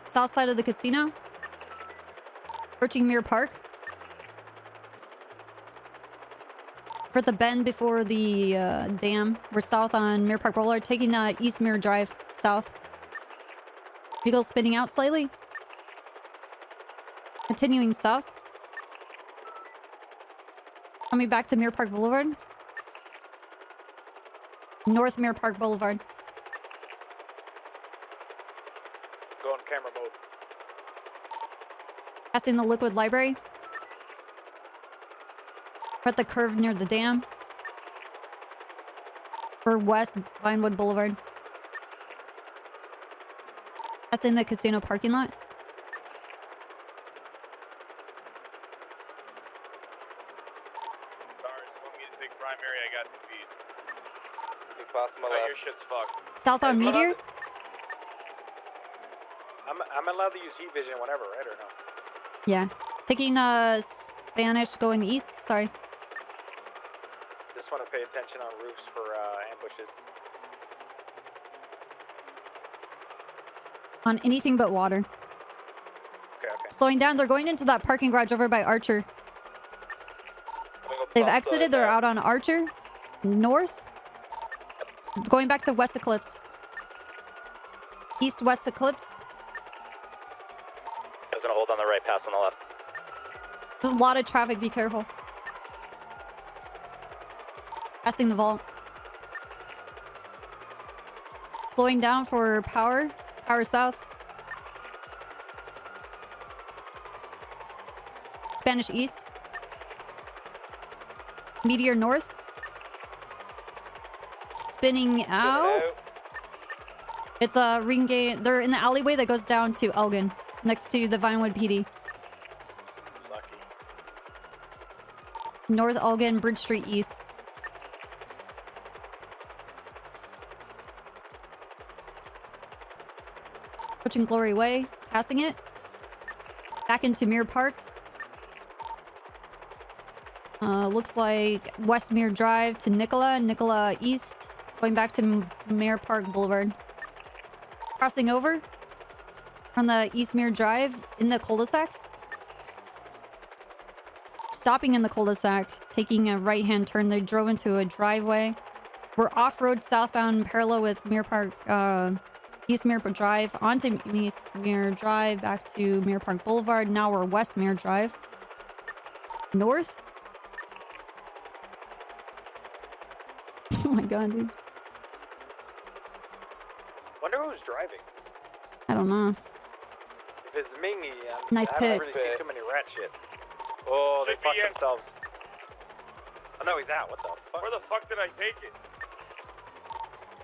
South side of the casino. Approaching Mirror Park. We're at the bend before the dam. We're south on Mirror Park Boulevard, taking East Mirror Drive south. Vehicle spinning out slightly. Continuing south. Coming back to Mirror Park Boulevard. North Mirror Park Boulevard. Go on camera mode. Passing the Liquid Library. We're at the curve near the dam. We're west Vinewood Boulevard. Passing the casino parking lot. Sorry, so want me to take primary, I got speed. Your shit's fucked. South on Meteor. I'm allowed to use heat vision whenever, right, or no? Yeah. Taking Spanish going east. Sorry. Just want to pay attention on roofs for ambushes. On anything but water. Okay. Slowing down. They're going into that parking garage over by Archer. They've exited. They're out on Archer. North. Going back to West Eclipse. East-West Eclipse. I was gonna hold on the right, pass on the left. There's a lot of traffic. Be careful. Passing the vault. Slowing down for power. Power south. Spanish east. Meteor north. Spinning out. It's a ring gate. They're in the alleyway that goes down to Elgin, next to the Vinewood PD. Lucky. North Elgin, Bridge Street East. Approaching Glory Way, passing it. Back into Mirror Park. Looks like West Mirror Drive to Nicola East. Going back to Mirror Park Boulevard. Crossing over on the East Mirror Drive in the cul-de-sac. Stopping in the cul-de-sac, taking a right-hand turn. They drove into a driveway. We're off-road southbound parallel with Mirror Park, East Mirror Park Drive onto East Mirror Drive, back to Mirror Park Boulevard. Now we're West Mirror Drive. North. Oh my god, dude. Wonder who's driving. I don't know. If it's Mingy, Nice I haven't pick. really seen too many rat shit. Oh, they fucked themselves. Oh no, he's out. What the fuck? Where the fuck did I take it?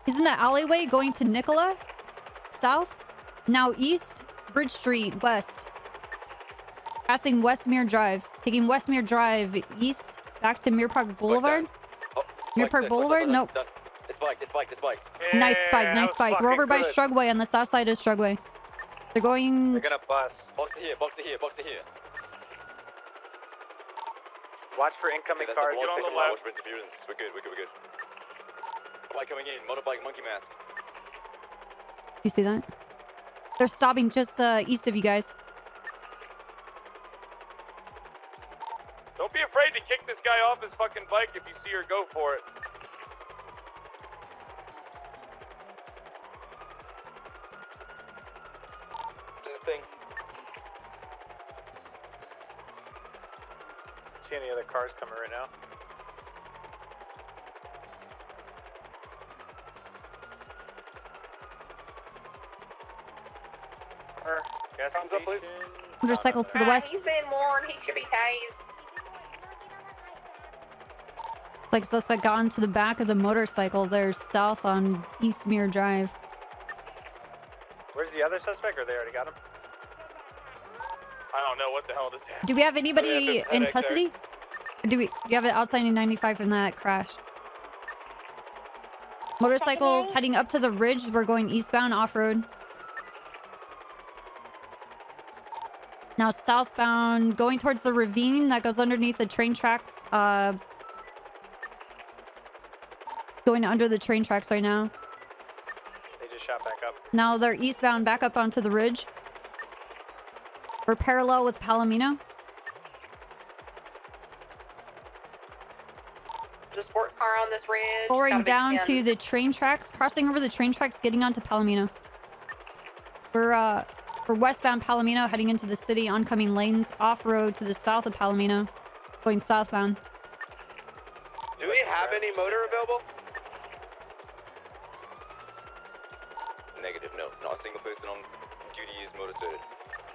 He's in the alleyway going to Nicola. South. Now east. Bridge Street. West. Passing West Mirror Drive. Taking West Mirror Drive east. Back to Mirror Park Boulevard. Mirror Park Boulevard? Nope. It's bike. Yeah, Nice that spike. was We're over by fucking good. Strugway on the south side of Strugway. They're going... They're gonna bust. Box to here. Watch for incoming cars. Get on the left. We're good. Bike coming in. Motorbike, monkey mask. You see that? They're stopping just east of you guys. Don't be afraid to kick this guy off his fucking bike if you see her go for it. Thing. See any other cars coming right now? Gas station. Motorcycles to the west. He's been warned. He should be tased. It's like suspect got onto the back of the motorcycle. They're south on East Mirror Drive. Where's the other suspect? Or they already got him? I don't know what the hell this is. Do we have anybody in custody? Do you have an outstanding 95 from that crash? Motorcycles heading up to the ridge. We're going eastbound off-road. Now southbound, going towards the ravine that goes underneath the train tracks. Going under the train tracks right now. They just shot back up. Now they're eastbound back up onto the ridge. We're parallel with Palomino. The sports car on this ridge. Pouring down to the train tracks, crossing over the train tracks, getting onto Palomino. We're westbound Palomino, heading into the city, oncoming lanes, off-road to the south of Palomino, going southbound. Do we have any motor available? Negative, no. Not a single person on duty is motor-suited.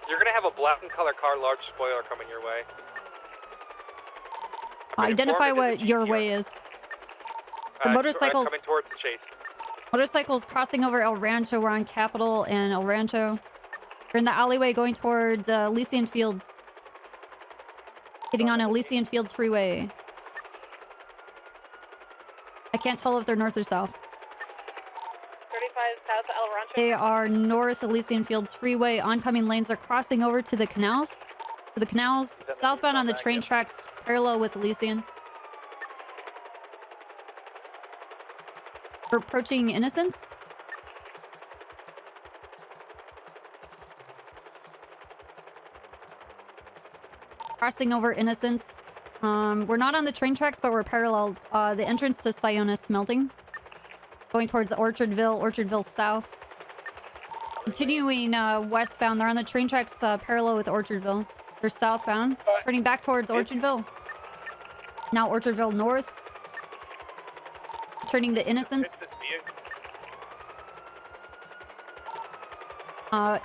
You're gonna have a black and color car, large spoiler coming your way. Identify what your way is. The motorcycles. Coming towards the chase. Motorcycles crossing over El Rancho. We're on Capitol and El Rancho. We're in the alleyway going towards Elysian Fields. Getting on Elysian Fields Freeway. I can't tell if they're north or south. 35 south of El Rancho. They are north Elysian Fields Freeway. Oncoming lanes are crossing over to the canals. To the canals, southbound on the train tracks, parallel with Elysian. We're approaching Innocence. Crossing over Innocence. We're not on the train tracks, but we're parallel. The entrance to Siona Smelting. Going towards Orchardville South. Continuing westbound. They're on the train tracks parallel with Orchardville. They're southbound. Turning back towards Orchardville. Now Orchardville North. Turning to Innocence.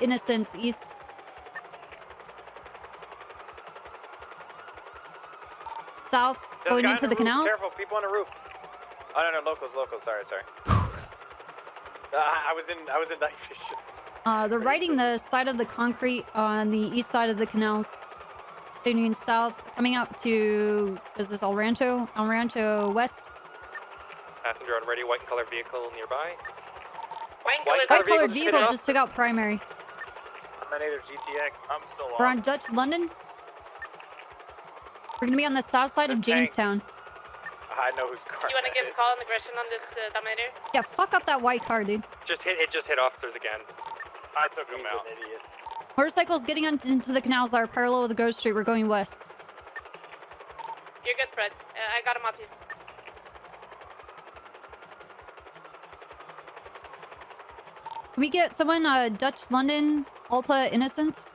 Innocence East. South, going into the canals. Careful, people on the roof. Oh no, locals. Sorry. I was in night vision. They're riding the side of the concrete on the east side of the canals. Continuing south, coming up to, is this El Rancho? El Rancho West. Passenger on ready, white and colored vehicle nearby. White colored vehicle just took out primary. Native GTX. I'm still on. We're on Dutch London. We're gonna be on the south side of Jamestown. I know whose car. You want to give a call on aggression on this Dominator? Yeah, fuck up that white car, dude. It just hit officers again. I took him out. An idiot. Motorcycles getting into the canals that are parallel with the Grove Street. We're going west. You're good, Fred. I got him up here. Can we get someone, Dutch London, Alta Innocence?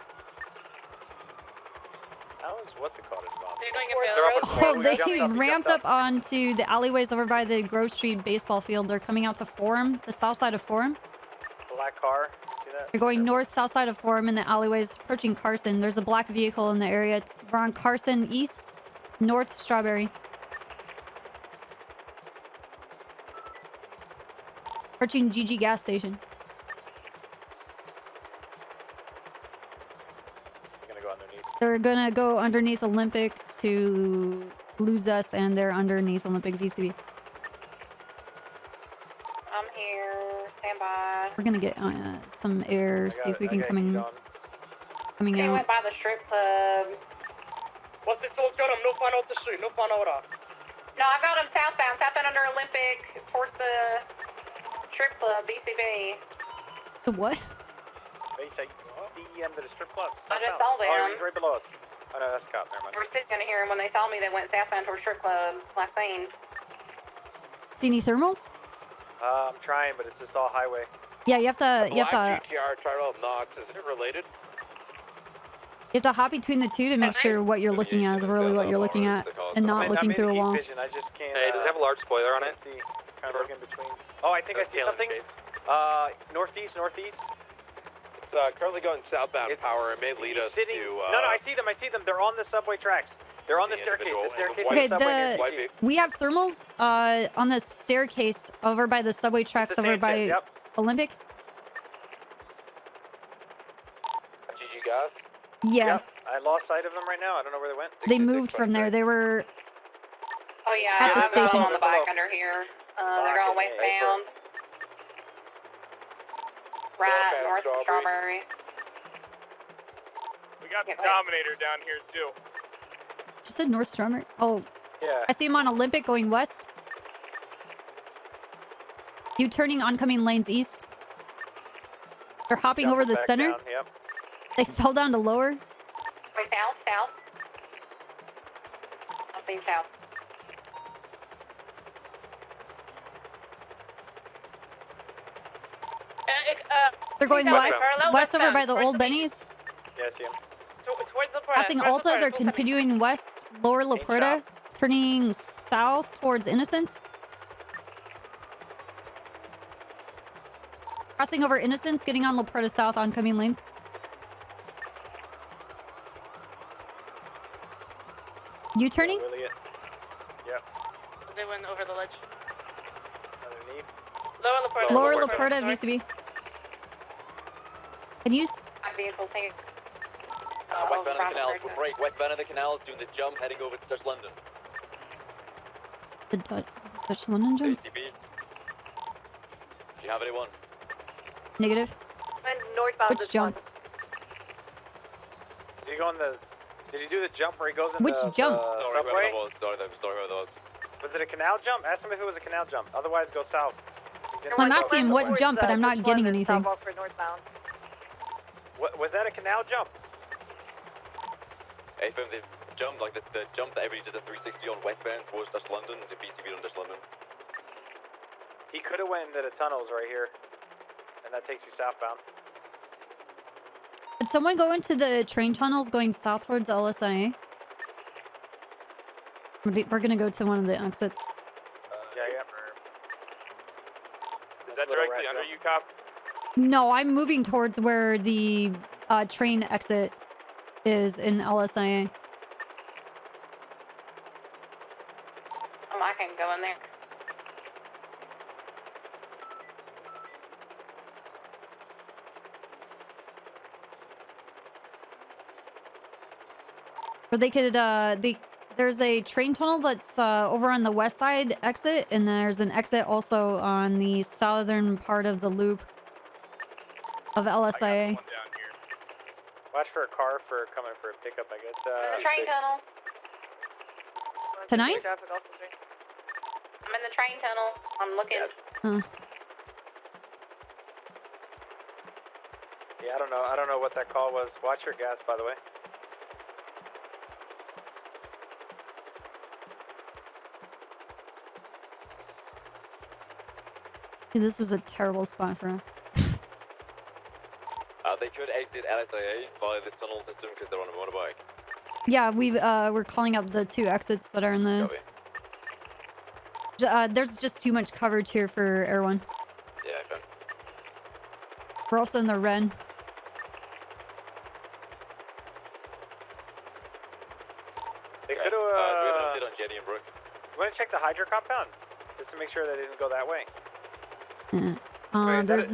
What's it called? They're doing Oh, they ramped up onto the alleyways over by the Grove Street baseball field. They're coming out to Forum, the south side of Forum. Black car. See that? They're going north, south side of Forum in the alleyways, approaching Carson. There's a black vehicle in the area. We're on Carson East, North Strawberry. Approaching GG gas station. They're gonna go underneath Olympics to lose us, and they're underneath Olympic VCB. I'm here. Stand by. We're gonna get some air, see if we can coming out. Went by the strip club. What's got him? No fun out the street. No fun out. No, I got him southbound under Olympic towards the strip club, BCB. The what? The end of the strip club. I just saw them. Oh, he's right below us. Oh no, that's a cop. Never mind. They were sitting in here, and when they saw me, they went southbound towards strip club. Last scene. See any thermals? I'm trying, but it's just all highway. Yeah, you have to. GTR Tyrell Knox, is it related? You have to hop between the two to make sure what you're looking at is really what you're looking at, and not looking through a wall. Vision. I just can't. Hey, does it have a large spoiler on it? See, kind of look in between. Oh, I think I see something. Northeast. It's currently going southbound power. It may lead us to. No, I see them. They're on the subway tracks. They're on the staircase. The staircase. Okay, we have thermals on the staircase over by the subway tracks over by Olympic. GG guys. Yeah. Yep. I lost sight of them right now. I don't know where they went. They moved from there. They were. Oh yeah, at the station. On the bike under here. They're going westbound. Right, north of Strawberry. We got the Dominator down here too. Just said North Strawberry. Oh. Yeah. I see him on Olympic going west. You turning oncoming lanes east. They're hopping over the center. Yep. They fell down to lower. Wait, south. I'm saying south. They're going west over by the old Benny's. Yeah, I see him. Towards the Passing Alta, they're continuing west, lower La Puerta, turning south towards Innocence. Crossing over Innocence, getting on La Puerta South oncoming lanes. U-turning? Yep. They went over the ledge. Underneath. Lower La Puerta, VCB. Can you... Vehicle tank. Westbound of the canals for break. Westbound of the canals doing the jump, heading over to Dutch London. The Dutch London jump? ATB. Do you have anyone? Negative. And northbound. Which jump? Did he go in the? Did he do the jump where he goes in Which the jump? subway? Sorry, whoever that was. Was it a canal jump? Ask him if it was a canal jump. Otherwise, go south. I'm asking what jump, but I'm not getting anything. Northbound. Was that a canal jump? Hey, from the jump, like the jump that everybody does at 360 on westbound towards Dutch London, the BCB on Dutch London. He could have went into the tunnels right here, and that takes you southbound. Did someone go into the train tunnels going south towards LSIA? We're gonna go to one of the exits. Yeah. Is that directly under you, cop? No, I'm moving towards where the train exit is in LSIA. I can go in there. Or they could, there's a train tunnel that's over on the west side exit, and there's an exit also on the southern part of the loop of LSIA. Watch for a car coming for a pickup, I guess. The train tunnel. Tonight? I'm in the train tunnel. I'm looking. Yeah, I don't know what that call was. Watch your gas, by the way. This is a terrible spot for us. They could exit LSIA via the tunnel system because they're on a motorbike. Yeah, we're calling out the two exits that are in the... there's just too much coverage here for Air 1. Yeah, okay. We're also in the red. They could have. we have an update on Jenny and Brooke. You want to check the Hydra compound just to make sure they didn't go that way. There is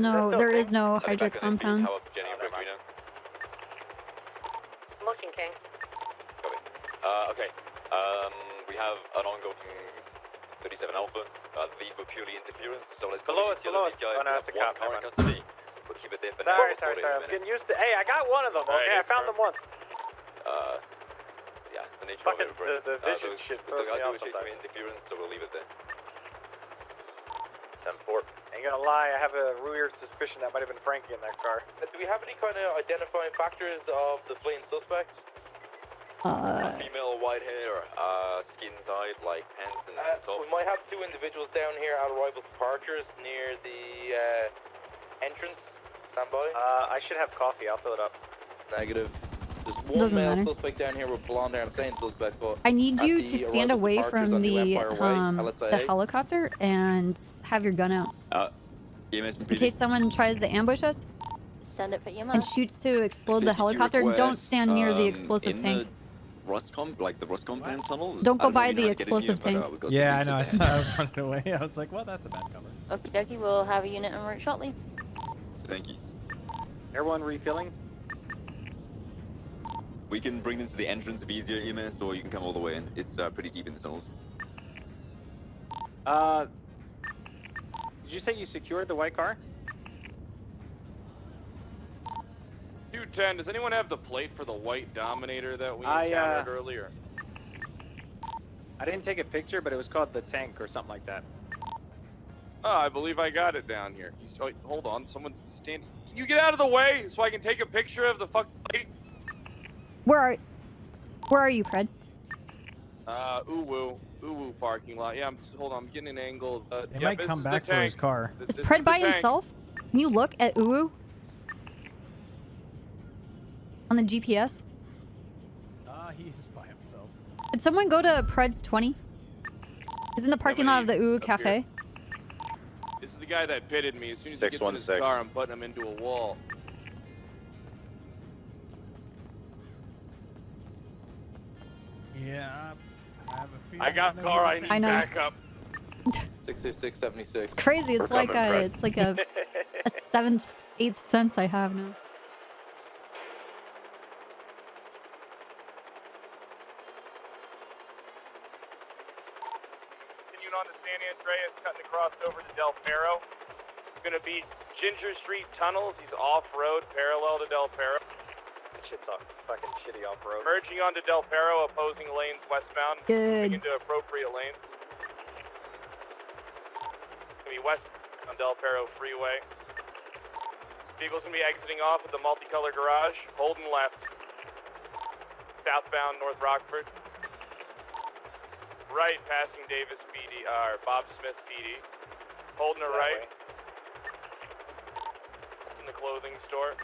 no Hydra compound. How about Jenny and Brooke, we know? Looking, King. Copy. Okay. We have an ongoing 37 Alpha. These were purely interference, so let's below us. These guys. Oh no, it's a cop. Car in custody. We'll keep it there for now. Sorry. I'm getting used to. Hey, I got one of them. Okay, I found them once. Yeah, the nature Fucking of it. the vision shit throws me off chasing sometimes. interference, so we'll leave it there. 10-4. Ain't gonna lie, I have a weird suspicion that might have been Frankie in that car. Do we have any kind of identifying factors of the fleeing suspects? Female, white hair, skin tight, like pants and top. We might have two individuals down here at arrival departures near the entrance. Stand by. I should have coffee. I'll fill it up. Negative. There's one Doesn't male matter. suspect down here with blonde hair. I'm saying suspect, but I need at you the to stand arrival away departures from on the Empire Way, LSIA. helicopter and have your gun out. EMS In case someone tries to ambush us Send it for you, and shoots to explode the helicopter, don't stand near the explosive tank. Like the Rust compound tunnel. Don't go by the explosive tank. Yeah, I know. I saw I was running away. I was like, well, that's a bad cover. Okie dokie, we'll have a unit en route shortly. Thank you. Everyone refilling? We can bring them to the entrance of easier EMS, or you can come all the way in. It's pretty deep in the tunnels. Did you say you secured the white car? 210, does anyone have the plate for the white Dominator that we encountered earlier? I didn't take a picture, but it was called the tank or something like that. Oh, I believe I got it down here. Oh, hold on, someone's standing. Can you get out of the way so I can take a picture of the fucking plate? Where are... Where are you, Pred? Uwu parking lot. Yeah, hold on, I'm getting an angle. He might come back for his car. Is Pred by himself? Can you look at Uwu? On the GPS? He's by himself. Did someone go to Pred's 20? He's in the parking lot of the Uwu Cafe. This is the guy that pitted me. As soon as he gets in his car, I'm putting him into a wall. Yeah, I have a feeling. I got car. I need backup. 66676. Crazy. It's like a 7th, 8th sense I have now. Continuing on to San Andreas, cutting across over to Del Perro. It's gonna be Ginger Street tunnels. He's off-road, parallel to Del Perro. Shit's off. Fucking shitty off-road. Merging onto Del Perro, opposing lanes westbound. Good. Moving into appropriate lanes. Gonna be west on Del Perro Freeway. Vehicle's gonna be exiting off at the multicolor garage. Holding left. Southbound North Rockford. Right, passing Davis PD, or Bob Smith PD. Holding a right. In the clothing store.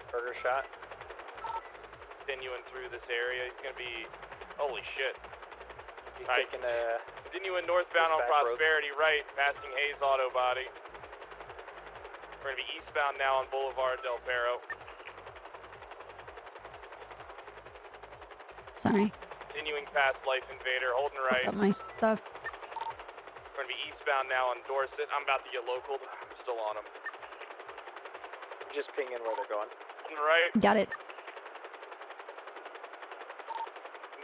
Burger shot. Continuing through this area. He's gonna be, holy shit. He's taking a... Continuing northbound on Prosperity, right, passing Hayes Auto Body. We're gonna be eastbound now on Boulevard Del Perro. Sorry. Continuing past Life Invader, holding right. Got my stuff. We're gonna be eastbound now on Dorset. I'm about to get local. I'm still on them. Just pinging where they're going. Holding right. Got it.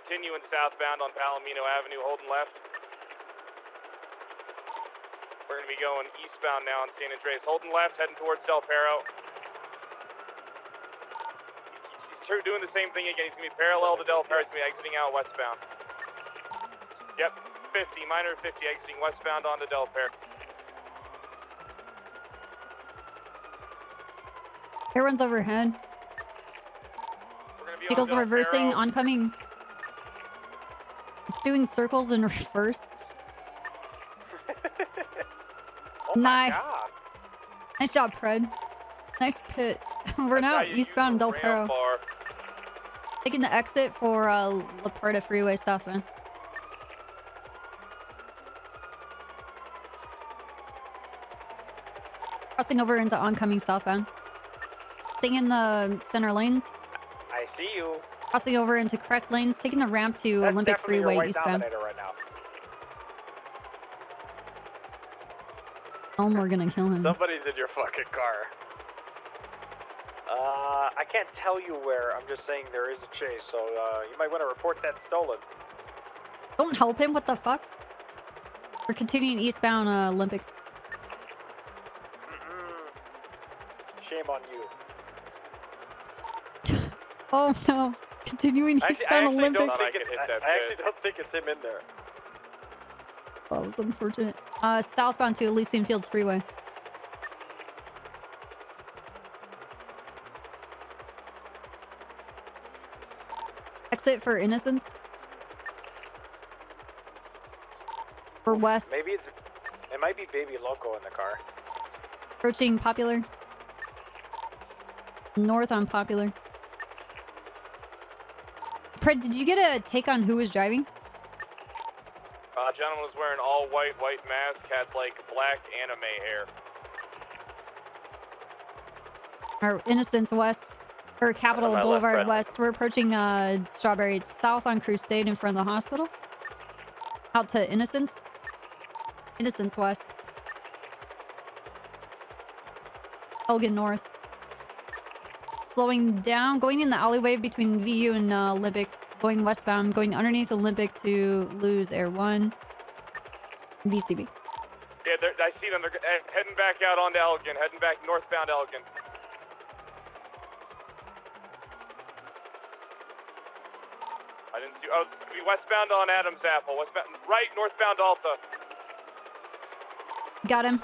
Continuing southbound on Palomino Avenue, holding left. We're going to be going eastbound now on San Andreas, holding left, heading towards Del Perro. He's doing the same thing again. He's going to be parallel to Del Perro. He's going to be exiting out westbound. Yep, 50, minor 50, exiting westbound onto Del Perro. Everyone's overhead. Vehicles reversing, oncoming. It's doing circles in reverse. Nice. Nice job, Pred. Nice pit. We're now eastbound Del Perro. Taking the exit for La Puerta Freeway southbound. Crossing over into oncoming southbound. Staying in the center lanes. I see you. Crossing over into correct lanes, taking the ramp to Olympic Freeway eastbound. Right now. Oh, we're gonna kill him. Somebody's in your fucking car. I can't tell you where. I'm just saying there is a chase, so you might want to report that stolen. Don't help him. What the fuck? We're continuing eastbound Olympic. Shame on you. Oh no. Continuing eastbound Olympic. I actually don't think it's him in there. That was unfortunate. Southbound to Elysian Fields Freeway. Exit for Innocence. For west. Maybe it might be Baby Loco in the car. Approaching Popular. North on Popular. Pred, did you get a take on who was driving? Gentleman was wearing all white mask, had like black anime hair. Our Innocence West, or Capitol Boulevard West. We're approaching Strawberry south on Crusade in front of the hospital. Out to Innocence. Innocence West. Elgin North. Slowing down, going in the alleyway between VU and Olympic. Going westbound, going underneath Olympic to lose Air 1. VCB. Yeah, I see them. They're heading back out onto Elgin, heading back northbound Elgin. I didn't see. Oh, be westbound on Adams Apple. Westbound, right, northbound Alta. Got him.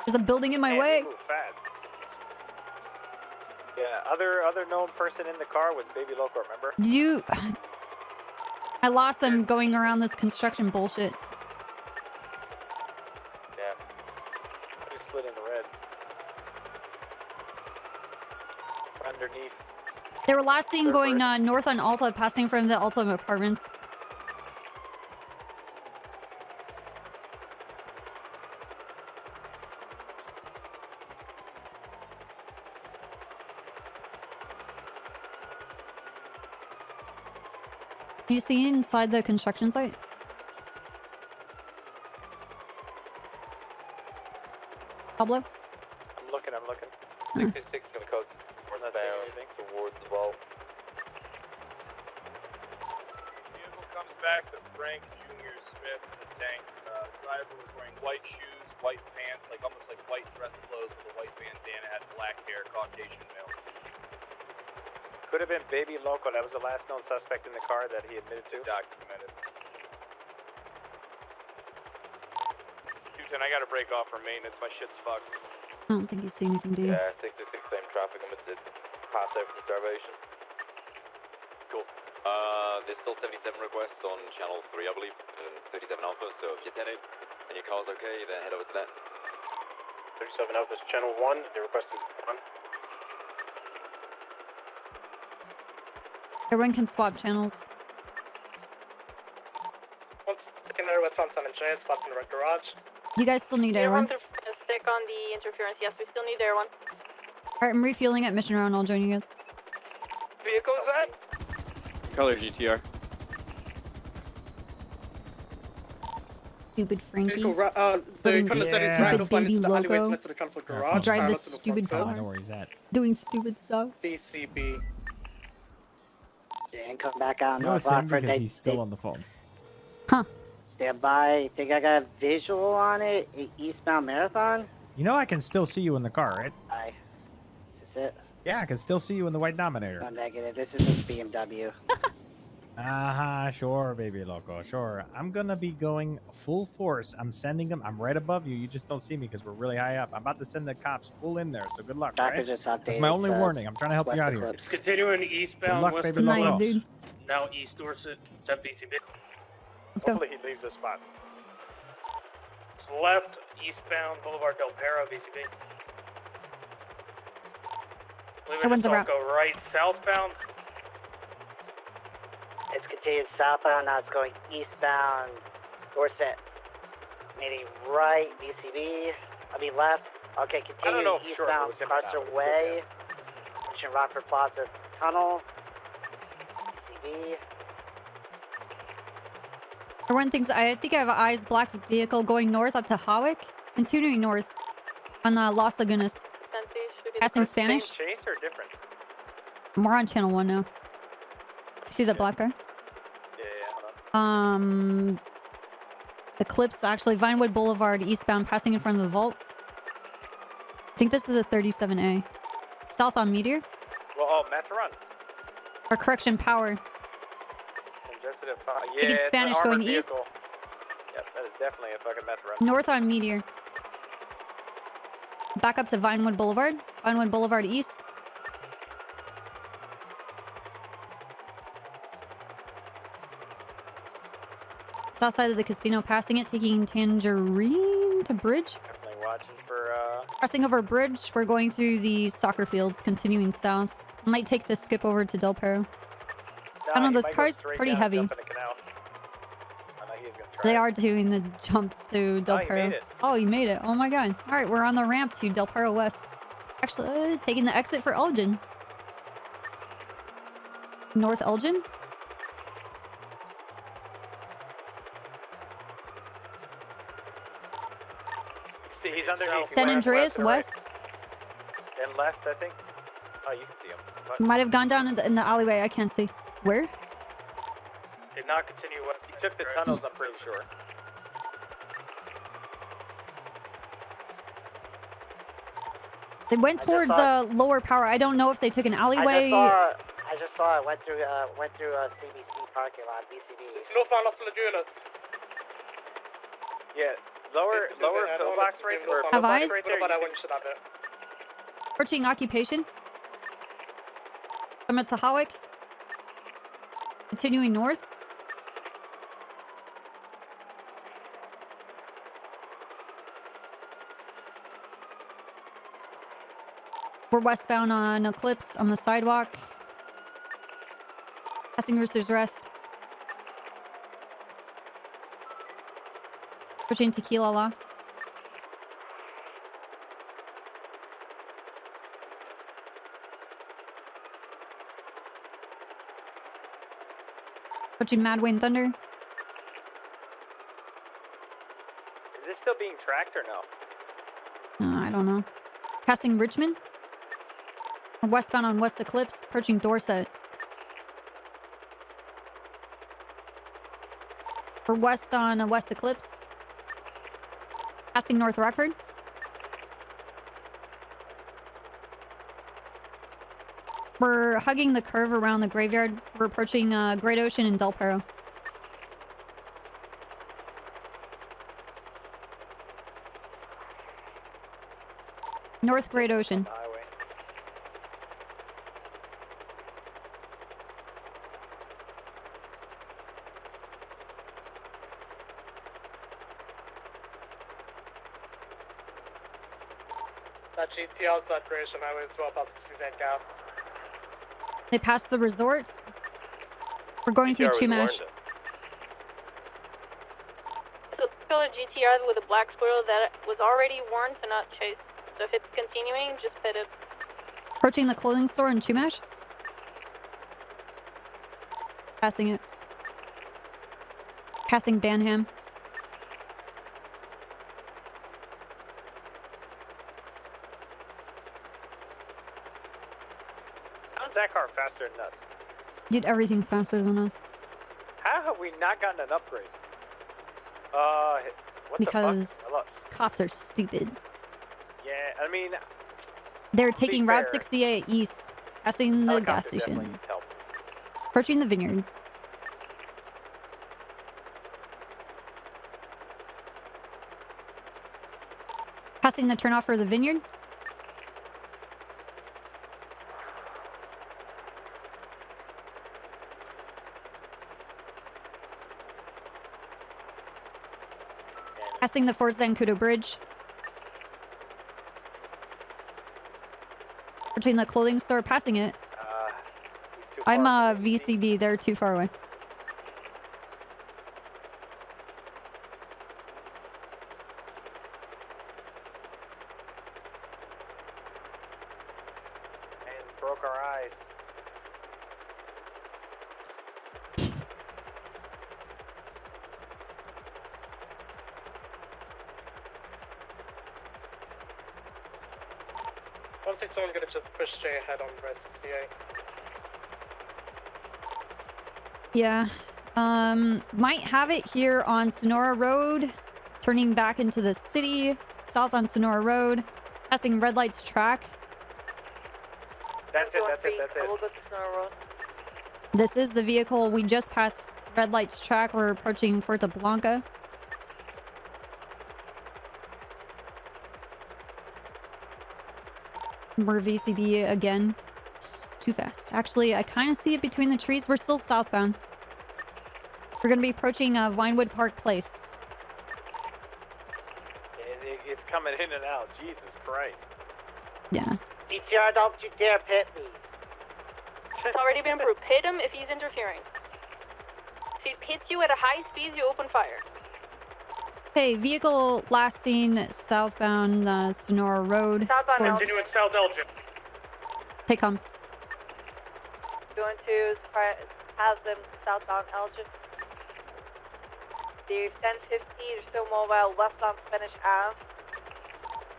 There's a building in my way. Move fast. Yeah, other known person in the car was Baby Loco, remember? Did you... I lost them going around this construction bullshit. Yeah. I just slid into red. Underneath. They were last seen going north on Alta, passing from the Alta apartments. You see inside the construction site? Pablo? I'm looking. 66 gonna code northbound towards the vault. Vehicle comes back to Frank Jr. Smith in the tank. Driver was wearing white shoes, white pants, almost like white dress clothes with a white bandana, had black hair, Caucasian male. Could have been Baby Loco. That was the last known suspect in the car that he admitted to. Documented. 210, I gotta break off for maintenance. My shit's fucked. I don't think you see anything, do you? Yeah, 66 same traffic. I'm gonna pass out for starvation. Cool. There's still 77 requests on channel 3, I believe, and 37 Alpha, so if you're 10 and your car's okay, then head over to that. 37 Alpha's channel 1, they requested 1. Everyone can swap channels. Secondary West on San Andreas, spots in the red garage. You guys still need Yeah, everyone? stick on the interference. Yes, we still need everyone. Alright, I'm refueling at Mission Round. I'll join you guys. Vehicle is that? Color GTR. Stupid Frankie. They're trying to set Stupid baby loco. next to the Conflict garage. Drive this stupid car. I know where he's at. Doing stupid stuff. BCB. And come back out No, North it's him Rockford. because he's still on the phone. Stand by. Think I got a visual on it? Eastbound Marathon? You know I can still see you in the car, right? Aye. Is this it? Yeah, I can still see you in the white Dominator. No, negative. This is a BMW. Sure, baby loco, sure. I'm gonna be going full force. I'm sending them. I'm right above you. You just don't see me because we're really high up. I'm about to send the cops full in there, so good luck, Doctor right? just That's updated, my only says warning. I'm trying to help you out here. It's continuing eastbound, Good luck, west baby of loco. Nice, dude. Now East Dorset, 10 BCB. Let's go. Hopefully he leaves this spot. It's left, eastbound, Boulevard Del Perro, BCB. Everyone's around. Go right, southbound. It's continued southbound. Now it's going eastbound Dorset. Meaning right, BCB. I mean left. Okay, I don't know continue for sure if it eastbound was him or not, Carcer but it's Way. Mission Rockford Plaza Tunnel. BCB. Everyone thinks I think I have an eyes black vehicle going north up to Hawick, continuing north on Las Lagunas, passing Spanish. Same chase or different? We're on channel 1 now. You see the black car? Yeah. Eclipse, actually, Vinewood Boulevard, eastbound, passing in front of the vault. I think this is a 37A. South on Meteor? Well, Meth Run. Or correction, Power. Congested at five. think it's it's an Spanish armored going east. vehicle. Yep, that is definitely a fucking Meth Run. North on Meteor. Back up to Vinewood Boulevard. Vinewood Boulevard east. South side of the casino, passing it, taking Tangerine to Bridge. Definitely watching for, Crossing over Bridge, we're going through the soccer fields, continuing south. Might take the skip over to Del Perro. I don't know, this car's pretty heavy. They are doing the jump to Del Perro. Oh, you made it. Oh my god. Alright, we're on the ramp to Del Perro West. Actually, taking the exit for Elgin. North Elgin? See, he's underneath. San Andreas West. And left, I think. Oh, you can see him. But Might have gone down in the alleyway. I can't see. Where? did not continue west. He took the tunnels, I'm pretty sure. They went towards lower power. I don't know if they took an alleyway. I just saw it. Went through CBC parking lot, BCB. It's northbound off to Laguna. Yeah, lower pillbox right there. Have eyes? Right there. Approaching occupation. Coming to Hawick. Continuing north. We're westbound on Eclipse on the sidewalk. Passing Rooster's Rest. Pushing Tequila Law. Pushing Mad Wayne Thunder. Is this still being tracked or no? I don't know. Passing Richmond. We're westbound on West Eclipse. Approaching Dorset. We're west on West Eclipse. Passing North Rockford. We're hugging the curve around the graveyard. We're approaching Great Ocean and Del Perro. North Great Ocean. That GTL is not Grayson Highway as well, about to see that gap. They passed the resort. We're going through Chumash. So still a GTR with a black squirrel that was already warned to not chase. So if it's continuing, just pit it. Approaching the clothing store in Chumash. Passing it. Passing Banham. How's that car faster than us? Dude, everything's faster than us. How have we not gotten an upgrade? What Because the fuck? cops are stupid. Yeah, I mean, They're taking Route fair, 68 east, passing the gas helicopter definitely station. needs help. Approaching the vineyard. Passing the turnoff for the vineyard. Passing the Fort Zancudo Bridge. Approaching the clothing store, passing it. I'm VCB, they're too far away. Hands broke our eyes. I don't think someone's gonna just push Jay ahead on Red 68. Yeah. Might have it here on Sonora Road. Turning back into the city. South on Sonora Road. Passing Red Lights Track. That's it, that's it, that's it. We'll go to Sonora Road. This is the vehicle. We just passed Red Lights Track. We're approaching Fuerte Blanca. We're VCB again. It's too fast. Actually, I kind of see it between the trees. We're still southbound. We're going to be approaching Vinewood Park Place. It's coming in and out. Jesus Christ. Yeah. DTR, don't you dare pit me. It's already been approved. Pit him if he's interfering. If he hits you at a high speed, you open fire. Hey, vehicle last seen southbound Sonora Road. Southbound towards- Elgin. Continue in South Elgin. Take comms. Going to have them southbound Elgin. The 1050 is still mobile west on Spanish Ave.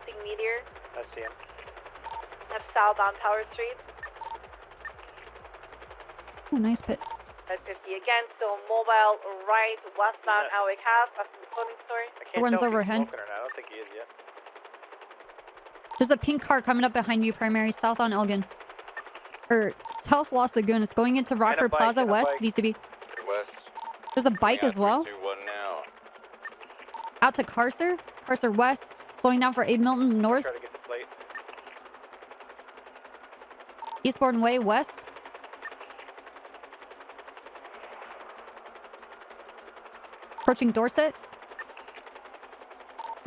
Seeing Meteor. I see him. That's southbound Tower Street. Oh, nice pit. 1050 again, still mobile right westbound Alwick Half after the clothing store. I can't One's tell if he's overhead. smoking or not. I don't think he is yet. There's a pink car coming up behind you, primary, south on Elgin. Or south Los Lagunas, going into Rockford bike, Plaza and a West, bike. VCB. West. There's a bike as well. 321 now. Out to Carcer. Carcer West, slowing down for Abe Milton North. Try to get the plate. Eastbourne Way West. Approaching Dorset.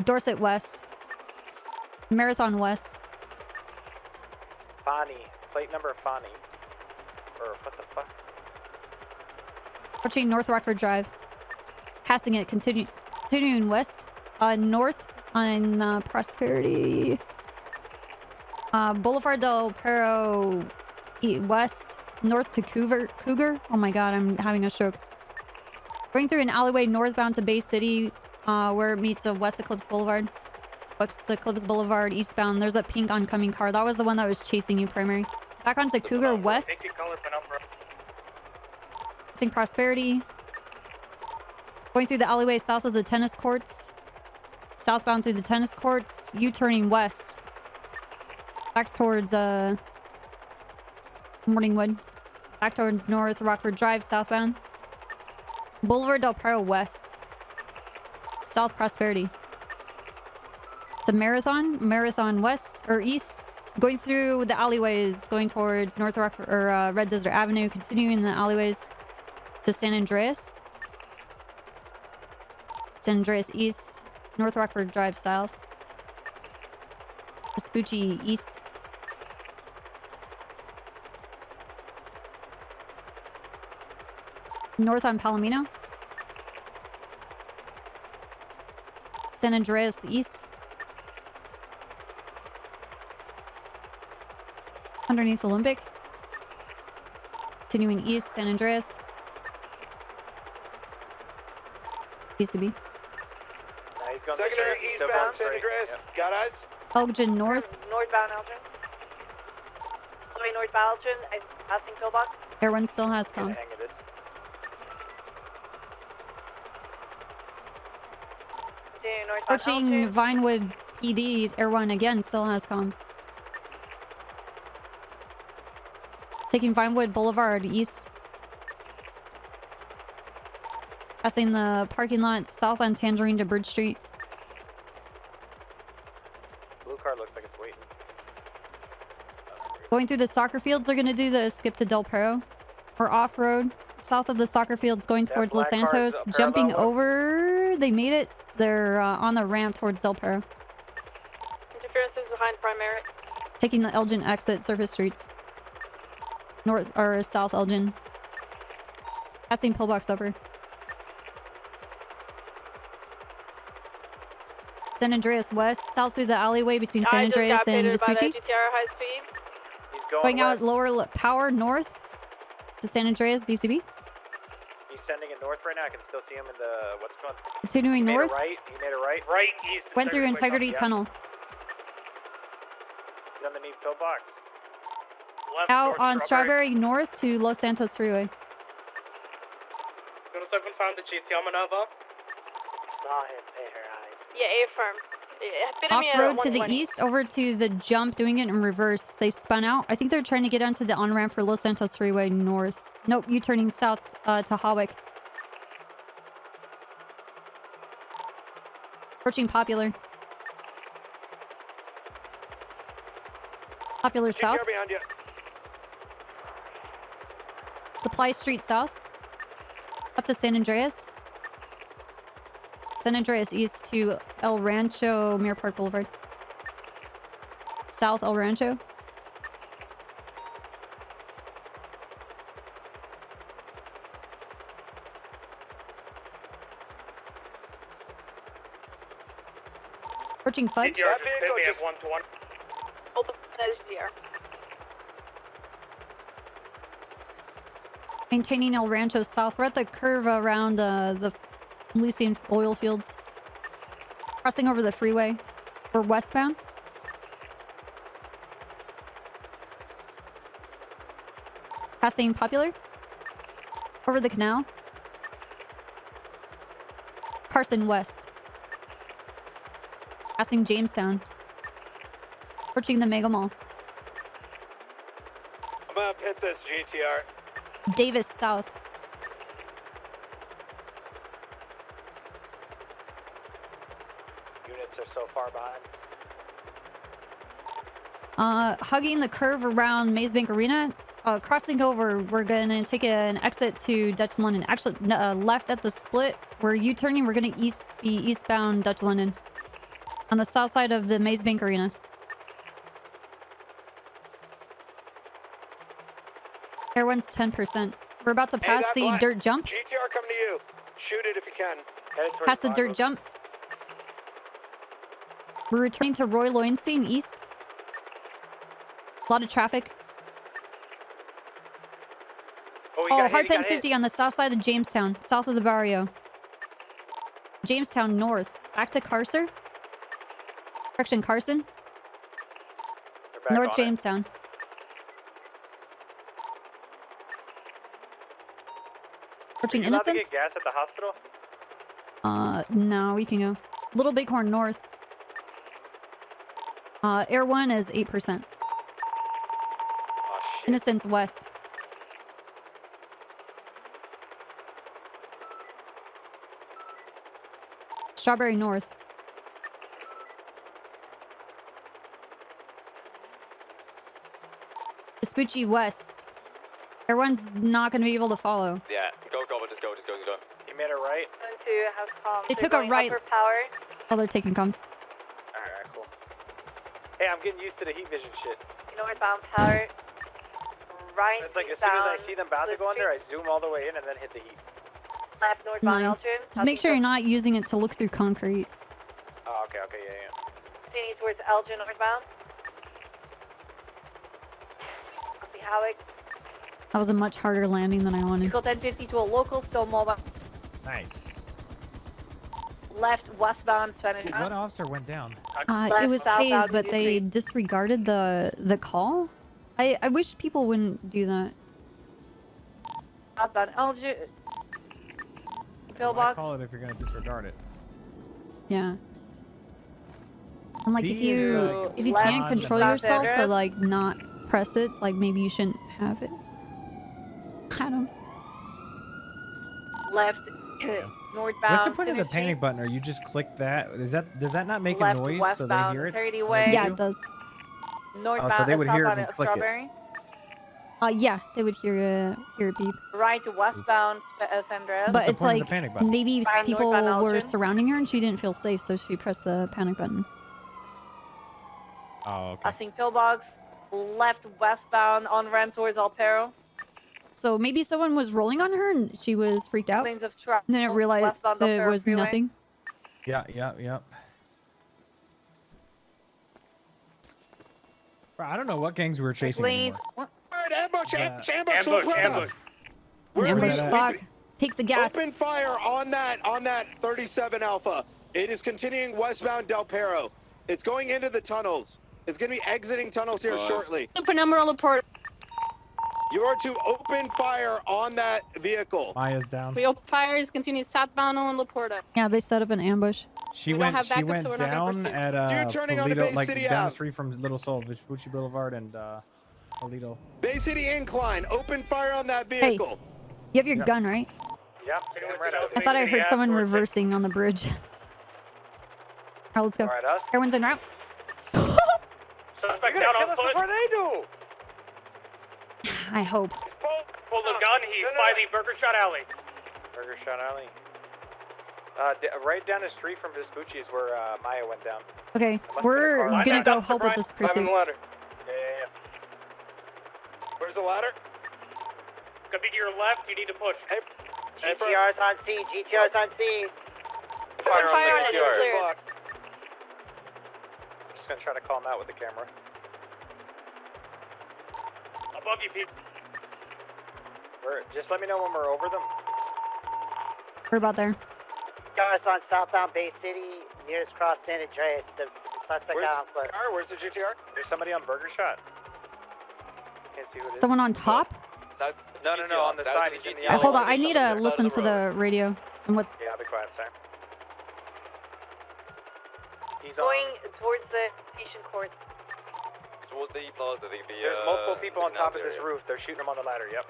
Dorset West. Marathon West. Bonnie. Plate number Bonnie. Or what the fuck? Approaching North Rockford Drive. Passing it. Continuing west. North on Prosperity. Boulevard del Perro West. North to Cougar. Oh my god, I'm having a stroke. Going through an alleyway northbound to Bay City, where it meets West Eclipse Boulevard. West Eclipse Boulevard eastbound. There's a pink oncoming car. That was the one that was chasing you, primary. Back onto Cougar West. Passing Prosperity. Going through the alleyway south of the tennis courts. Southbound through the tennis courts. U-turning west. Back towards Morningwood. Back towards North Rockford Drive, southbound. Boulevard del Perro West. South Prosperity. To Marathon West or East. Going through the alleyways, going towards North Rockford or Red Desert Avenue. Continuing the alleyways to San Andreas. San Andreas East. North Rockford Drive south. Vespucci East. North on Palomino. San Andreas East. Underneath Olympic. Continuing east, San Andreas. East to be. He's going Secondary eastbound San Andreas. Yep. Got eyes? Elgin North. Northbound Elgin. All the way northbound Elgin. Passing pillbox. Everyone still has comms. Approaching Vinewood PD, everyone again still has comms. Taking Vinewood Boulevard east. Passing the parking lot south on Tangerine to Bridge Street. Blue car looks like it's waiting. Going through the soccer fields, they're going to do the skip to Del Perro. Or off-road. South of the soccer fields going towards Los Santos. Jumping over. They made it. They're on the ramp towards Del Perro. Interference is behind primary. Taking the Elgin exit, surface streets. North or South Elgin. Passing pillbox upper. San Andreas West, south through the alleyway between San Andreas and Vespucci. Going out lower power north to San Andreas, BCB. He's sending it north right now. I can still see him in the what's it called? Continuing He made north. a right. He made a right. Right east. Went through Integrity Tunnel. He's underneath pillbox. Out on Strawberry North to Los Santos Freeway. 07 found the GTO Manova. Saw him pay her eyes. Yeah, affirm. Off-road to the east, over to the jump, doing it in reverse. They spun out. I think they're trying to get onto the on-ramp for Los Santos Freeway north. Nope, U-turning south to Hawick. Approaching Popular. Popular south. Behind you. Supply Street south. Up to San Andreas. San Andreas east to El Rancho, Mirror Park Boulevard. South El Rancho. Approaching Fudge. CTR just hit me at 120. Open SGR. Maintaining El Rancho south. We're at the curve around the Elysian oil fields. Crossing over the freeway. We're westbound. Passing Popular. Over the canal. Carson West. Passing Jamestown. Approaching the Mega Mall. I'm gonna hit this GTR. Davis South. Units are so far behind. Hugging the curve around Maze Bank Arena. Crossing over, we're gonna take an exit to Dutch London. Actually, left at the split. We're U-turning. We're gonna be eastbound Dutch London. On the south side of the Maze Bank Arena. Air 1's 10%. We're about to pass the dirt jump. GTR coming to you. Shoot it if you can. Past the dirt jump. We're returning to Roy Lowenstein east. A lot of traffic. Oh, hard 1050 on the south side of Jamestown, south of the barrio. Jamestown north. Back to Carcer. Correction, Carson. North Jamestown. Approaching Innocence. Get gas at the hospital? No, we can go. Little Bighorn north. Air 1 is 8%. Innocence west. Strawberry north. Vespucci west. Everyone's not going to be able to follow. Yeah, go, just go. You made a right? They took a right. Oh, they're taking comms. Alright, cool. Hey, I'm getting used to the heat vision shit. Northbound power. Right. It's like as soon as I see them about to go under, I zoom all the way in and then hit the heat. Left northbound Nice. Elgin. Just make sure you're not using it to look through concrete. Oh, okay, yeah. Continuing towards Elgin northbound. Copy Howick. That was a much harder landing than I wanted. Vehicle 1050 to a local, still mobile. Nice. Left westbound Spanish. What officer went down? It was Hayes, southbound but they disregarded the call. I wish people wouldn't do that. Southbound Elgin. Why Pillbox. call it if you're gonna disregard it? Yeah. And like if B is, you like, can't on control the yourself to address. like not press it, like maybe you shouldn't have it. I don't. Left northbound. What's the point of the Center panic Street. button? Or you just click that? Does that not make a Left noise so they westbound hear it? 30 when way. they Yeah, do? it does. Northbound. Oh, so they would hear it southbound and at click it. Strawberry. Yeah, they would hear it beep. Right to westbound San Andreas. But it's point of the like panic button? maybe Find people northbound were Elgin. surrounding her and she didn't feel safe, so she pressed the panic button. Oh, okay. Passing pillbox. Left westbound on ramp towards Alpero. So maybe someone was rolling on her and she was freaked out. Lanes of truck. And then it realized Westbound it Alpero was Freeway. nothing. Yeah. Bro, I don't know what gangs we were chasing Lanes. anymore. Ambush! Yeah. Ambush! look around. Ambush. It's an Where ambush. is it? Fuck. Take the gas. Open fire on that 37 Alpha. It is continuing westbound Del Perro. It's going into the tunnels. It's going to be exiting tunnels here shortly. Super number report. You are to open fire on that vehicle. Maya's down. We open fires. Continue southbound on Laporta. Yeah, they set up an ambush. She don't went. have She backup, went so we're not gonna down pursue. at Dude, turning onto Polito, Bay like City down the Ave. street from Little Seoul, Vespucci Boulevard, and Polito. Bay City Incline. Open fire on that Hey, vehicle. you have your Yeah. gun, right? Yep, I thought I heard someone reversing on the bridge. Alright, let's go. Alright, us. Everyone's en route. Suspect You're down gonna on kill us foot. before they do. I hope. Pulled a gun. He's by the Burger Shot Alley. Burger Shot Alley. Right down the street from Vespucci is where Maya went down. Okay, Must we're be the car. gonna Line go up, help with Brian. this Climb pursuit. the ladder. Yeah. Where's the ladder? Could be to your left. You need to push. Hey, GTR's on C. GTR's on C. fire on it, GTR. clear. I'm just gonna try to call him out with the camera. Above you, Pete. Just let me know when we're over them. We're about there. GTR's on southbound Bay City, nearest cross San Andreas. The suspect Where's out on foot. Where's the GTR? There's somebody on Burger Shot. Can't see who it is. Someone on top? No, on the side. He's in the Hold on, alleyway. I need to listen to the radio. And what? Yeah, I'll be quiet, sir. He's Going towards the station court. Towards the plaza, There's multiple people on top of this roof. They're shooting him on the ladder. Yep.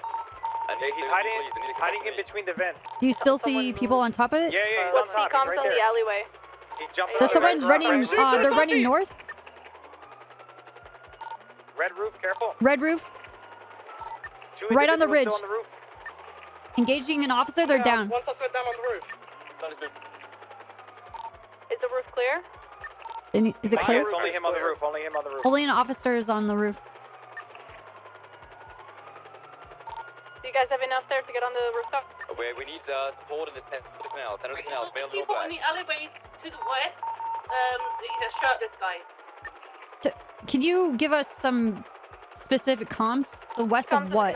He's hiding in between the vents. Do you still see people on top of it? Yeah, he's on top. He's right there. alleyway. He jumped There's out of the someone red roof. running. They're running north. Red roof, careful. Red roof. Right on the ridge. Engaging an officer, they're down. One suspect down on the roof. Is the roof clear? Is it clear? It's only him on the roof. Only him on the roof. Only an officer is on the roof. Do you guys have enough there to get on the rooftop? We need support in the tent of the canal. Tent of the canal. Mail People in the alleyway to the west. He's a shirtless guy. Can you give us some specific comms? The west of what?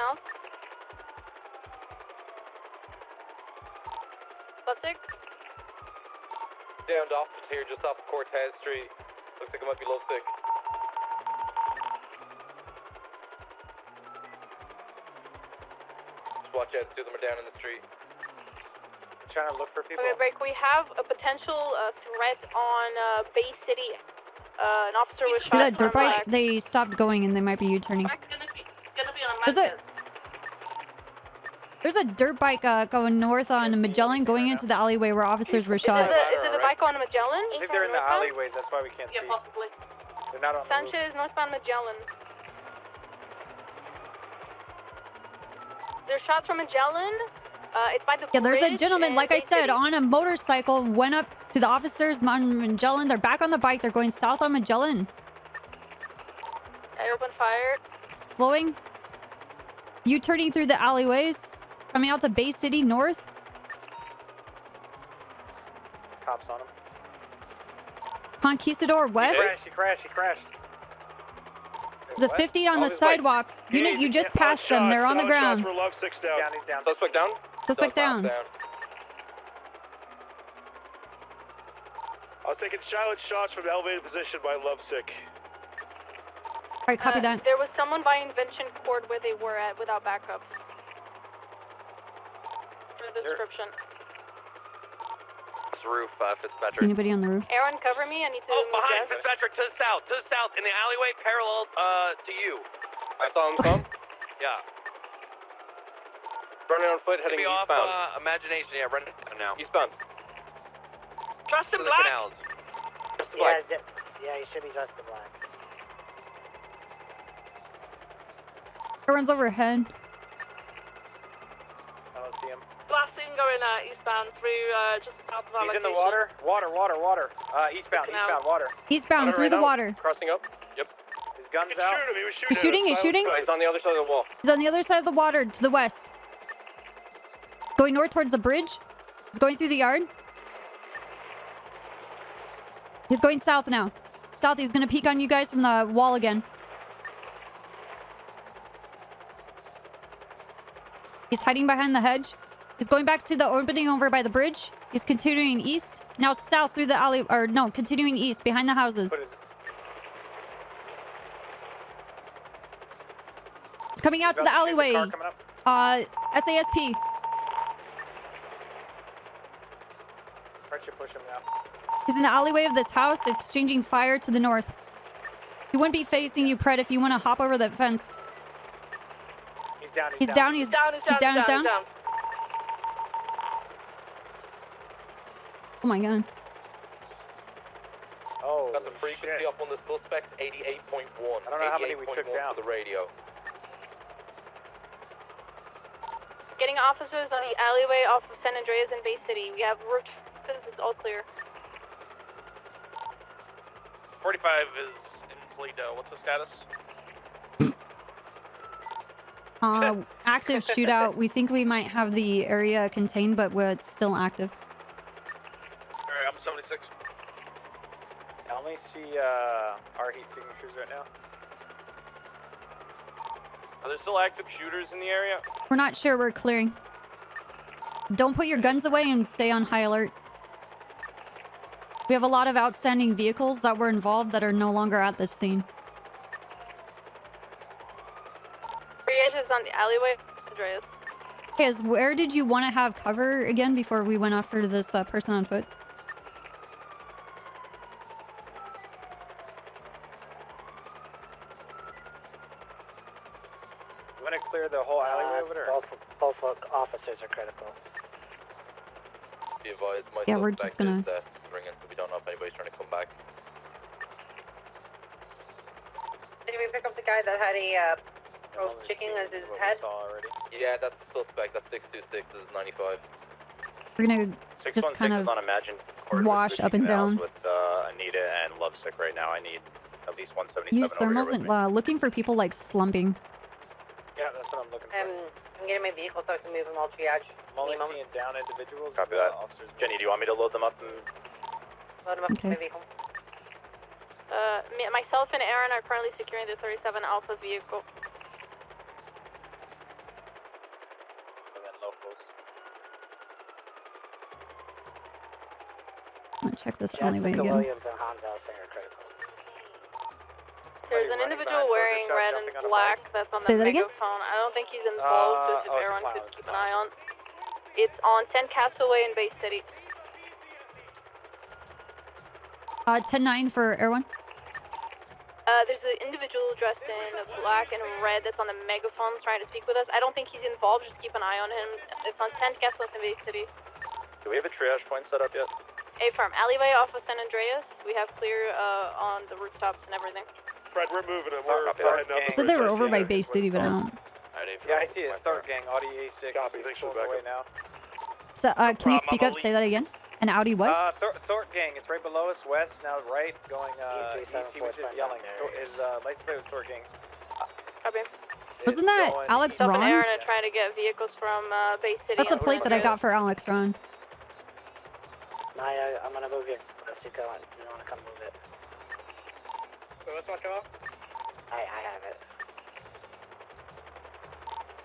Love-sick? Downed officer here just off of Cortez Street. Looks like it might be love-sick. Just watch out, two of them are down in the street. I'm trying to look for people. Okay, break. We have a potential threat on Bay City. An officer was See shot that dirt from, bike? They stopped going and they might be U-turning. There's a dirt bike going north on Magellan going into the alleyway where officers were shot. Is it the bike on Magellan? I think they're in the alleyways. That's why we can't see. Possibly. They're not on the roof. Sanchez, northbound Magellan. There's shots from Magellan. It's by the Yeah, there's a bridge gentleman, and like I Bay said, City. on a motorcycle, went up to the officers on Magellan. They're back on the bike. They're going south on Magellan. I opened fire. Slowing. U-turning through the alleyways. Coming out to Bay City north. Cops on him. Conquistador west. He crashed. There's a 50 on the sidewalk. Unit, you just passed them. They're on the ground. We're love 6 down. He's down. Suspect down? Suspect down. I was taking silent shots from the elevated position by Lovesick. All right, copy that. There was someone by Invention Court where they were at without backup. For the description. This roof, Fitzpatrick. See anybody on the roof? Aaron, cover me. I need to move Behind Jess. Fitzpatrick, to the south, in the alleyway, parallel to you. I saw him come. Yeah. Running on foot, heading eastbound. Off, imagination, yeah, running now. Eastbound. Dressed in To the black? canals. Dressed in black. Yeah, he should be dressed in black. Everyone's overhead. I don't see him. Blasting going eastbound through just south of our He's in the location. water. Water. Eastbound, water. Eastbound through the water. Crossing up. Yep. His gun's out. He's shooting. He's on the other side of the wall. He's on the other side of the water to the west. Going north towards the bridge. He's going through the yard. He's going south now. South, he's going to peek on you guys from the wall again. He's hiding behind the hedge. He's going back to the opening over by the bridge. He's continuing east. Now south through the alley, or no, continuing east behind the houses. It's coming out to the alleyway. SASP. Try to push him now. He's in the alleyway of this house, exchanging fire to the north. He wouldn't be facing you, Pred, if you want to hop over that fence. He's down. He's down. He's down. Oh my god. Oh, got the frequency up on the suspects, 88.1. I don't know how many we took down. For the radio. Getting officers on the alleyway off of San Andreas and Bay City. We have route. This is all clear. 45 is in Toledo. What's the status? Active shootout. We think we might have the area contained, but it's still active. Alright, I'm 76. I only see our heat signatures right now. Are there still active shooters in the area? We're not sure. We're clearing. Don't put your guns away and stay on high alert. We have a lot of outstanding vehicles that were involved that are no longer at this scene. Is on the alleyway, Andreas. Guys, where did you want to have cover again before we went after this person on foot? You want to clear the whole alleyway over there? Both officers are critical. Be advised, my Yeah, we're just gonna... ringing, so we don't know if anybody's trying to come back. Did we pick up the guy that had a I was checking as his head. Yeah, that's the suspect. That's 626 is 95. We're gonna just kind of wash up and down. With Anita and Lovesick right now. I need at least 177 Use over here thermals with and me. looking for people like slumping. Yeah, that's what I'm looking for. I'm getting my vehicle so I can move him all triage. I'm only seeing down individuals. Copy that. Jenny, do you want me to load them up? Load him up to my vehicle. Myself and Aaron are currently securing the 37 Alpha vehicle. And then locals. I'm gonna check this alleyway again. Williams and Hans Elsinger critical. There's an individual wearing red and black that's on Say the that again? megaphone. I don't think he's involved, but if everyone could keep an eye on. It's on 10 Castaway in Bay City. 10-9 for Erwin. There's an individual dressed in black and red that's on the megaphone trying to speak with us. I don't think he's involved, just keep an eye on him. It's on 10 Castaway in Bay City. Do we have a triage point set up yet? Affirm. Alleyway off of San Andreas. We have clear on the rooftops and everything. Fred, we're moving it. We're heading up. I said they were over by Bay City, but I don't. Yeah, I see it. Start gang. Audi A6. Copy. Thanks for the backup. Now. So, can you speak up? Say that again. An Audi what? Thorpe gang. It's right below us, west, now right, going east. He was just yelling. His license plate was Thorpe gang. Copy. Wasn't that Alex Myself and Aaron Ron's? are trying to get vehicles from Bay City. That's the plate that I got for Alex Ron. Maya, I'm gonna move you. Unless you wanna come move it. So let's watch it off. I have it.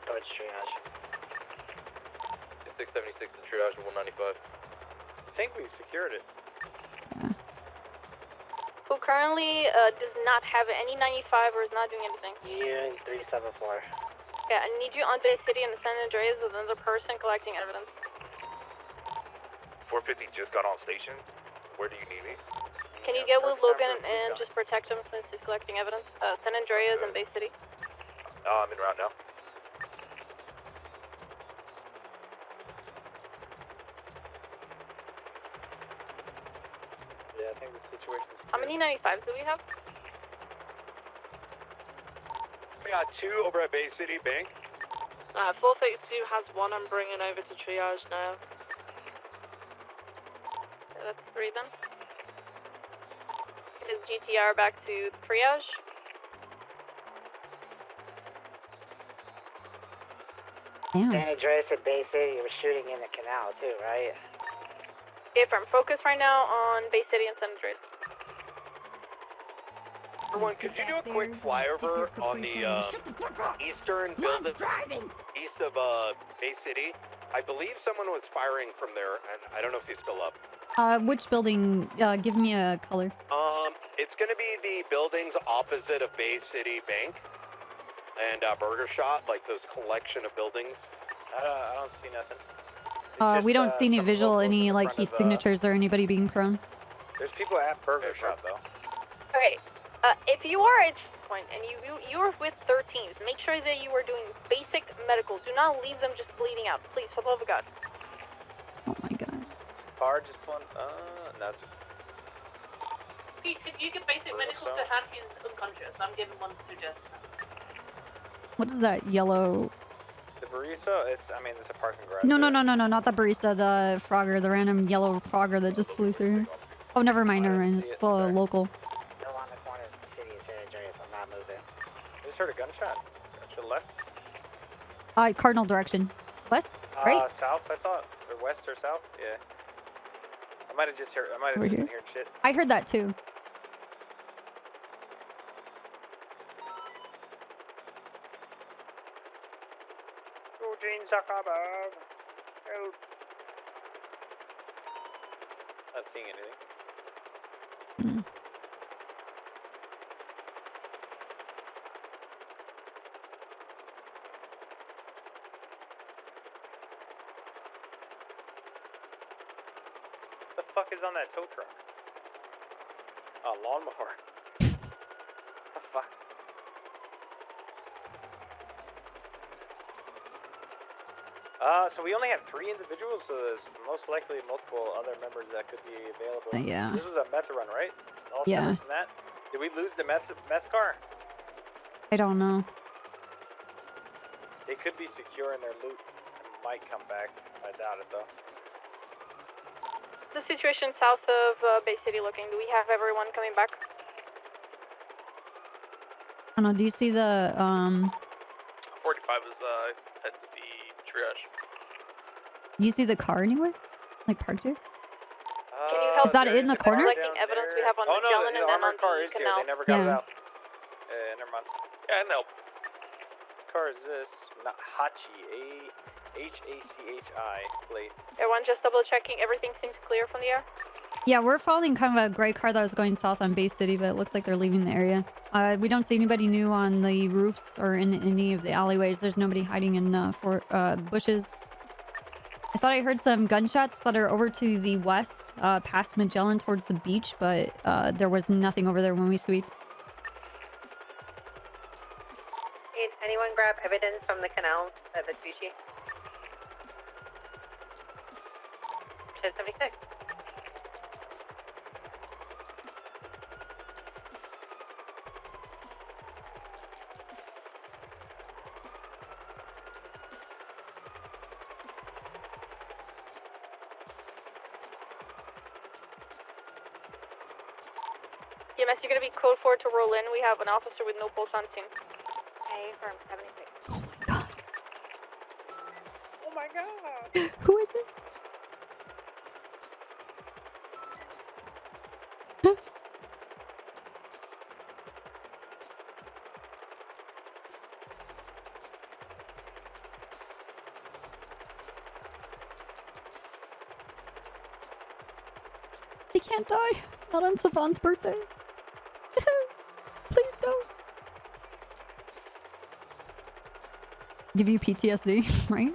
Towards triage. 676 to triage and 195. I think we secured it. Who currently does not have any 95 or is not doing anything. Unit 374. Yeah, I need you on Bay City and San Andreas with another person collecting evidence. 450 just got on station. Where do you need me? Can you get with Logan and just protect him since he's collecting evidence? San Andreas and Bay City. I'm en route now. Yeah, I think the situation's... How many 95s do we have? We got 2 over at Bay City Bank. 432 has 1 I'm bringing over to triage now. Okay, that's 3 then. Is GTR back to triage? Damn. San Andreas and Bay City, you were shooting in the canal too, right? Affirm. Focus right now on Bay City and San Andreas. Everyone, could you do a quick flyover on the eastern building east of Bay City? I believe someone was firing from there, and I don't know if he's still up. Which building? Give me a color. It's gonna be the buildings opposite of Bay City Bank and Burger Shop, like those collection of buildings. I don't see nothing. We don't see any visual, any like heat signatures or anybody being prone. There's people at Burger Shop though. Okay. If you are at this point and you are with 13s, make sure that you are doing basic medical. Do not leave them just bleeding out, please, for the love of God. Oh my god. Car just pulling. No. If you get basic medical to have he's unconscious, I'm giving 1 to Jess. What is that yellow? The barista. It's a parking garage. No, not the barista, the Frogger, the random yellow Frogger that just flew through. Oh, never mind, it's just local. Still on the corner of the city of San Andreas, I'm not moving. I just heard a gunshot. To the left. Cardinal direction. West? Right? South, I thought. Or west or south? Yeah. I might have just heard. Over here? Been hearing shit. I heard that too. Eugene Zuckerberg. Help. Not seeing anything. What the fuck is on that tow truck? A lawnmower. What the fuck? So we only have 3 individuals, so there's most likely multiple other members that could be available. Yeah. This was a meth run, right? All Yeah. separate from that? Did we lose the meth car? I don't know. They could be secure in their loot and might come back. I doubt it though. The situation south of Bay City looking. Do we have everyone coming back? I don't know. Do you see the 45 is head to the triage. Do you see the car anywhere? Like parked here? Can you help? Is that in the corner? Collecting evidence we have on Magellan the and then on armored car the is here. canal. They never got it Yeah. out. Never mind. Yeah, no. What car is this? Not Hachi. Hachi plate. Everyone just double checking. Everything seems clear from the air. Yeah, we're following kind of a gray car that was going south on Bay City, but it looks like they're leaving the area. We don't see anybody new on the roofs or in any of the alleyways. There's nobody hiding in bushes. I thought I heard some gunshots that are over to the west, past Magellan towards the beach, but there was nothing over there when we sweeped. Did anyone grab evidence from the canal at Vespucci? 1076. EMS, you're going to be code 4 to roll in. We have an officer with no pulse on scene. Okay, from 76. Oh my god! Who is it? He can't die. Not on Savant's birthday. Please don't. Give you PTSD, right?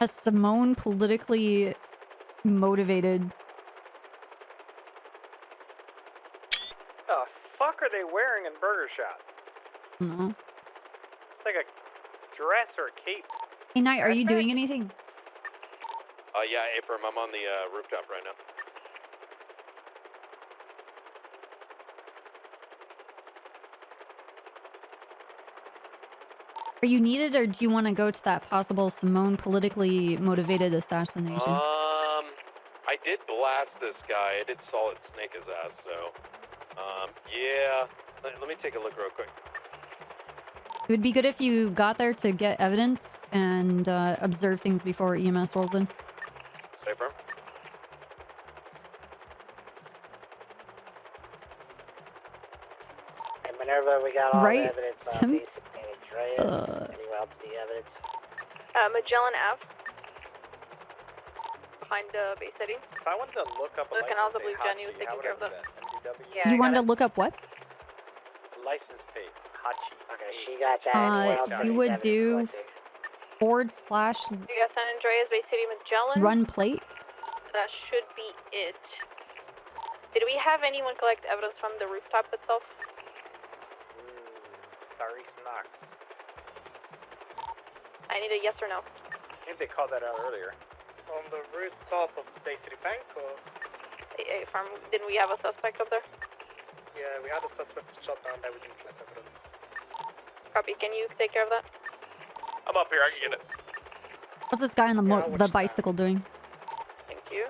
A Simone politically motivated. The fuck are they wearing in Burger Shot? No. It's like a dress or a cape. Hey, Knight, are you doing anything? Yeah, Abram, I'm on the rooftop right now. Are you needed, or do you want to go to that possible Simone politically motivated assassination? I did blast this guy. I did solid snake his ass, so, yeah. Let me take a look real quick. It would be good if you got there to get evidence and observe things before EMS rolls in. Abram? And Minerva, we got all Right? the evidence on Some- these. Anyone else need evidence? Magellan Ave. Behind Bay City. If I wanted to look up a The canals, I license believe plate, Jenny was Hachi, taking how would care I of do that. MDW? You wanted to look up what? License plate. Hachi. Okay, she got that. Anyone else You need would evidence do collected? / You got San Andreas, Bay City, Magellan. run plate. That should be it. Did we have anyone collect evidence from the rooftop itself? Sorry, Knox. I need a yes or no. I think they called that out earlier. On the rooftop of Bay City Bank, or? Didn't we have a suspect up there? Yeah, we had a suspect shot down there. We didn't collect evidence. Copy. Can you take care of that? I'm up here. I can get it. What's this guy on the bicycle doing? Thank you.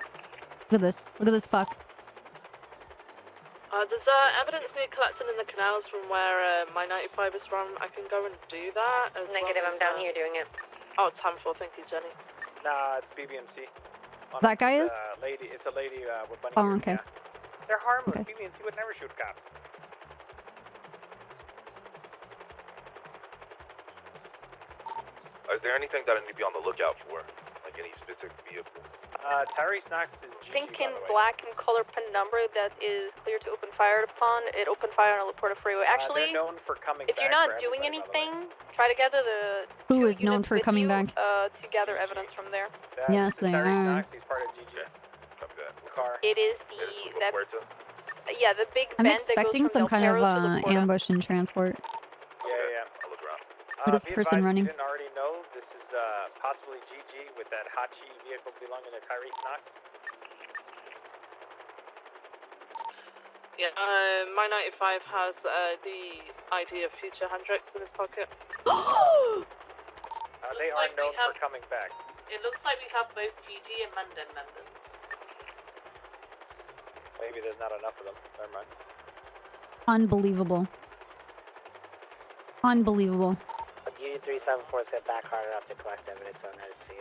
Look at this. Look at this fuck. Does evidence need collected in the canals from where my 95 is from? I can go and do that. Negative, I'm down here doing it. Oh, it's time for. Thank you, Jenny. Nah, it's BBMC. That guy is? It's a lady with bunny Oh, ears, okay. yeah. They're harmless. Okay. BBMC would never shoot cops. Is there anything that I need to be on the lookout for? Like any specific vehicle? Tyrese Knox is GG, Pink by and the way. black in color penumbra that is clear to open fire upon. It opened fire on a Laporta freeway. Actually, they're known for coming if back you're for not doing everybody, by the way. anything, try to gather the Who two is known units for with coming you, back? to gather evidence from there. Yes, they Tyrese are. Knox, he's part of GG. Copy that. Car. It is the yeah, the big I'm bend that goes expecting from some kind of Del Perro to Laporta. ambush and transport. Yeah. I'll look around. Look at this Be person advised, running. If you didn't already know, this is possibly GG with that Hachi vehicle belonging to Tyrese Knox. Yeah, my 95 has the ID of future Hendrix in his pocket. They are known for coming back. It looks like we have both GG and Mandem members. Maybe there's not enough of them. Never mind. Unbelievable. Unbelievable. U374's got back hard enough to collect evidence on that scene.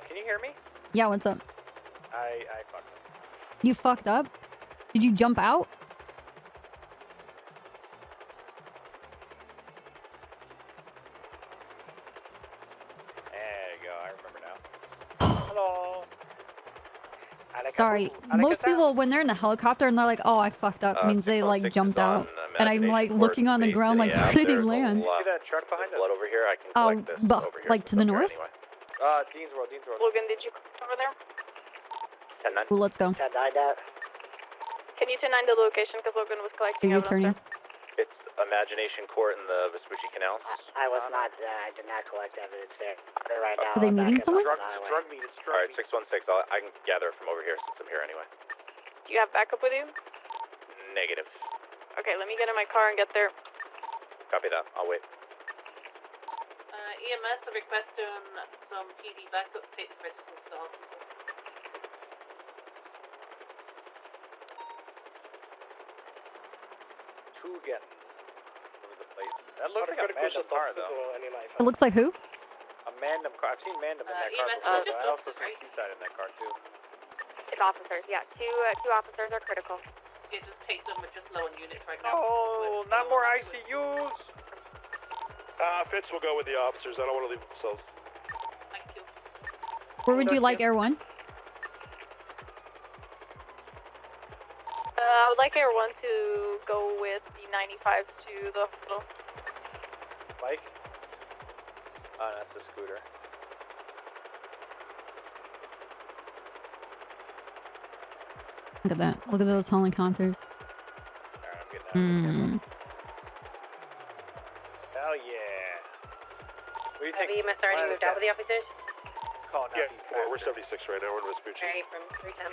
Can you hear me? Yeah, what's up? I fucked up. You fucked up? Did you jump out? There you go, I remember now. Hello. Sorry. Most people, when they're in the helicopter and they're like, oh, I fucked up, means they like jumped out. And I'm like looking on the ground like, where did he land? See that truck behind us? Blood over here. I can Oh, collect this but over here. like to the north? Anyway. Dean's Road. Logan, did you come over there? 10-9. Ooh, let's go. 10-9 that. Can you 10-9 the location because Logan was collecting Are you evidence turning? there? It's Imagination Court in the Vespucci Canals. I was not, I did not collect evidence there. Right now, Are they meeting someone? Drug meet. It's drug Alright, 616. I can gather it from over here since I'm here anyway. Do you have backup with you? Negative. Okay, let me get in my car and get there. Copy that. I'll wait. EMS are requesting some PD backup to take the critical to the hospital. Two again. One of the plates. That looks like a Mandem car, though. It looks like who? A Mandem car. I've seen Mandem in that car EMS before, just but I also seen Seaside in that car, too. It's officers, yeah. Two officers are critical. Yeah, just take them with just low on units right now. Oh, not more ICUs! Fitz will go with the officers. I don't want to leave themselves. Thank you. Where would you like Air 1? I would like Air 1 to go with the 95s to the hospital. Mike? Oh, that's a scooter. Look at that. Look at those helicopters. Alright, I'm getting out. Hell yeah. What do you think? Have EMS already moved out with the officers? Calling out these We're 76 right now. We're in Vespucci. Alright, from 310.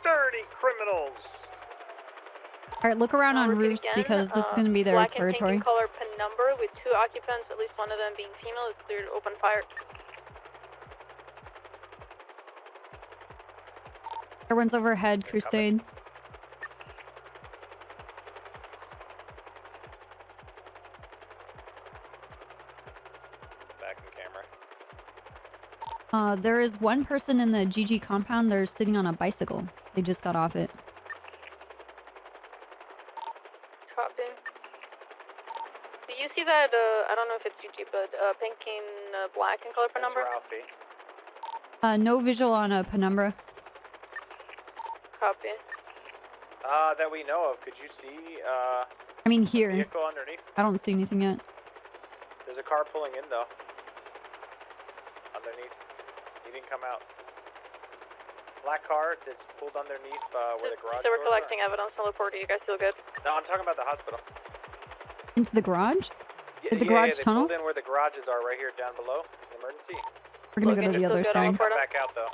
Dirty criminals! Alright, look around on roofs Again, because this is going to be their black territory. and pink in color penumbra with two occupants, at least one of them being female, is cleared to open fire. Everyone's overhead, Crusade. Back in camera. There is one person in the GG compound. They're sitting on a bicycle. They just got off it. Copy. Do you see that, I don't know if it's UG, but pink and black in color penumbra? Ralphie. No visual on a penumbra. Copy. That we know of. Could you see, I mean, here. vehicle underneath? I don't see anything yet. There's a car pulling in, though. Underneath. He didn't come out. Black car that's pulled underneath, where the garage So we're doors collecting evidence on Laporta. You guys feel good? are. No, I'm talking about the hospital. Into the garage? Yeah, The garage they tunnel? pulled in where the garages are, right here down below. Emergency. We're gonna go to the other side. Come back out, though.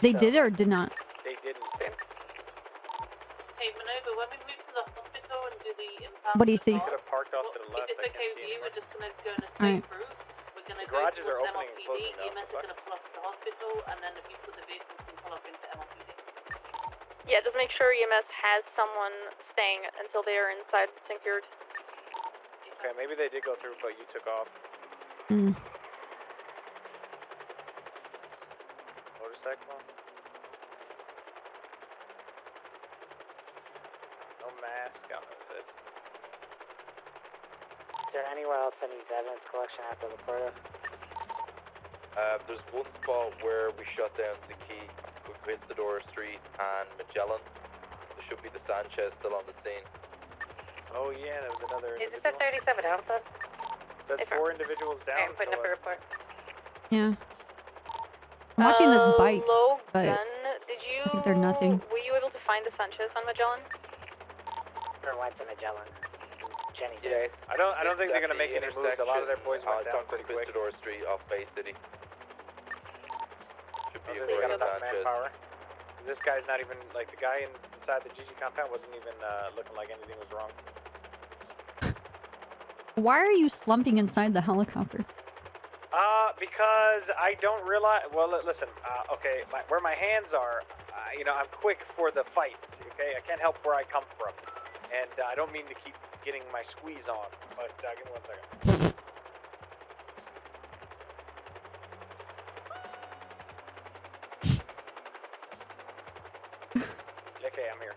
They did or did not? They didn't. Hey, Manova, when we move to the hospital and do the impound... What do you see? Could have parked off to the left. If it's okay with you, we're just going to go in a Alright. straight route. We're going to The go garages are towards opening and MLPD. closing now. EMS is going to pull up to the hospital, and then the people of the vehicles can pull up into MLPD. Yeah, just make sure EMS has someone staying until they are inside secured. Okay, maybe they did go through, but you took off. Hmm. Motorcycle. mask on this. Is there anywhere else that needs evidence collection after the Porta? There's one spot where we shut down the key with Conquistador Street and Magellan. There should be the Sanchez still on the scene. Oh yeah, there was another. Is this a 37 Alpha? That's 4 individuals down. I'm putting up a report. Yeah. I'm watching this bike, but Logan, did you? I think they're nothing. Were you able to find a Sanchez on Magellan? Or went to Magellan. Jenny. Yeah, I don't think they're gonna make any moves. A lot of their boys went It's down on pretty quick. Conquistador Street off Bay City. Should be They got avoiding enough Sanchez. manpower. This guy's not even like the guy inside the GG compound wasn't even looking like anything was wrong. Why are you slumping inside the helicopter? Because I don't realize. Well, listen. Okay, where my hands are, you know, I'm quick for the fight. Okay, I can't help where I come from, and I don't mean to keep getting my squeeze on. But give me 1 second. Okay, I'm here.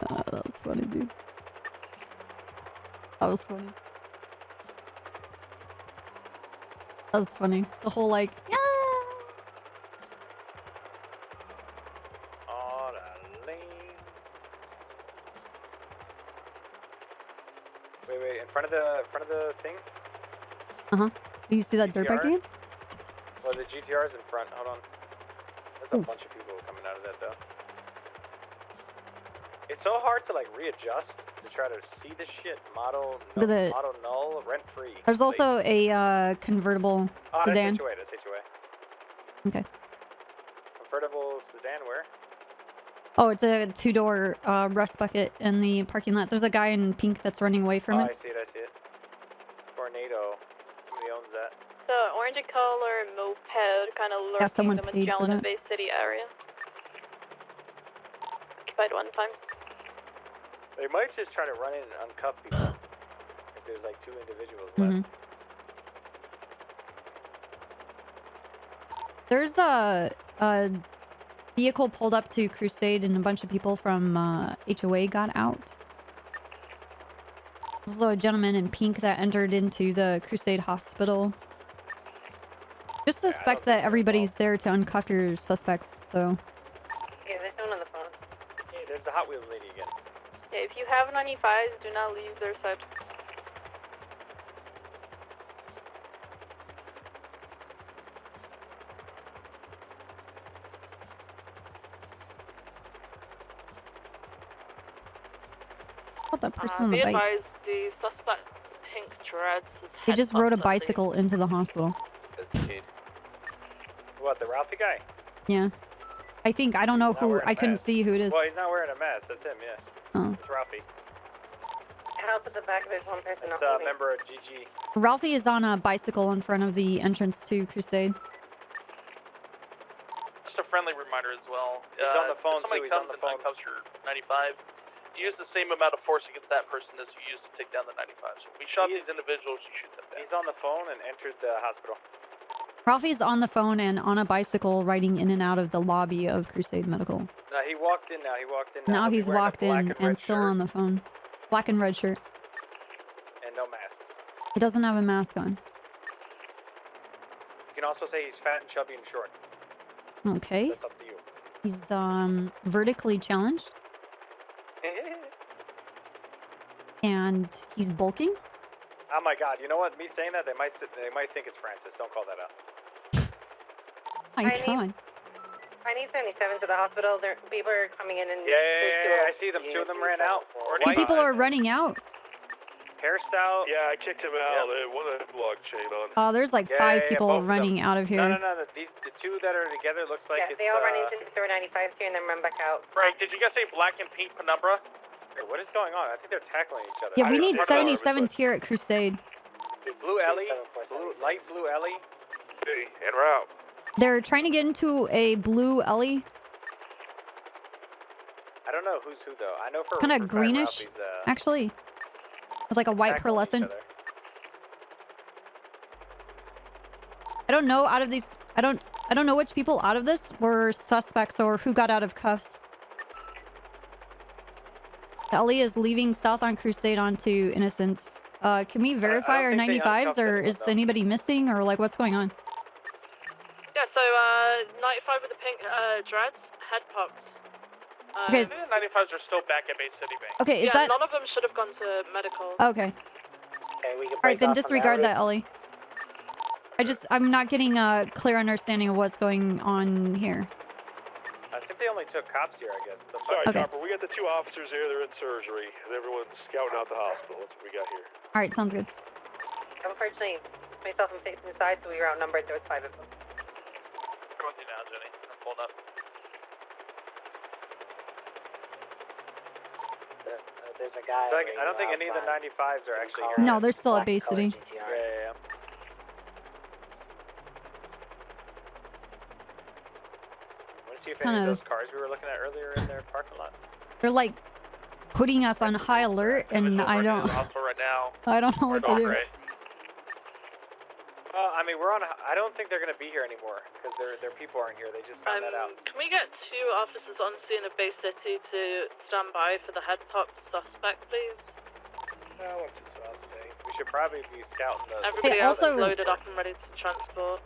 That was funny, dude. That was funny. That was funny. The whole like, yeah. Wait, in front of the thing? Do you see that dirt bike GTR? game? Well, the GTR's in front. Hold on. There's a bunch of people coming out of that though. It's so hard to like readjust to try to see the shit. Model null, rent free. There's also a convertible sedan. That's HOA. Okay. Convertible sedan where? Oh, it's a 2-door rust bucket in the parking lot. There's a guy in pink that's running away from Oh, it. I see it. Tornado. Somebody owns that. The orange color moped kind of lurking someone in the paid for Magellan that. Bay City area. Occupied 1 time. They might just try to run in and uncuff people. If there's like 2 individuals Mhm. left. There's a vehicle pulled up to Crusade and a bunch of people from HOA got out. There's also a gentleman in pink that entered into the Crusade hospital. Just suspect that everybody's there to uncuff your suspects, so... Yeah, there's someone on the phone. Hey, there's the Hot Wheels lady again. Yeah, if you have 95s, do not leave their side. What that person on the Be bike? advised, the suspect pink dreads. His He head just rode a bumped up the- bicycle into the hospital. What, the Ralphie guy? Yeah. I think, I don't know who, I couldn't see who it is. Well, he's not wearing a mask. That's him, yeah. Oh. It's Ralphie. Help at the back, there's one person It's not a moving. member of GG. Ralphie is on a bicycle in front of the entrance to Crusade. Just a friendly reminder as well. He's on the phone, if somebody too. He's comes on the and phone. uncuffs your 95, use the same amount of force against that person as you used to take down the 95. So if we shot these individuals, you shoot them down. He's on the phone and entered the hospital. Ralphie's on the phone and on a bicycle riding in and out of the lobby of Crusade Medical. No, he walked in now. He walked in Now He'll be he's wearing a walked black in and and red still shirt on the phone. Black and red shirt. and no mask. He doesn't have a mask on. You can also say he's fat and chubby and short. Okay. That's up to you. He's vertically challenged and he's bulking. Oh my God! You know what? Me saying that, they might think it's Francis. Don't call that out. My God. I need 77 to the hospital. People are coming in and... Yeah, I see them. 2 of them ran out. 2 people are running out. Hairstyle. Yeah, I kicked him out. One had a log chain on. Oh, there's like 5 people running out of here. No. The 2 that are together looks like Yeah, it's. they all run into the 95s here and then run back out. Frank, did you guys say black and pink penumbra? Hey, what is going on? I think they're tackling each other. Yeah, we need 77s here at Crusade. Blue Ellie. Light blue Ellie. Hey, en route. They're trying to get into a blue Ellie. I don't know who's who though. I know for It's kind of for greenish, Ralphie's, actually. It's like a white tackling each pearlescent. other. I don't know out of these. I don't know which people out of this were suspects or who got out of cuffs. Ellie is leaving south on Crusade onto Innocence. Can we verify our 95s, or is anybody missing, or like what's going on? Yeah, so 95 with the pink dreads, head pops. Okay. I think the 95s are still back at Bay City Bank. Okay, is yeah, that... none of them should have gone to medical. Okay. Okay, we can Alright, then disregard that, Ellie. I'm not getting a clear understanding of what's going on here. I think they only took cops here, I guess. Sorry, Okay. Copper, we got the 2 officers here, they're in surgery, and everyone's scouting out the hospital. That's what we got here. Alright, sounds good. Unfortunately, myself and Faith inside, so we were outnumbered. There was 5 of them. I'm with you now, Jenny. I'm pulling up. There's a guy. So I don't think any of the 95s are actually here. No, they're still at Bay City. Yeah. Want to see Just if any of kinda- those cars we were looking at earlier in their parking lot? They're like putting us on high alert, and I don't... Right now. I don't know what to do. Well, I mean, I don't think they're going to be here anymore, because their people aren't here. They just found that out. Can we get 2 officers on scene at Bay City to stand by for the head pop suspect, please? What's the suspect? We should probably be scouting those. Everybody Hey, else also- is loaded up and ready to transport.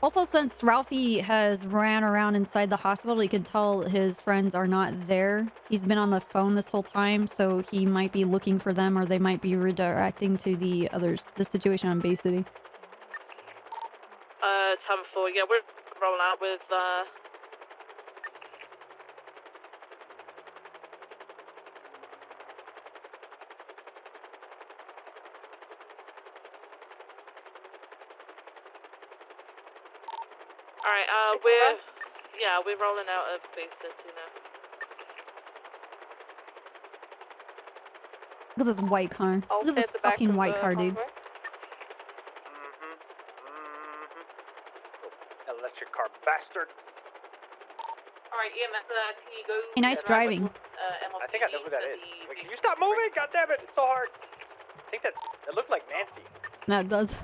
Also, since Ralphie has ran around inside the hospital, he can tell his friends are not there. He's been on the phone this whole time, so he might be looking for them, or they might be redirecting to the situation on Bay City. 10-4, yeah, we're rolling out with, Alright, we're rolling out of Bay City now. Look at this white car. Look at this fucking white car, dude. Electric car bastard. Alright, EMS, can you go... Hey, nice driving. I think I know who that is. Wait, can you stop moving? God damn it, it's so hard. I think it looked like Nancy. That does.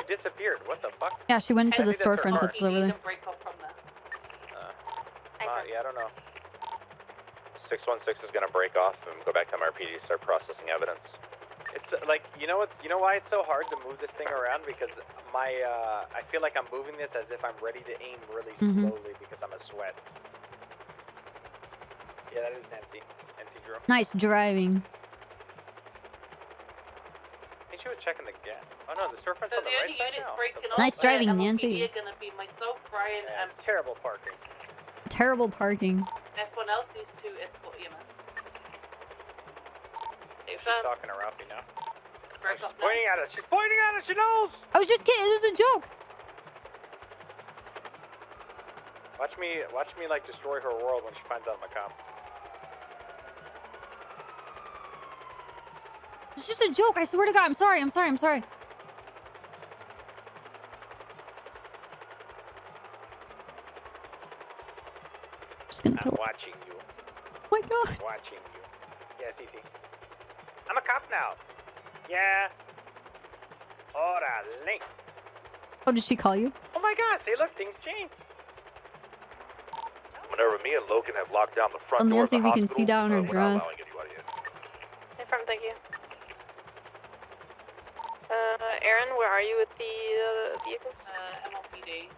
She disappeared. What the fuck? Yeah, she went to the I think that's her storefront car. that's over there. Yeah, I don't know. 616 is going to break off and go back to MRPD, start processing evidence. It's like, you know why it's so hard to move this thing around? Because I feel like I'm moving this as if I'm ready to aim really slowly because I'm a sweat. Yeah, that is Nancy. Nancy Drew. Nice driving. I think she was checking the gas. Oh no, the storefront's on the right side now. Nice driving, Nancy. Gonna be myself, Brian, and terrible parking. Terrible parking. everyone else needs to escort EMS. She's talking to Ralphie now. Break She's off now. pointing at us. She's pointing at us. She knows. I was just kidding. It was a joke. Watch me like destroy her world when she finds out I'm a cop. It's just a joke. I swear to God. I'm sorry. I'm sorry. I'm sorry. Just gonna kill I'm us. watching you. Oh my God. I'm watching you. Yeah, Cece. I'm a cop now. Yeah. Orale. Oh, did she call you? Oh my God! See, look, things change. Whenever me and Logan have locked down the front Oh, door of Nancy, the we can hospital, see down her we're not dress. allowing anybody in. Affirm, thank you. Aaron, where are you with the vehicles? MLPD.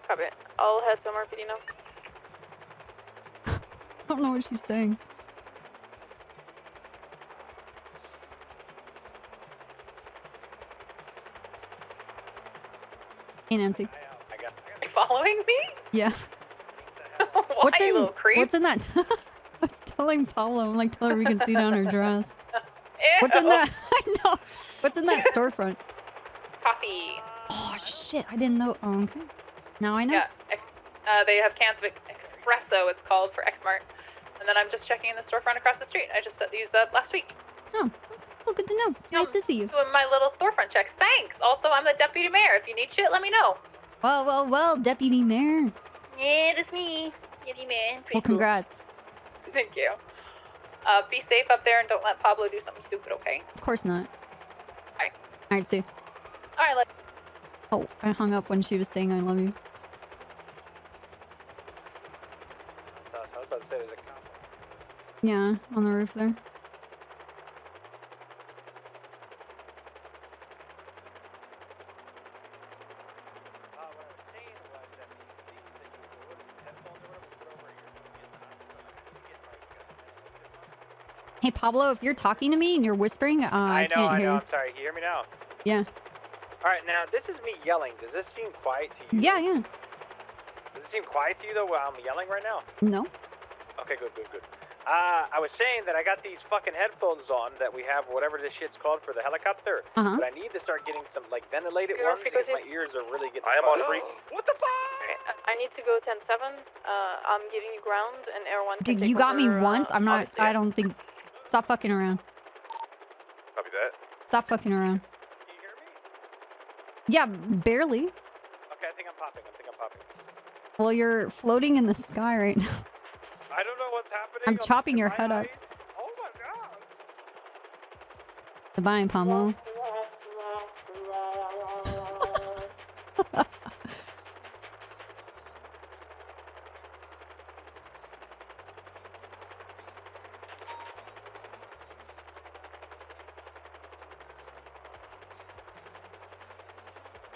Copy. I'll head to MRPD now. I don't know what she's saying. Hey, Nancy. Are you following me? Yeah. Why, you little creep? What's in that? I was telling Paolo, I'm like, tell her we can see down her dress. What's in that? I know. What's in that storefront? Coffee. Oh, shit. I didn't know. Oh, okay. Now I know. Yeah. They have cans of espresso, it's called, for Xmart. And then I'm just checking in the storefront across the street. I just set these up last week. Oh, well, good to know. It's nice to see you. Doing my little storefront checks. Thanks. Also, I'm the deputy mayor. If you need shit, let me know. Well, Deputy Mayor. Yeah, that's me. Deputy mayor. Well, congrats. Thank you. Be safe up there and don't let Pablo do something stupid, okay? Of course not. Bye. All right, see. All right, let's. Oh, I hung up when she was saying I love you. I was about to say, Yeah, on the roof there. Hey Pablo, if you're talking to me and you're whispering, I can't hear you. I'm sorry. Can you hear me now? Yeah. All right, now this is me yelling. Does this seem quiet to you? Yeah, yeah. Does it seem quiet to you though while I'm yelling right now? No. Okay, good. I was saying that I got these fucking headphones on that we have, whatever this shit's called for the helicopter. Uh-huh. But I need to start getting some like ventilated ones because my ears are really getting. I am on fucked. What the fuck? I need to go 10-7. I'm giving you ground, and Air 1 can Dude, take you got me over, once. I'm not. I don't think. Stop fucking around. Copy that. Stop fucking around. Can you hear me? Yeah, barely. Okay, I think I'm popping. Well, you're floating in the sky right now. I don't know what's happening. I'm chopping your head up. Oh my god. Goodbye, Pablo.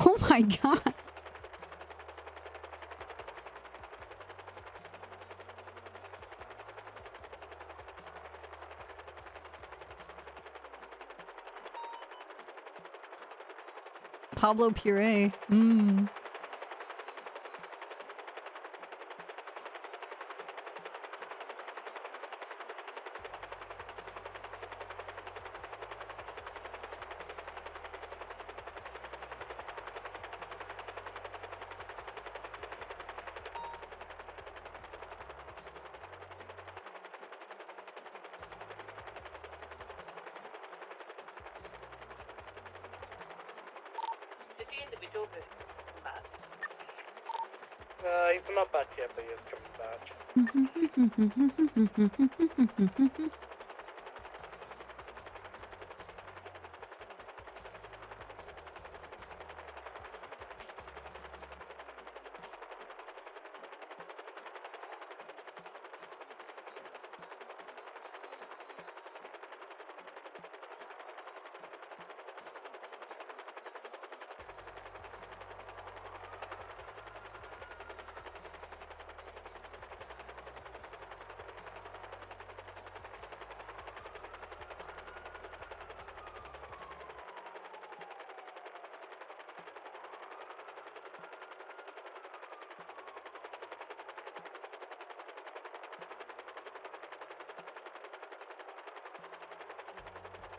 Oh my god. Pablo puree. Mmm. Individual back. He's not back yet, but he is coming back.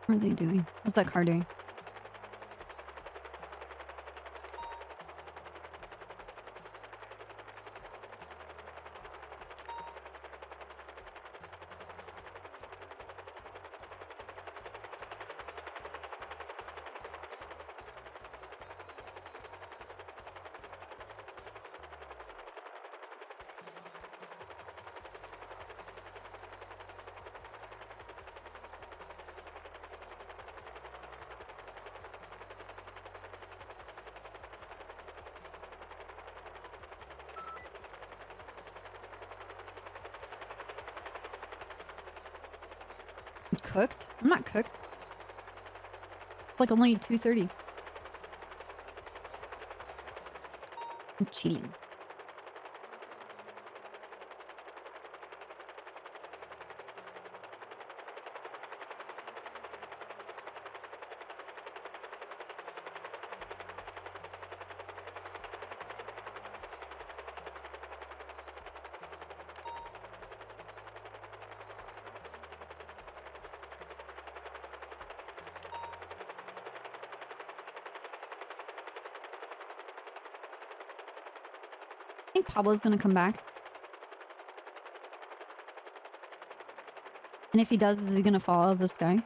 What are they doing? What's that car doing? Cooked? I'm not cooked. It's like only 2:30. I'm chilling. I think Pablo's gonna come back. And if he does, is he gonna follow this guy?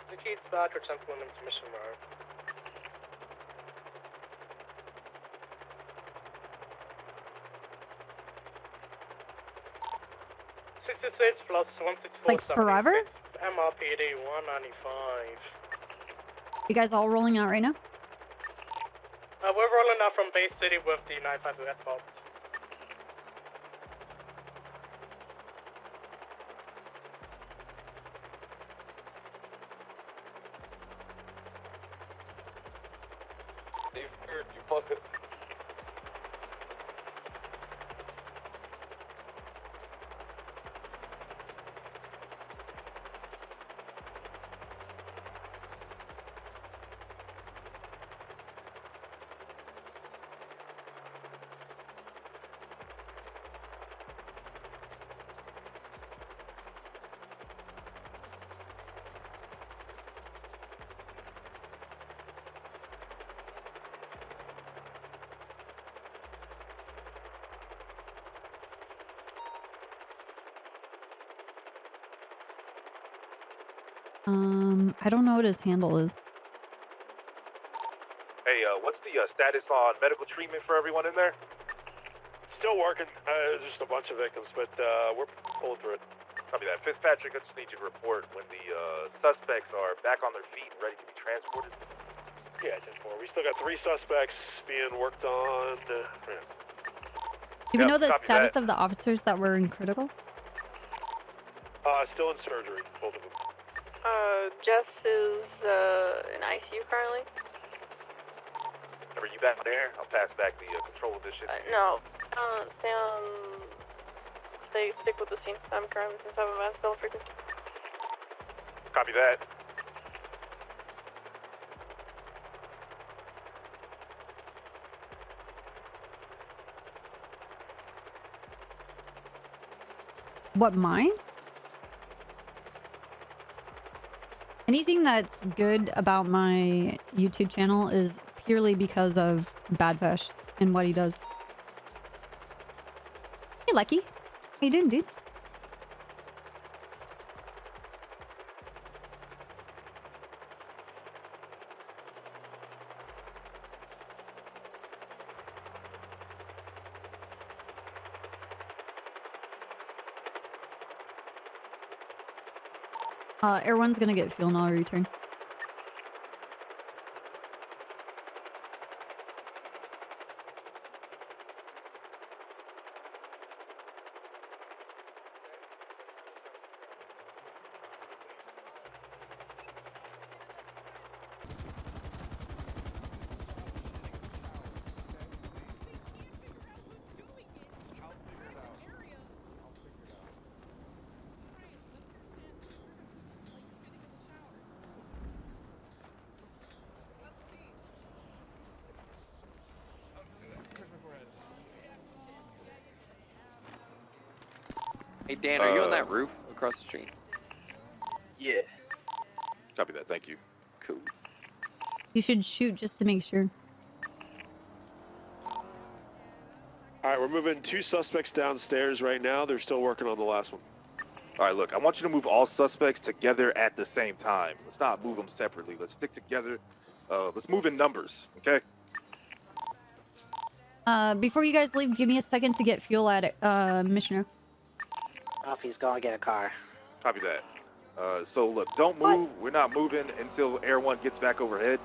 The key back or 10th Women's Mission Road. +164. Like forever? MRPD 195. You guys all rolling out right now? We're rolling out from Bay City with the 95 westbound. You fuck it. I don't know what his handle is. Hey, what's the status on medical treatment for everyone in there? Still working. There's just a bunch of victims, but we're pulling through it. Copy that. Fitzpatrick, I just need you to report when the suspects are back on their feet and ready to be transported. Yeah, 10-4. We still got 3 suspects being worked on. Do we know the status of the officers that were in critical? Still in surgery, both of them. Jess is in ICU currently. Are you back there? I'll pass back the control of this shit. No. Stick with the scene. I'm currently since I'm a still frequency. Copy that. What, mine? Anything that's good about my YouTube channel is purely because of Badfish and what he does. Hey, Lucky. How you doing, dude? Air One's gonna get fuel and I'll return. Hey Dan, are you on that roof across the street? Yeah. Copy that. Thank you. Cool. You should shoot just to make sure. All right, we're moving 2 suspects downstairs right now. They're still working on the last one. All right, look, I want you to move all suspects together at the same time. Let's not move them separately. Let's stick together. Let's move in numbers, okay? Before you guys leave, give me a second to get fuel at Missioner. Alfie's gonna get a car. Copy that. So look, don't move. We're not moving until Air 1 gets back overhead.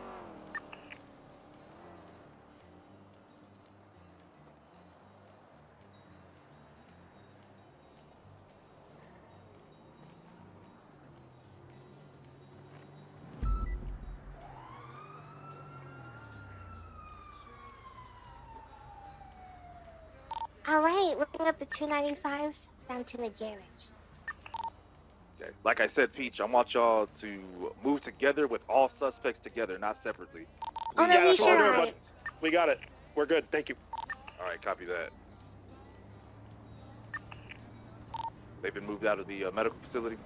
Alright, we're bringing up the 295s down to the garage. Okay. Like I said, Peach, I want y'all to move together with all suspects together, not separately. Oh, no, we sure. We got it. We're good. Thank you. All right, copy that. They've been moved out of the medical facility.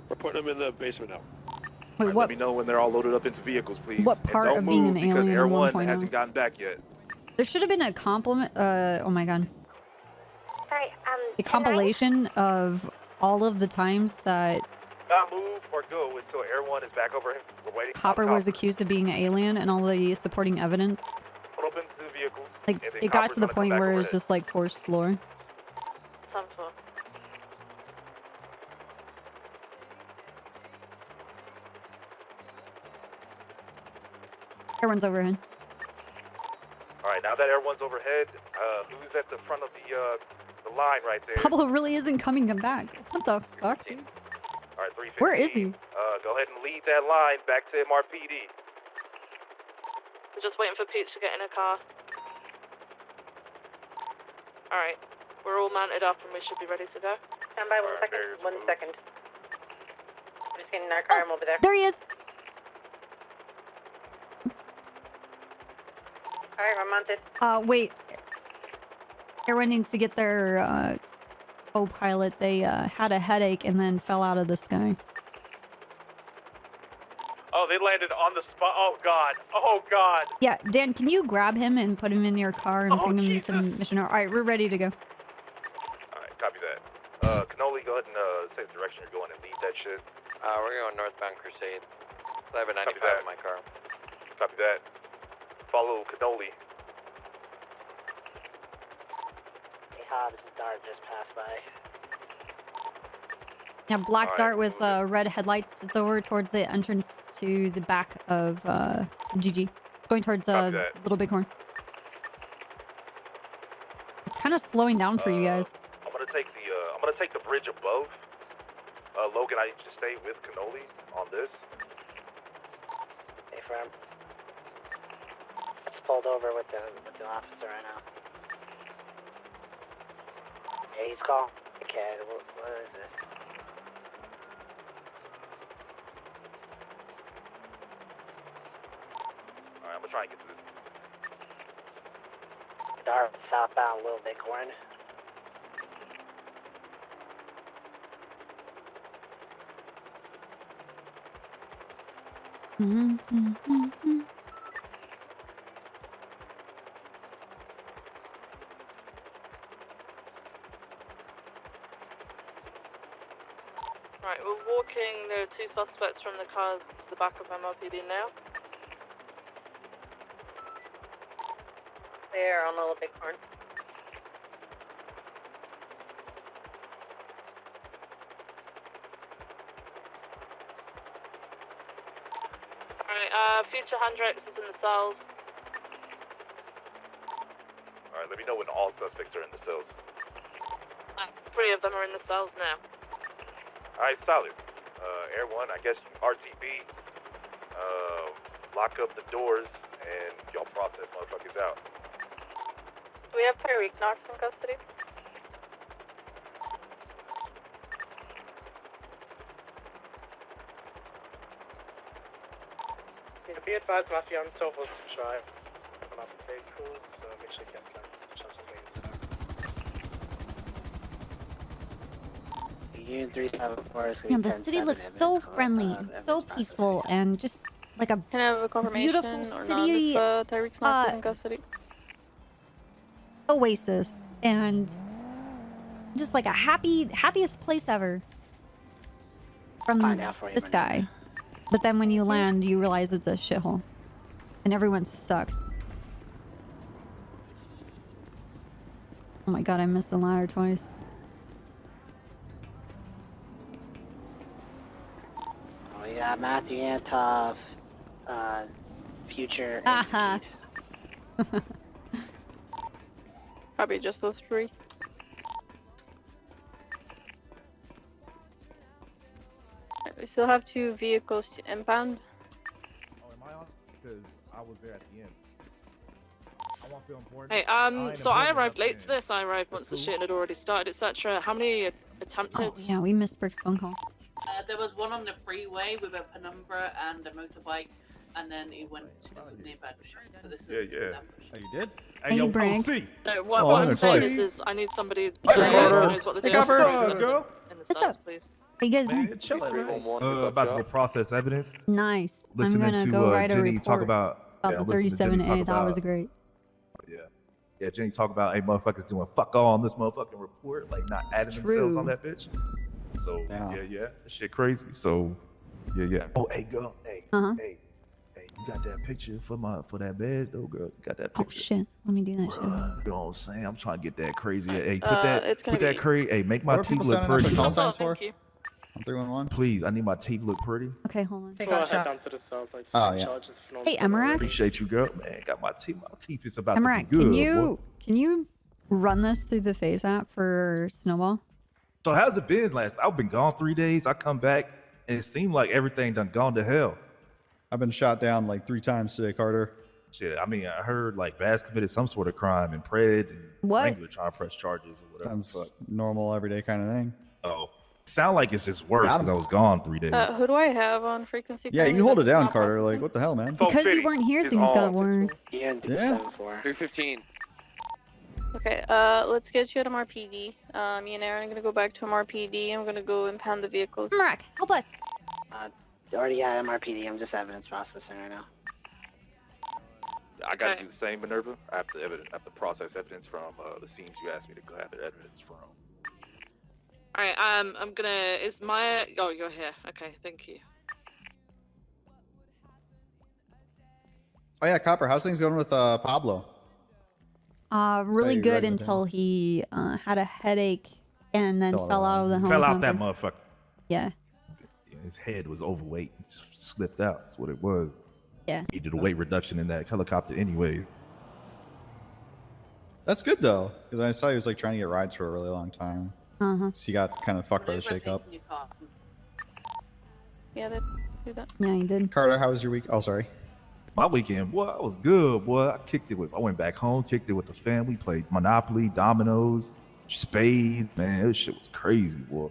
We're putting them in the basement now. Wait, right, what? let me know when they're all loaded up into vehicles, please. What part and don't of being move an because alien Air in 1 1.0? hasn't gotten back yet. There should have been a compliment. Oh my god. Sorry, A compilation of all of the times that Not move or go until Air 1 is back over. We're waiting. Copper was accused of being an alien and all the supporting evidence. Put up into the vehicle. Like, and then it got Copper's to the gonna come point back where it over was it. just like forced lore. Everyone's overhead. All right, now that everyone's overhead, who's at the front of the line right there? Pablo really isn't coming back. What the fuck, dude? All right, 315. Where is he? Go ahead and lead that line back to MRPD. We're just waiting for Peach to get in her car. Alright, we're all mounted up and we should be ready to go. Stand by 1 second. 1 second. I'm just getting in our car. I'm over there. There he is. Alright, we're mounted. Wait. Everyone needs to get their co-pilot. They had a headache and then fell out of the sky. Oh, they landed on the spot. Oh, God. Oh, God. Yeah, Dan, can you grab him and put him in your car and bring him to the mission? All right, we're ready to go. All right, copy that. Cannoli, go ahead and say the direction you're going and lead that shit. We're going northbound Crusade. I have a 95 in my car. Copy that. Follow Cannoli. Hey, Hobbs, Dart just passed by. Yeah, black dart with red headlights. It's over towards the entrance to the back of GG. It's going towards Little Bighorn. It's kind of slowing down for you guys. I'm gonna take the bridge above. Logan, I need you to stay with Cannoli on this. Hey, firm. Just pulled over with the officer right now. Yeah, he's calling. Okay, what is this? Alright, I'm gonna try and get to this. Dart, southbound Little Bighorn. Right, we're walking. There are 2 suspects from the cars to the back of MRPD now. There on Little Bighorn. Alright, future Hendrix is in the cells. Alright, let me know when all suspects are in the cells. 3 of them are in the cells now. Alright, solid. Air 1, I guess RTB. Lock up the doors and y'all process motherfuckers out. Do we have Tyreek Knox in custody? Yeah, be advised, Matthew, I'm still supposed to try. I'm not very cool, so make sure you get that. Union 374 is Yeah, the city looks so friendly and so peaceful and just like a Can I have a confirmation beautiful or city not if Tyreek Knox is in custody? oasis and just like a happiest place ever from the sky. But then when you land, you realize it's a shithole and everyone sucks. Oh my god, I missed the ladder twice. Oh, you got Matthew Antov, Future, Aha. Probably just those 3. We still have 2 vehicles to impound. Oh, am I on? Because I was there at the end. I won't feel important. Hey, so I arrived late to this. I arrived once the shooting had already started, etc. How many attempted? Oh yeah, we missed Brick's phone call. There was one on the freeway with a penumbra and a motorbike, and then he went to near Bedford. So this was Oh, you did? Hey, yo, Brick. No, what I'm saying is I need somebody who knows what they're doing. Girl? What's up? Please. How you guys doing? About to go process evidence. Nice. Listening I'm gonna to go write a Jenny report talk about the 37A. That was great. Yeah, Jenny talk about, hey, motherfuckers doing fuck all on this motherfucking report, like not adding themselves on that bitch. So yeah, shit crazy. So yeah. Oh, hey girl, hey, hey, you got that picture for that bed, though, girl? You got that picture? Oh shit, let me do that shit. You know what I'm saying? I'm trying to get that crazy. Hey, put that crazy. Hey, make my What are teeth people look signing up pretty. for call signs for? 311. Please, I need my teeth look pretty. Okay, hold on. Take a shot down to the cells. Like, Oh, yeah. charges for no Hey, Emirac. Appreciate you, girl. Man, got my teeth is about to Emirac, be good. can you run this through the Phase app for Snowball? So how's it been I've been gone 3 days. I come back and it seemed like everything done gone to hell. I've been shot down like 3 times today, Carter. Shit, I mean, I heard like Bass committed some sort of crime and Pred and What? Wrangler trying to press charges or whatever. Sounds normal, everyday kind of thing. Oh, sound like it's just worse because I was gone 3 days. Who do I have on frequency? Yeah, you can hold it down, Carter. Like, what the hell, man? Because you weren't here, things got worse. Yeah. 315. Okay, let's get you at MRPD. Me and Aaron are gonna go back to MRPD. I'm gonna go impound the vehicles. Emirac, help us. Already at MRPD. I'm just evidence processing right now. I got to do the same, Minerva. I have to process evidence from the scenes you asked me to gather evidence from. Alright, I'm gonna... Is Maya... Oh, you're here. Okay, thank you. Oh yeah, Copper, how's things going with Pablo? Really you good ready with until he had a headache and then fell out of the Fell out helicopter. that motherfucker. Yeah. His head was overweight. It just slipped out. That's what it was. Yeah. He did a weight reduction in that helicopter anyway. That's good though, because I saw he was like trying to get rides for a really long time. Uh-huh. So he got kind of fucked by the shake-up. Yeah, they do that. Yeah, he did. Carter, how was your week? Oh, sorry. My weekend, boy, I was good, boy. I went back home, kicked it with the family, played Monopoly, Dominoes, Spades. Man, this shit was crazy, boy.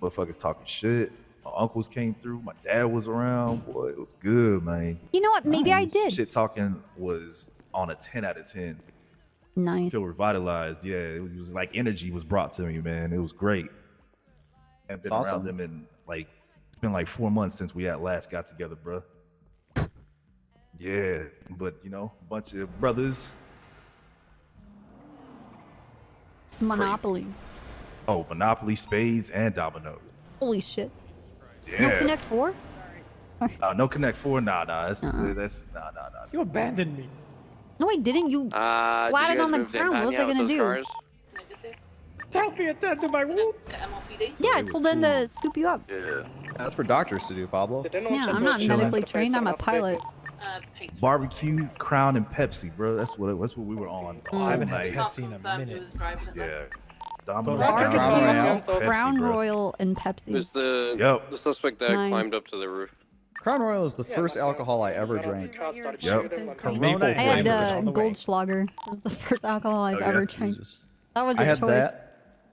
Motherfuckers talking shit. My uncles came through. My dad was around. Boy, it was good, man. You know what? Maybe I did. Shit talking was on a 10 out of 10. Nice. Feel revitalized. Yeah, it was like energy was brought to me, man. It was great. I've been That's around awesome. them in like, it's been like 4 months since we had last got together, bro. Yeah, but you know, a bunch of brothers. Monopoly. Oh, Monopoly, Spades, and Dominoes. Holy shit. Yeah. No Connect 4? No Connect 4? Nah. That's nah. You abandoned me. No, I didn't. You splatted on the ground. What was I gonna do? Tell me attend to my wound. Yeah, I told them to scoop you up. Yeah. That's for doctors to do, Pablo. Yeah, I'm not medically trained. I'm a pilot. Barbecue, Crown, and Pepsi, bro. That's what we were on. I haven't All had night. Pepsi in a minute. Yeah. Domino's, Barbecue, Pepsi, Crown bro. Royal, and Pepsi. Who's the Yep. the suspect that Nice. climbed up to the roof? Crown Royal is the first alcohol I ever drank. Yep. Maple I had flavored. Goldschlager. It was the first alcohol I've Oh, yeah? ever drank. That was I a had choice. that.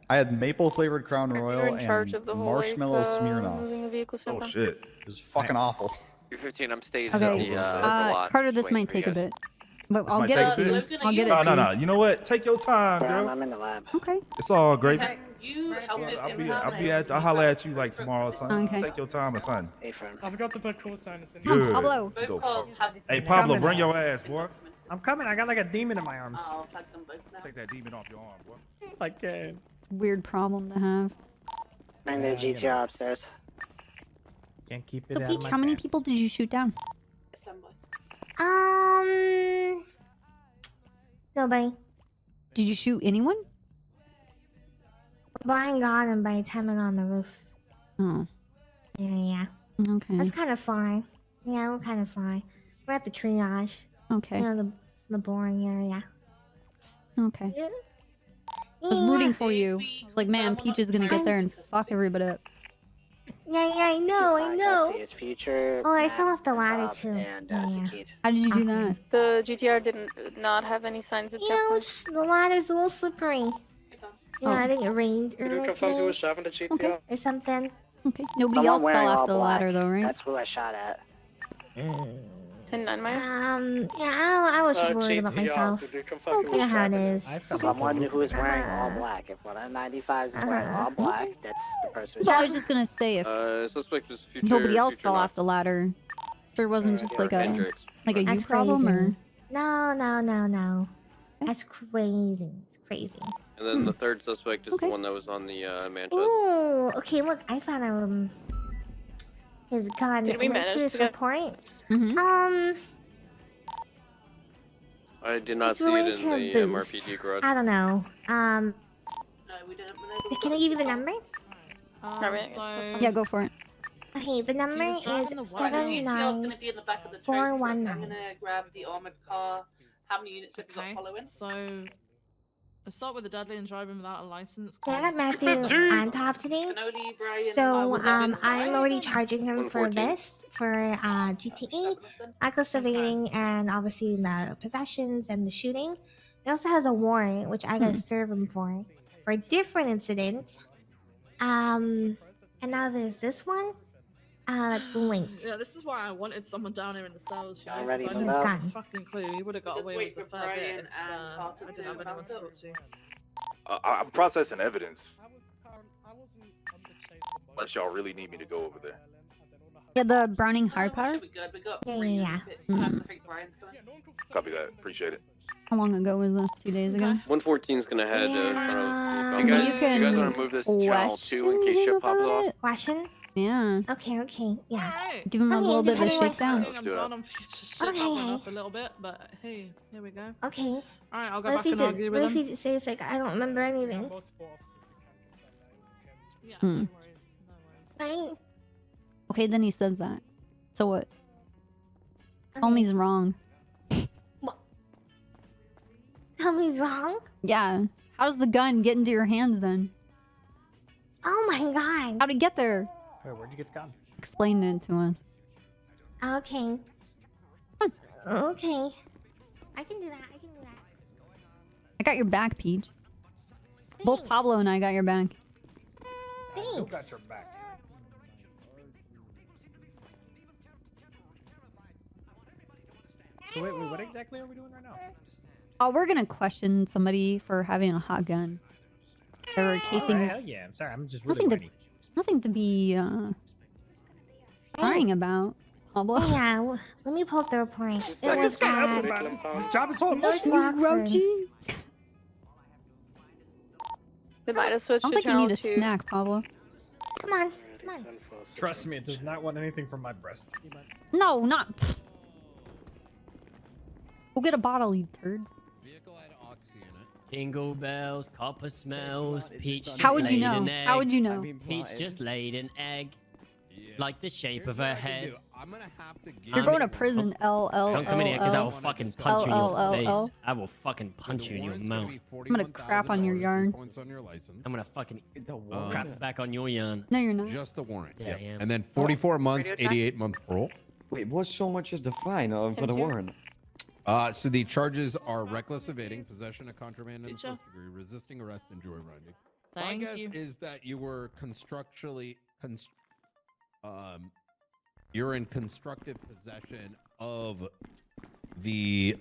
I had maple flavored Crown You're Royal in charge and of the whole marshmallow like, Smirnoff. moving the vehicle so Oh far. shit. It was fucking awful. 215, I'm staying Okay, at the lot. Carter, this waiting might for you take a guys. bit. But I'll might get take it a to you. bit? I'll get it to you. No. You know what? Take your time, girl. I'm in the lab. Okay. It's all great. Can you help us I'll holler at you like tomorrow or something. Okay. Take your time or something. I forgot to put cosigners in. Come on, Good. Pablo. Go. Hey, Pablo, bring your ass, boy. I'm coming. I got like a demon in my arms. I'll plug them both now. Take that demon off your arm, boy. Like, Weird problem to have. Bring the GTR upstairs. can't keep it So, out Peach, of my how many pants. people did you shoot down? Nobody. Did you shoot anyone? Brian got him by the time I got on the roof. Oh, Yeah. okay. That's kind of fine. Yeah, we're kind of fine. We're at the triage. Okay. You know, the boring area. Okay. I was rooting for you. I was like, man, Peach is gonna get there and fuck everybody up. Yeah, I know. His future. Oh, I fell off the ladder job, too. And Yeah. Sakid. How did you do that? The GTR didn't not have any signs of You know, checkpoint. just the ladder's a little slippery. You know, I think it rained Can you earlier confirm who today was shot in the GTR? or something. Okay. Nobody Someone else wearing fell all off the black. ladder though, right? That's who I shot at. 10-9 Meyer? Yeah, I was just worried about GTR, myself. Did you confirm who You know was how shot it in is. Someone who is wearing all black. If one of the 95s is wearing all black, that's the person. Well, I was just gonna say if Suspect is future. nobody else future fell not. off the ladder, sure wasn't just like a Hendrix. you That's problem crazy. or No. That's crazy. It's crazy. And then the third suspect is the one that was on the mansion. Ooh, okay, look, I found his gun. Did we Went manage to this to get- report. Mm-hmm. I did not It's see it related in to the boost. MRPG garage. I don't know. No, we didn't. Can I give you the number? Yeah, go for it. Okay, the number is Detail's gonna be in the back of the trade. I'm 79419. gonna grab the armored car. How many units have you got following? So, let's start with the Dudley and driving without a license. I got Matthew Antov today. So I'm already charging him for this, for GTA, aggravating, and obviously the possessions and the shooting. He also has a warrant, which I gotta serve him for a different incident. And now there's this one. That's linked. Yeah, this is why I wanted someone down here in the cells. You know, Already 'cause I done. didn't He's have a gone. fucking clue. He would have got away with a fair bit if I didn't have anyone to talk to. I'm processing evidence. Unless y'all really need me to go over there. Yeah, the Browning hard power. Yeah. Copy that. Appreciate it. How long ago was this? 2 days ago? 114's gonna head. You You guys can want to move this to channel 2 in case shit pops off? Question? Yeah. Okay, yeah. Give him a little bit of a shakedown. I'm done on future shit. That went up a little bit, but hey, here we go. Okay. Alright, I'll go What back if and he argue with What him. if he says like I don't remember anything? Right? Okay, then he says that. So what? Tell me he's wrong. Tell me he's wrong? Yeah. How does the gun get into your hands then? Oh my god. How'd it get there? Wait, where'd you get the gun? Explain it to us. Okay. Okay. I can do that. I got your back, Peach. Both Pablo and I got your back. Thanks. Who got your back? So wait, what exactly are we doing right now? Oh, we're gonna question somebody for having a hot gun. Or casings. Hell yeah, I'm sorry, I'm just really Nothing to, whiny. nothing to be crying about, Pablo. Oh, yeah, let me pull up the report. It was bad. This job is so North emotional. Rockford. They might have switched I don't to think you channel need a 2. snack, Pablo. Come on, come on. Trust me, it does not want anything from my breast. No, not. Go get a bottle, you turd. Jingle bells, copper smells, Peach just How would you laid know? an egg. How would you know? Peach just laid an egg. Like the shape of her head. I'm gonna have to give You're going to prison, Don't come in here because I will fucking punch you in your face. I will fucking punch you in your mouth. I'm gonna crap on your yarn. I'm gonna fucking crap back on your yarn. No, you're not. Just the warrant. Yeah, I am. And then 44 months, Radio check. 88-month parole. Wait, what's so much is the fine for the warrant? So the charges are reckless evading, possession of contraband in the first degree, resisting arrest, and joyriding. My guess is that you were you're in constructive possession of the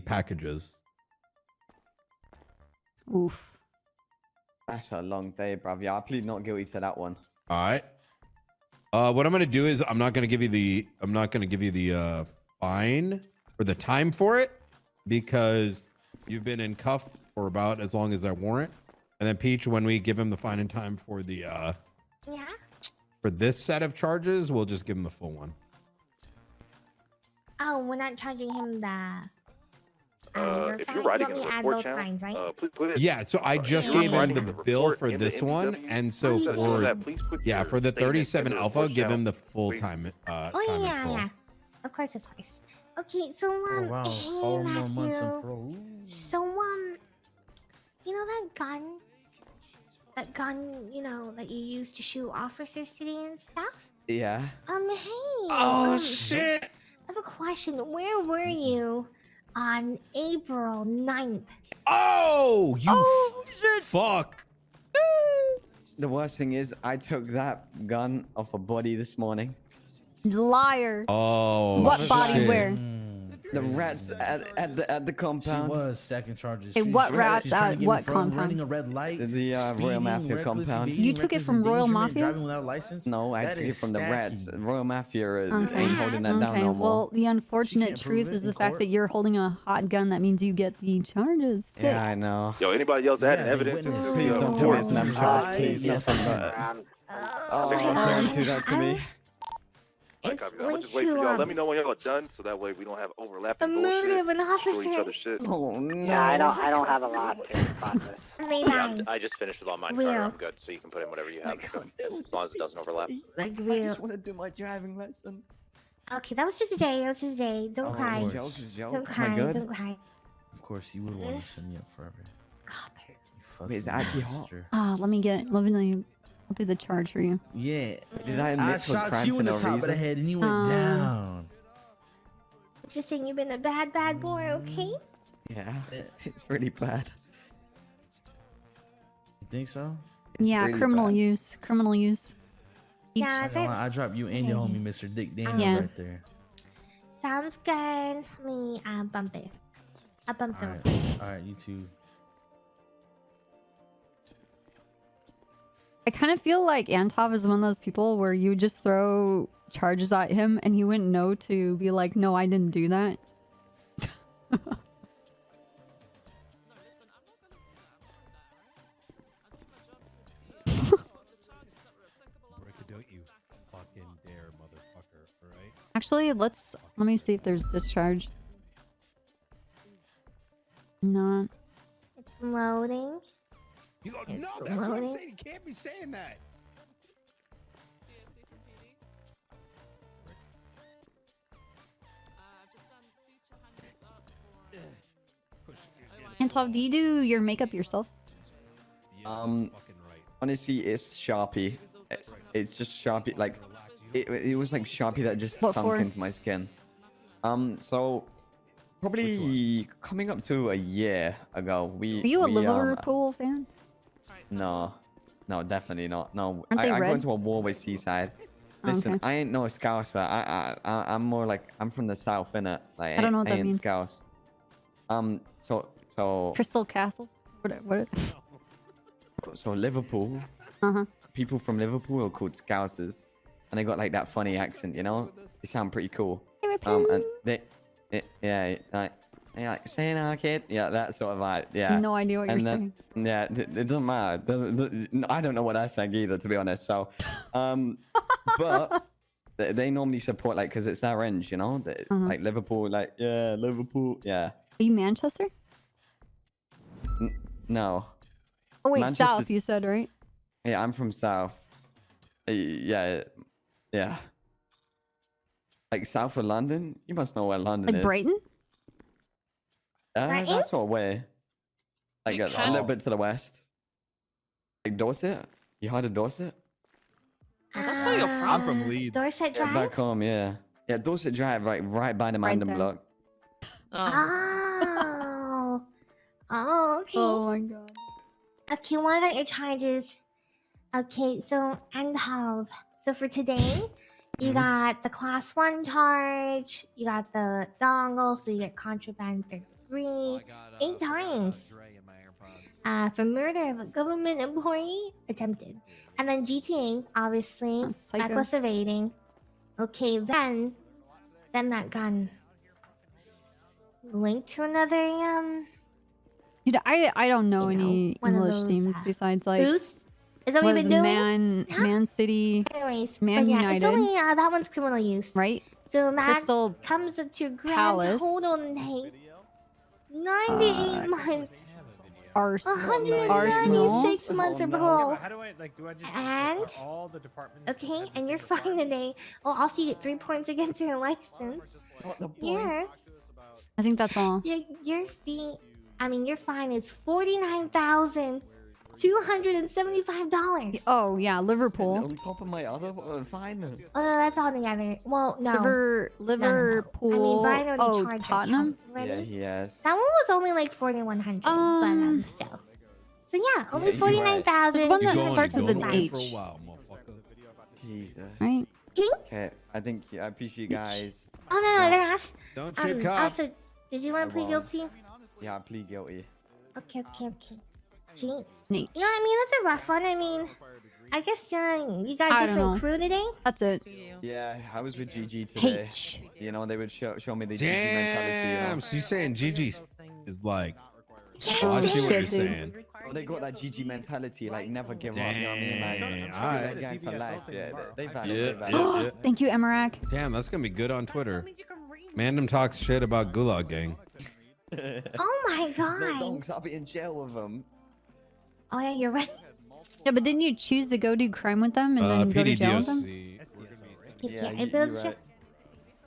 packages. Oof. That's a long day, bruv. Yeah, I plead not guilty to that one. All right. What I'm gonna do is I'm not gonna give you the fine for the time for it because you've been in cuffs for about as long as I warrant. And then Peach, when we give him the fine in time for the for this set of charges, we'll just give him the full one. Oh, we're not charging him the. If you're writing in the report channel, fines, right? Yeah, so I just gave him the bill for this one, and so for for the 37 Alpha, give him the full time. Oh yeah. Of course. Okay, so hey Matthew. So you know that gun? That gun, you know, that you used to shoot officers today and stuff? Yeah. Hey. Oh, shit. I have a question. Where were you on April 9th? Oh, shit. Fuck. The worst thing is, I took that gun off a body this morning. Liar. Oh. What body where? The rats at the compound. She was stacking charges. Hey, what rats at what compound? Running a red light. The Royal Mafia compound. You took it from Royal Mafia? Driving without license? No, I That took it is from the rats. stacking. Royal Mafia ain't holding that down Okay, no more. well, the unfortunate truth is the fact that you're holding a hot gun. That means you get the charges. Sick. Yeah, I know. Yo, anybody else adding evidence? Please don't tell me it's not charged. Please, nothing but. Oh, don't do that to me. I copy that. I'm gonna just wait for y'all. Let me know when y'all are done, so that way we don't have A overlapping murder bullshit. of an Destroy each officer. other's shit. Oh no. Yeah, I don't have a lot to process. I just finished with all mine, Real. Carter. I'm good, so you can put in whatever you have, as long as it doesn't overlap. Like I real. just want to do my driving lesson. Okay, that was just a day. That was just a day. Don't cry. Joke is joke. Don't Am I cry. good? Don't cry. Of course, you would want to send me up forever. Wait, is it actually hot? Let me I'll do the charge for you. Yeah. Did I I admit to a shot crime you for in the no top of the reason? head and you went down. Just saying you've been a bad boy, okay? Yeah, it's really bad. You think so? Yeah, really criminal bad. use. Criminal use. Yeah, I dropped you and your homie, Mr. Dick Daniels, Yeah. right there. sounds good. Let me bump it. I'll bump the Alright, alright, you too. I kind of feel like Antov is one of those people where you just throw charges at him and he wouldn't know to be like, no, I didn't do that. Don't you fucking dare, motherfucker, alright? Actually, let me see if there's discharge. No. It's loading. You go, It's no, that's what I'm loading. saying. You can't be saying that. Antov, do you do your makeup yourself? Honestly, it's Sharpie. It's just Sharpie. Like, it was like Sharpie that just What sunk for? into my skin. So probably coming up to a year ago, Are you a Liverpool fan? No, definitely not. No, Aren't they I go red? into a war with Seaside. Oh, Listen, okay. I ain't no Scouser. I'm more like I'm from the south, innit? Like I don't know what that ain't means. Scouse. So Crystal Castle? What? so Liverpool. Uh-huh. People from Liverpool are called Scousers, and they got like that funny accent, you know? They sound pretty cool. And like saying our kid, yeah, that sort of like, yeah. No idea what you're And saying. Yeah, it doesn't matter. I don't know what I sang either, to be honest. So, but they normally support like because it's their ends, you know. Like Liverpool, like yeah, Liverpool, yeah. Are you Manchester? No. Oh wait, Manchester's- South you said, right? Yeah, I'm from South. Yeah. Like south of London? You must know where London Like is. Brighton? Brighton? That sort of way. Like You a can- little bit to the west. Like Dorset? You heard of Dorset? That's where you're from. I'm from Leeds. Dorset Yeah, Drive? back home, yeah. Yeah, Dorset Drive, like right by the Right Mandem there. block. Oh. Oh, okay. Oh my god. Okay, what are your charges? Okay, so so for today, you got the class 1 charge, you got the dongle, so you get contraband 33, 8 times. For murder of a government employee, attempted. And then GTA, obviously, Oh, psycho. reckless evading. Okay, then that gun. Linked to another, Dude, I don't know any one of English those, teams besides like boost? Is that what what you've is been it, doing? Man City, Anyways, Man but yeah, United, it's only that one's criminal use. right? So that Crystal comes to grand Palace. total date 98 months. Arsenal. 196 months Oh, of no. parole. Yeah, but how do I like? Do I just And are all the departments? okay, and you're fine today. Oh, also you get 3 points against your license. Yes. I think that's all. Your fee, your fine is $49,275. Oh yeah, Liverpool. On top of my other fine. Oh no, that's all together. Well, no. Liverpool. I mean, Brian already Oh, charged your Tottenham. account already. Yeah, he has. That one was only like 4,100, but still. So yeah, only Yeah, you're right. 49,000. There's one that You're starts with going an away for a H. while, motherfucker. Jesus. Right? Okay, I appreciate you guys. Oh no, I didn't ask. Don't you cop. Also, did you want to plead guilty? Yeah, I plead guilty. Okay. Jeez. Neat. You know what I mean? That's a rough one. I mean, I guess you got I a don't different know. crew today. That's it. Yeah, I was with GG today. H. You know, they would show me the GG mentality. You know? Damn, so you're saying GG is like. Can't Oh, I see say what it. you're saying. They got that GG mentality, like never give up. You know what I mean? Like, Alright. gang for life. Yeah, they've had Yeah. Thank you, Emirac. Damn, that's gonna be good on Twitter. Mandem talks shit about Gulag Gang. Oh my god. No, donks, I'll be in jail with them. Oh yeah, you're right. Yeah, but didn't you choose to go do crime with them and then go to jail with them? Yeah, it builds your.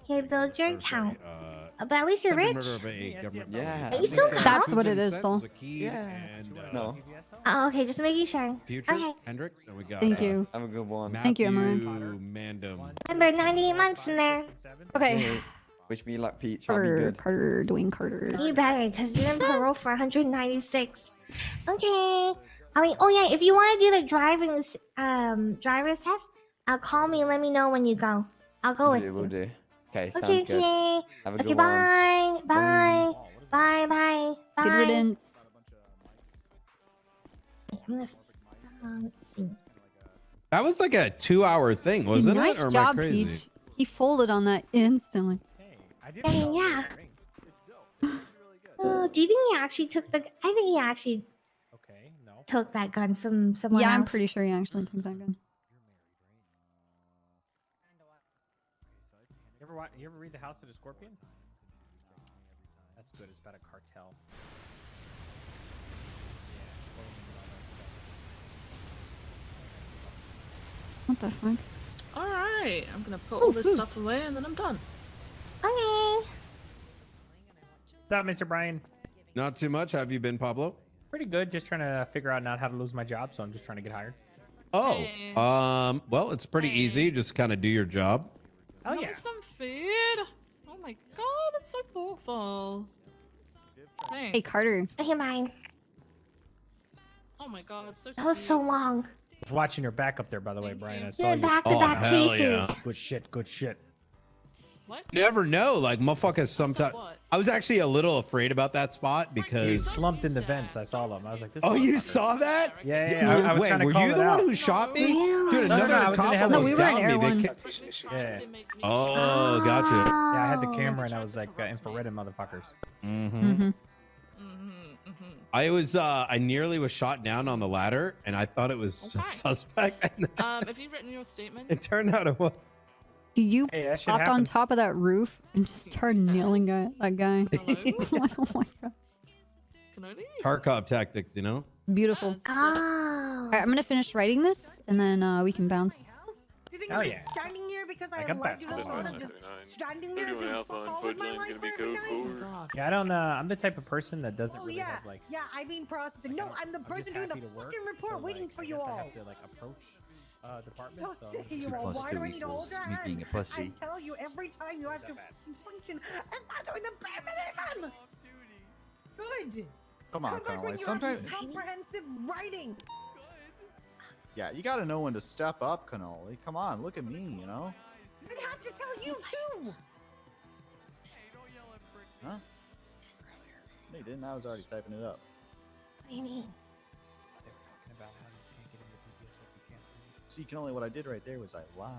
Okay, build your account. But at least you're rich. Yeah. Are you still got? That's what it is, Sol. Yeah. No. Oh, okay, just making sure. Future Okay. Hendrix, and we got. Thank you. Have a good one. Thank you, Emma. Mandem. Remember, 98 months in there. Okay. Wish me luck, Peach. I'll be good. Carter, Dwayne Carter. You better, because you're in parole for 196. Okay. I mean, oh yeah, if you want to do the driver's test, call me and let me know when you go. I'll go with you. We'll do. Okay, sounds Okay, good. okay. Have a Okay, good bye. one. Bye. Bye, bye. Bye. Good riddance. I'm gonna, let's see. That was like a 2-hour thing, wasn't Nice it? Or job, am I crazy? Peach. He folded on that instantly. Dang, yeah. Oh, do you think he actually took the? I think he actually took that gun from someone else. Yeah, I'm pretty sure he actually took that gun. You ever read The House of the Scorpion? That's good. It's about a cartel. What the fuck? Alright, I'm gonna put all this stuff away and then I'm done. Okay. What's up, Mr. Brian? Not too much. How have you been, Pablo? Pretty good. Just trying to figure out not how to lose my job, so I'm just trying to get hired. Oh, well, it's pretty easy. Just kind of do your job. Oh yeah. Some food. Oh my god, that's so thoughtful. Thanks. Hey, Carter. Okay, mine. Oh my god, so That was so long. I was watching your back up there, by the way, Brian. I saw Yeah, you. back-to-back hell chases. yeah. Good shit. Good shit. What? Never know. Like, motherfuckers sometimes. I was actually a little afraid about that spot You because. slumped in the vents. I saw them. I was like, this. Oh, you motherfucker. saw that? Yeah. I was Wait, trying to were call you it the out. one who shot me? Really? Dude, No, another I was in cop the almost we were in downed Air me. One. Yeah. Oh, gotcha. Yeah, I had the camera and I was like infrared motherfuckers. Mm-hmm. I nearly was shot down on the ladder, and I thought it was a suspect. And have you written your statement? it turned out it was. You Hey, that shit hopped on happens. top of that roof and just started nailing that guy. Oh my god. Tarkov tactics, you know? Beautiful. Oh. Alright, I'm gonna finish writing this and then we can bounce. You think Hell I'm yeah. just standing here because Like I a like you basketball. all just standing there being fuck all with my life every night? Yeah, I don't. I'm the type of person that doesn't Oh really yeah, have like. yeah, I've been processing. No, I'm the person doing the fucking report waiting for you I all. have to like approach department. So sick of you all. Why do I need to hold your hand? I tell you every time you have to function. It's not doing the bare minimum. Good. Come on, Come back Connolly. when you Sometimes, have comprehensive writing. yeah, you gotta know when to step up, Cannoli. Come on, look at me, you know? I have to tell you too. Huh? No, you didn't. I was already typing it up. What do you mean? See, Cannoli, what I did right there was I lied.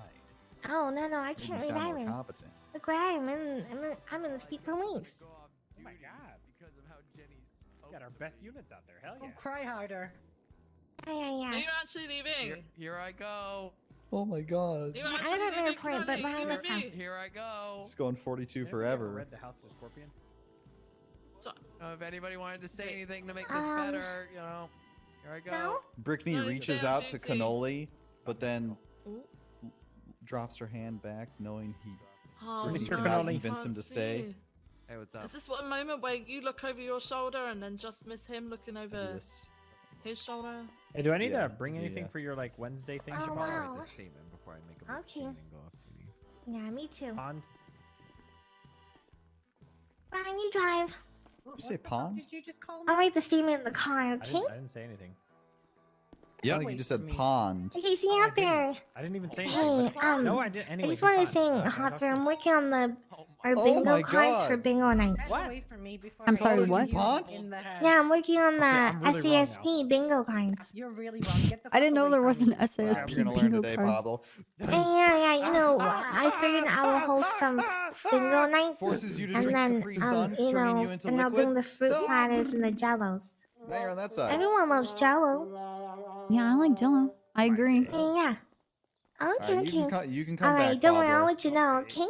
Oh no, I Made me can't read sound more either. competent. Look where I'm in the state police. Oh my god! We got our best units out there. Hell Oh, yeah! cry harder. Yeah. Are you actually leaving? Here I go. Oh my god. You Yeah, actually I don't know leaving, your point, but Connolly? behind this house. Here I go. It's going 42 Have you ever forever. read The House of the Scorpion? If anybody wanted to say anything to make this Um, better, you know, here I go. No? Brickney No, reaches stay on out to duty. Cannoli, but then Ooh. drops her hand back, knowing he Oh, he Mr. cannot Cannoli. convince him to stay. Hey, what's up? Is this one moment where you look over your shoulder and then just miss him looking over Yes. his shoulder? Hey, do I need Yeah, to bring anything yeah. for your like Wednesday thing? Oh, tomorrow? wow. This statement before I make a Okay. scene and go off duty. Yeah, me too. Pond? Brian, you drive. Did you say pond? Did you just call me? I'll write the statement in the car, I okay? didn't say anything. Yeah, I think you just said pond. Okay, see you out there. I didn't even say Hey, anything. but- no, I I didn't. Anyway, just do want to pond. say, Can I Hopper, talk to you? I'm working on our Oh bingo my cards God. for bingo nights. What? Away from me before I'm I sorry, shoot what? you Pond? in the head. Yeah, I'm working on the I'm really wrong SASP bingo cards. You're really wrong. Get the I didn't fuck know away there from was me. an Wow, SASP you're gonna learn bingo today, card. Pablo. Yeah, you know, I figured I will host some bingo nights, Forces you to and drink then, Capri Sun, you turning know, you into and I'll bring liquid. the fruit platters and the jellos. Now you're on that side. Everyone loves Jello. Yeah, I like Jello. I agree. Yeah. Okay, Alright, okay. you can come All right, back, don't worry. I'll Pablo. let you know. Okay.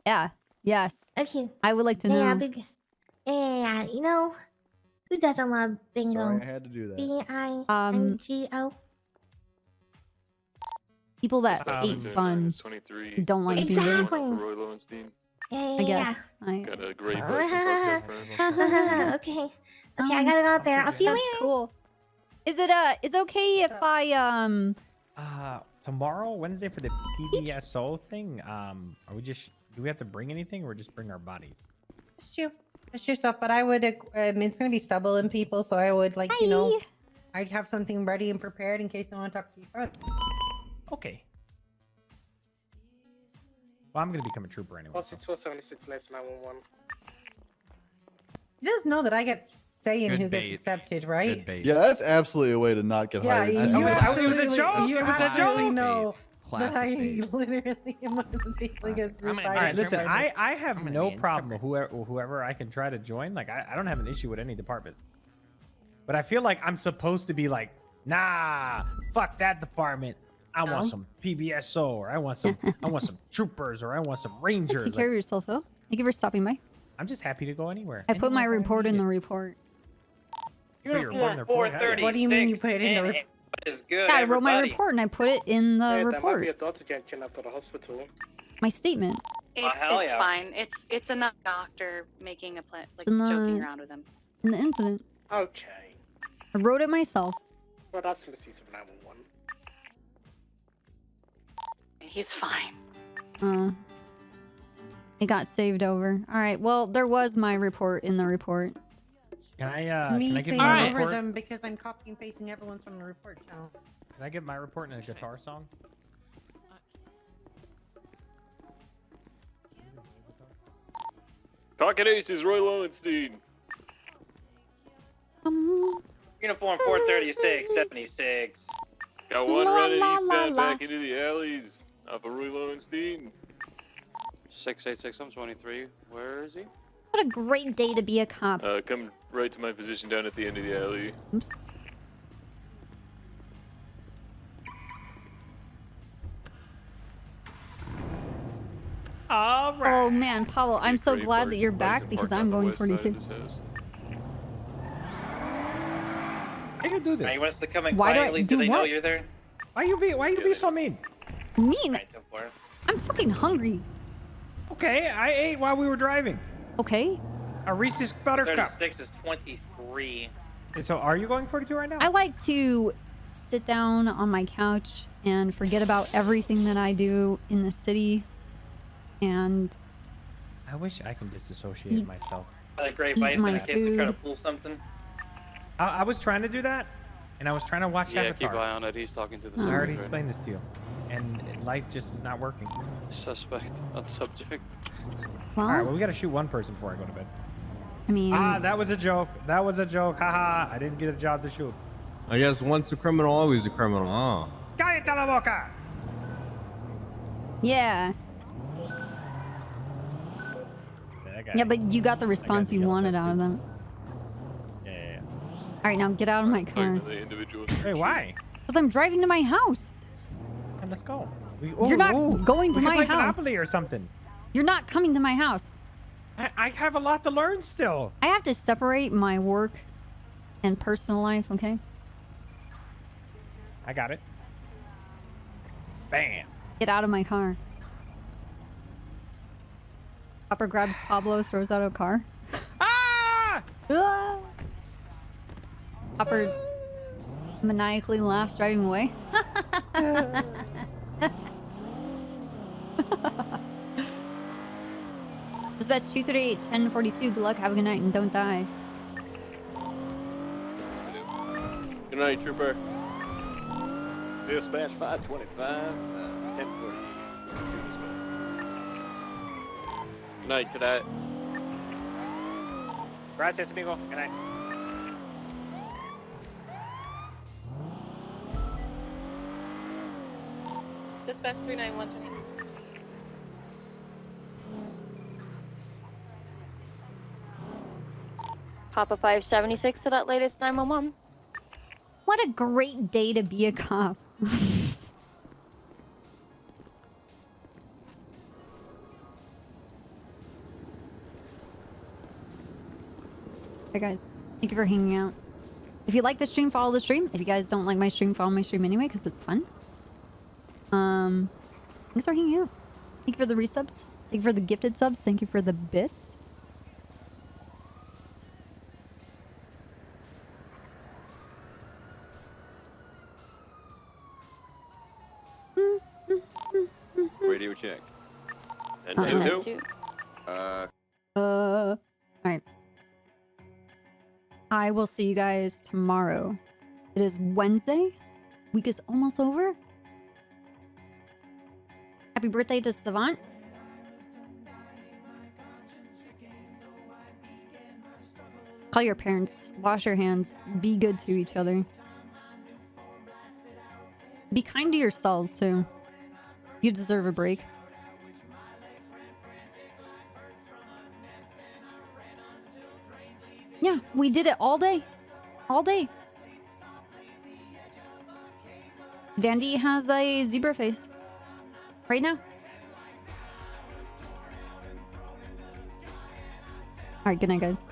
Yeah. Yes. Okay. I would like to know. Yeah, big. Yeah, you know, who doesn't love bingo? Sorry, I had to do that. bingo. People that hate fun don't like bingo. Exactly. Roy Lowenstein. Yeah, I guess. Got a great podcast friend. Okay. Okay, I gotta go out there. I'll see you That's later. cool. Is it okay if I tomorrow, Wednesday, for the PBSO thing, are we just, do we have to bring anything or just bring our bodies? Just you. Just yourself. But I would, it's going to be stubble and people, so I would, like, you know, I'd have something ready and prepared in case they want to talk to you first. Okay. Well, I'm going to become a trooper anyway. 16476 911. You just know that I get say in Good who bait. gets accepted, right? Good bait. Yeah, that's absolutely a way to not get hired. it was a joke. You It was a absolutely joke. know that I Classic literally am one of the people gets decided. All right, listen, to I have no problem whoever I can try to join. Like, I don't have an issue with any department. But I feel like I'm supposed to be like, nah, fuck that department. I want some PBSO, or I want some troopers, or I want some rangers. take care of yourself, Phil? Thank you for stopping by. I'm just happy to go anywhere. I put my report in the report. Put your report in the report. What do you mean you put it in the report? Yeah, I wrote my report and I put it in the There might report. be a daughter getting kidnapped at the hospital. My statement. It's fine. It's another doctor making a plan, like In the- joking around with him. In the incident. Okay. I wrote it myself. Well, that's the cease of 911. He's fine. It got saved over. All right. Well, there was my report in the report. Can I It's me can I give saying my over report? them because I'm copying and pasting everyone's from the report channel. Can I give my report in a guitar song? Pocket Ace is Roy Lowenstein. Uniform 43676. Got one La, running la, la, eastbound la. back into the alleys off of Roy Lowenstein. 686, I'm 23. Where is he? What a great day to be a cop. Come right to my position down at the end of the alley. Oops. All right. Oh man, Paolo, I'm so glad that you're back because I'm going 42. I can do Now, this. you want us to come in Why do I quietly? do they know what? you're there? Why you be so mean? Mean? Alright, go for it. I'm fucking hungry. Okay, I ate while we were driving. Okay. A Reese's Buttercup. 36 is 23. So are you going 42 right now? I like to sit down on my couch and forget about everything that I do in the city. And I wish I can disassociate myself. Like great Eat bites my in case they try to food. pull something. I was trying to do that, and I was trying to watch Yeah, Avatar. keep an eye on it. He's talking to the I already subject. explained this to you, and life just is not working. Suspect on subject. well, All right, well, we gotta shoot one person before I go to bed. I mean, That was a joke. That was a joke. Haha, I didn't get a job to shoot. I guess once a criminal, always a criminal, huh? Cállate la boca! yeah. Yeah, but you got the response you wanted out of them. Yeah. All right, now get out of my car. Hey, why? Because I'm driving to my house. And let's go. You're not going to we my can play house. Monopoly or something. You're not coming to my house. I have a lot to learn still. I have to separate my work and personal life, okay? I got it. Bam. Get out of my car. Hopper grabs Pablo, throws out a car. Ah! Hopper maniacally laughs, driving away. Dispatch 238, 1042. Good luck, have a good night, and don't die. Good night, Trooper. Dispatch 525, 1040. Good night, Cadet. Gracias, amigo. Good night. Dispatch 39120. Papa 576 to that latest 911. What a great day to be a cop. Hey guys, thank you for hanging out. If you like the stream, follow the stream. If you guys don't like my stream, follow my stream anyway, because it's fun. Thanks for hanging out. Thank you for the resubs. Thank you for the gifted subs. Thank you for the bits. Radio check. And two. Alright. I will see you guys tomorrow. It is Wednesday. Week is almost over. Happy birthday to Savant. Call your parents. Wash your hands. Be good to each other. Be kind to yourselves, too. You deserve a break. Yeah, we did it all day. All day. Vandy has a zebra face. Right now. Alright, good night, guys.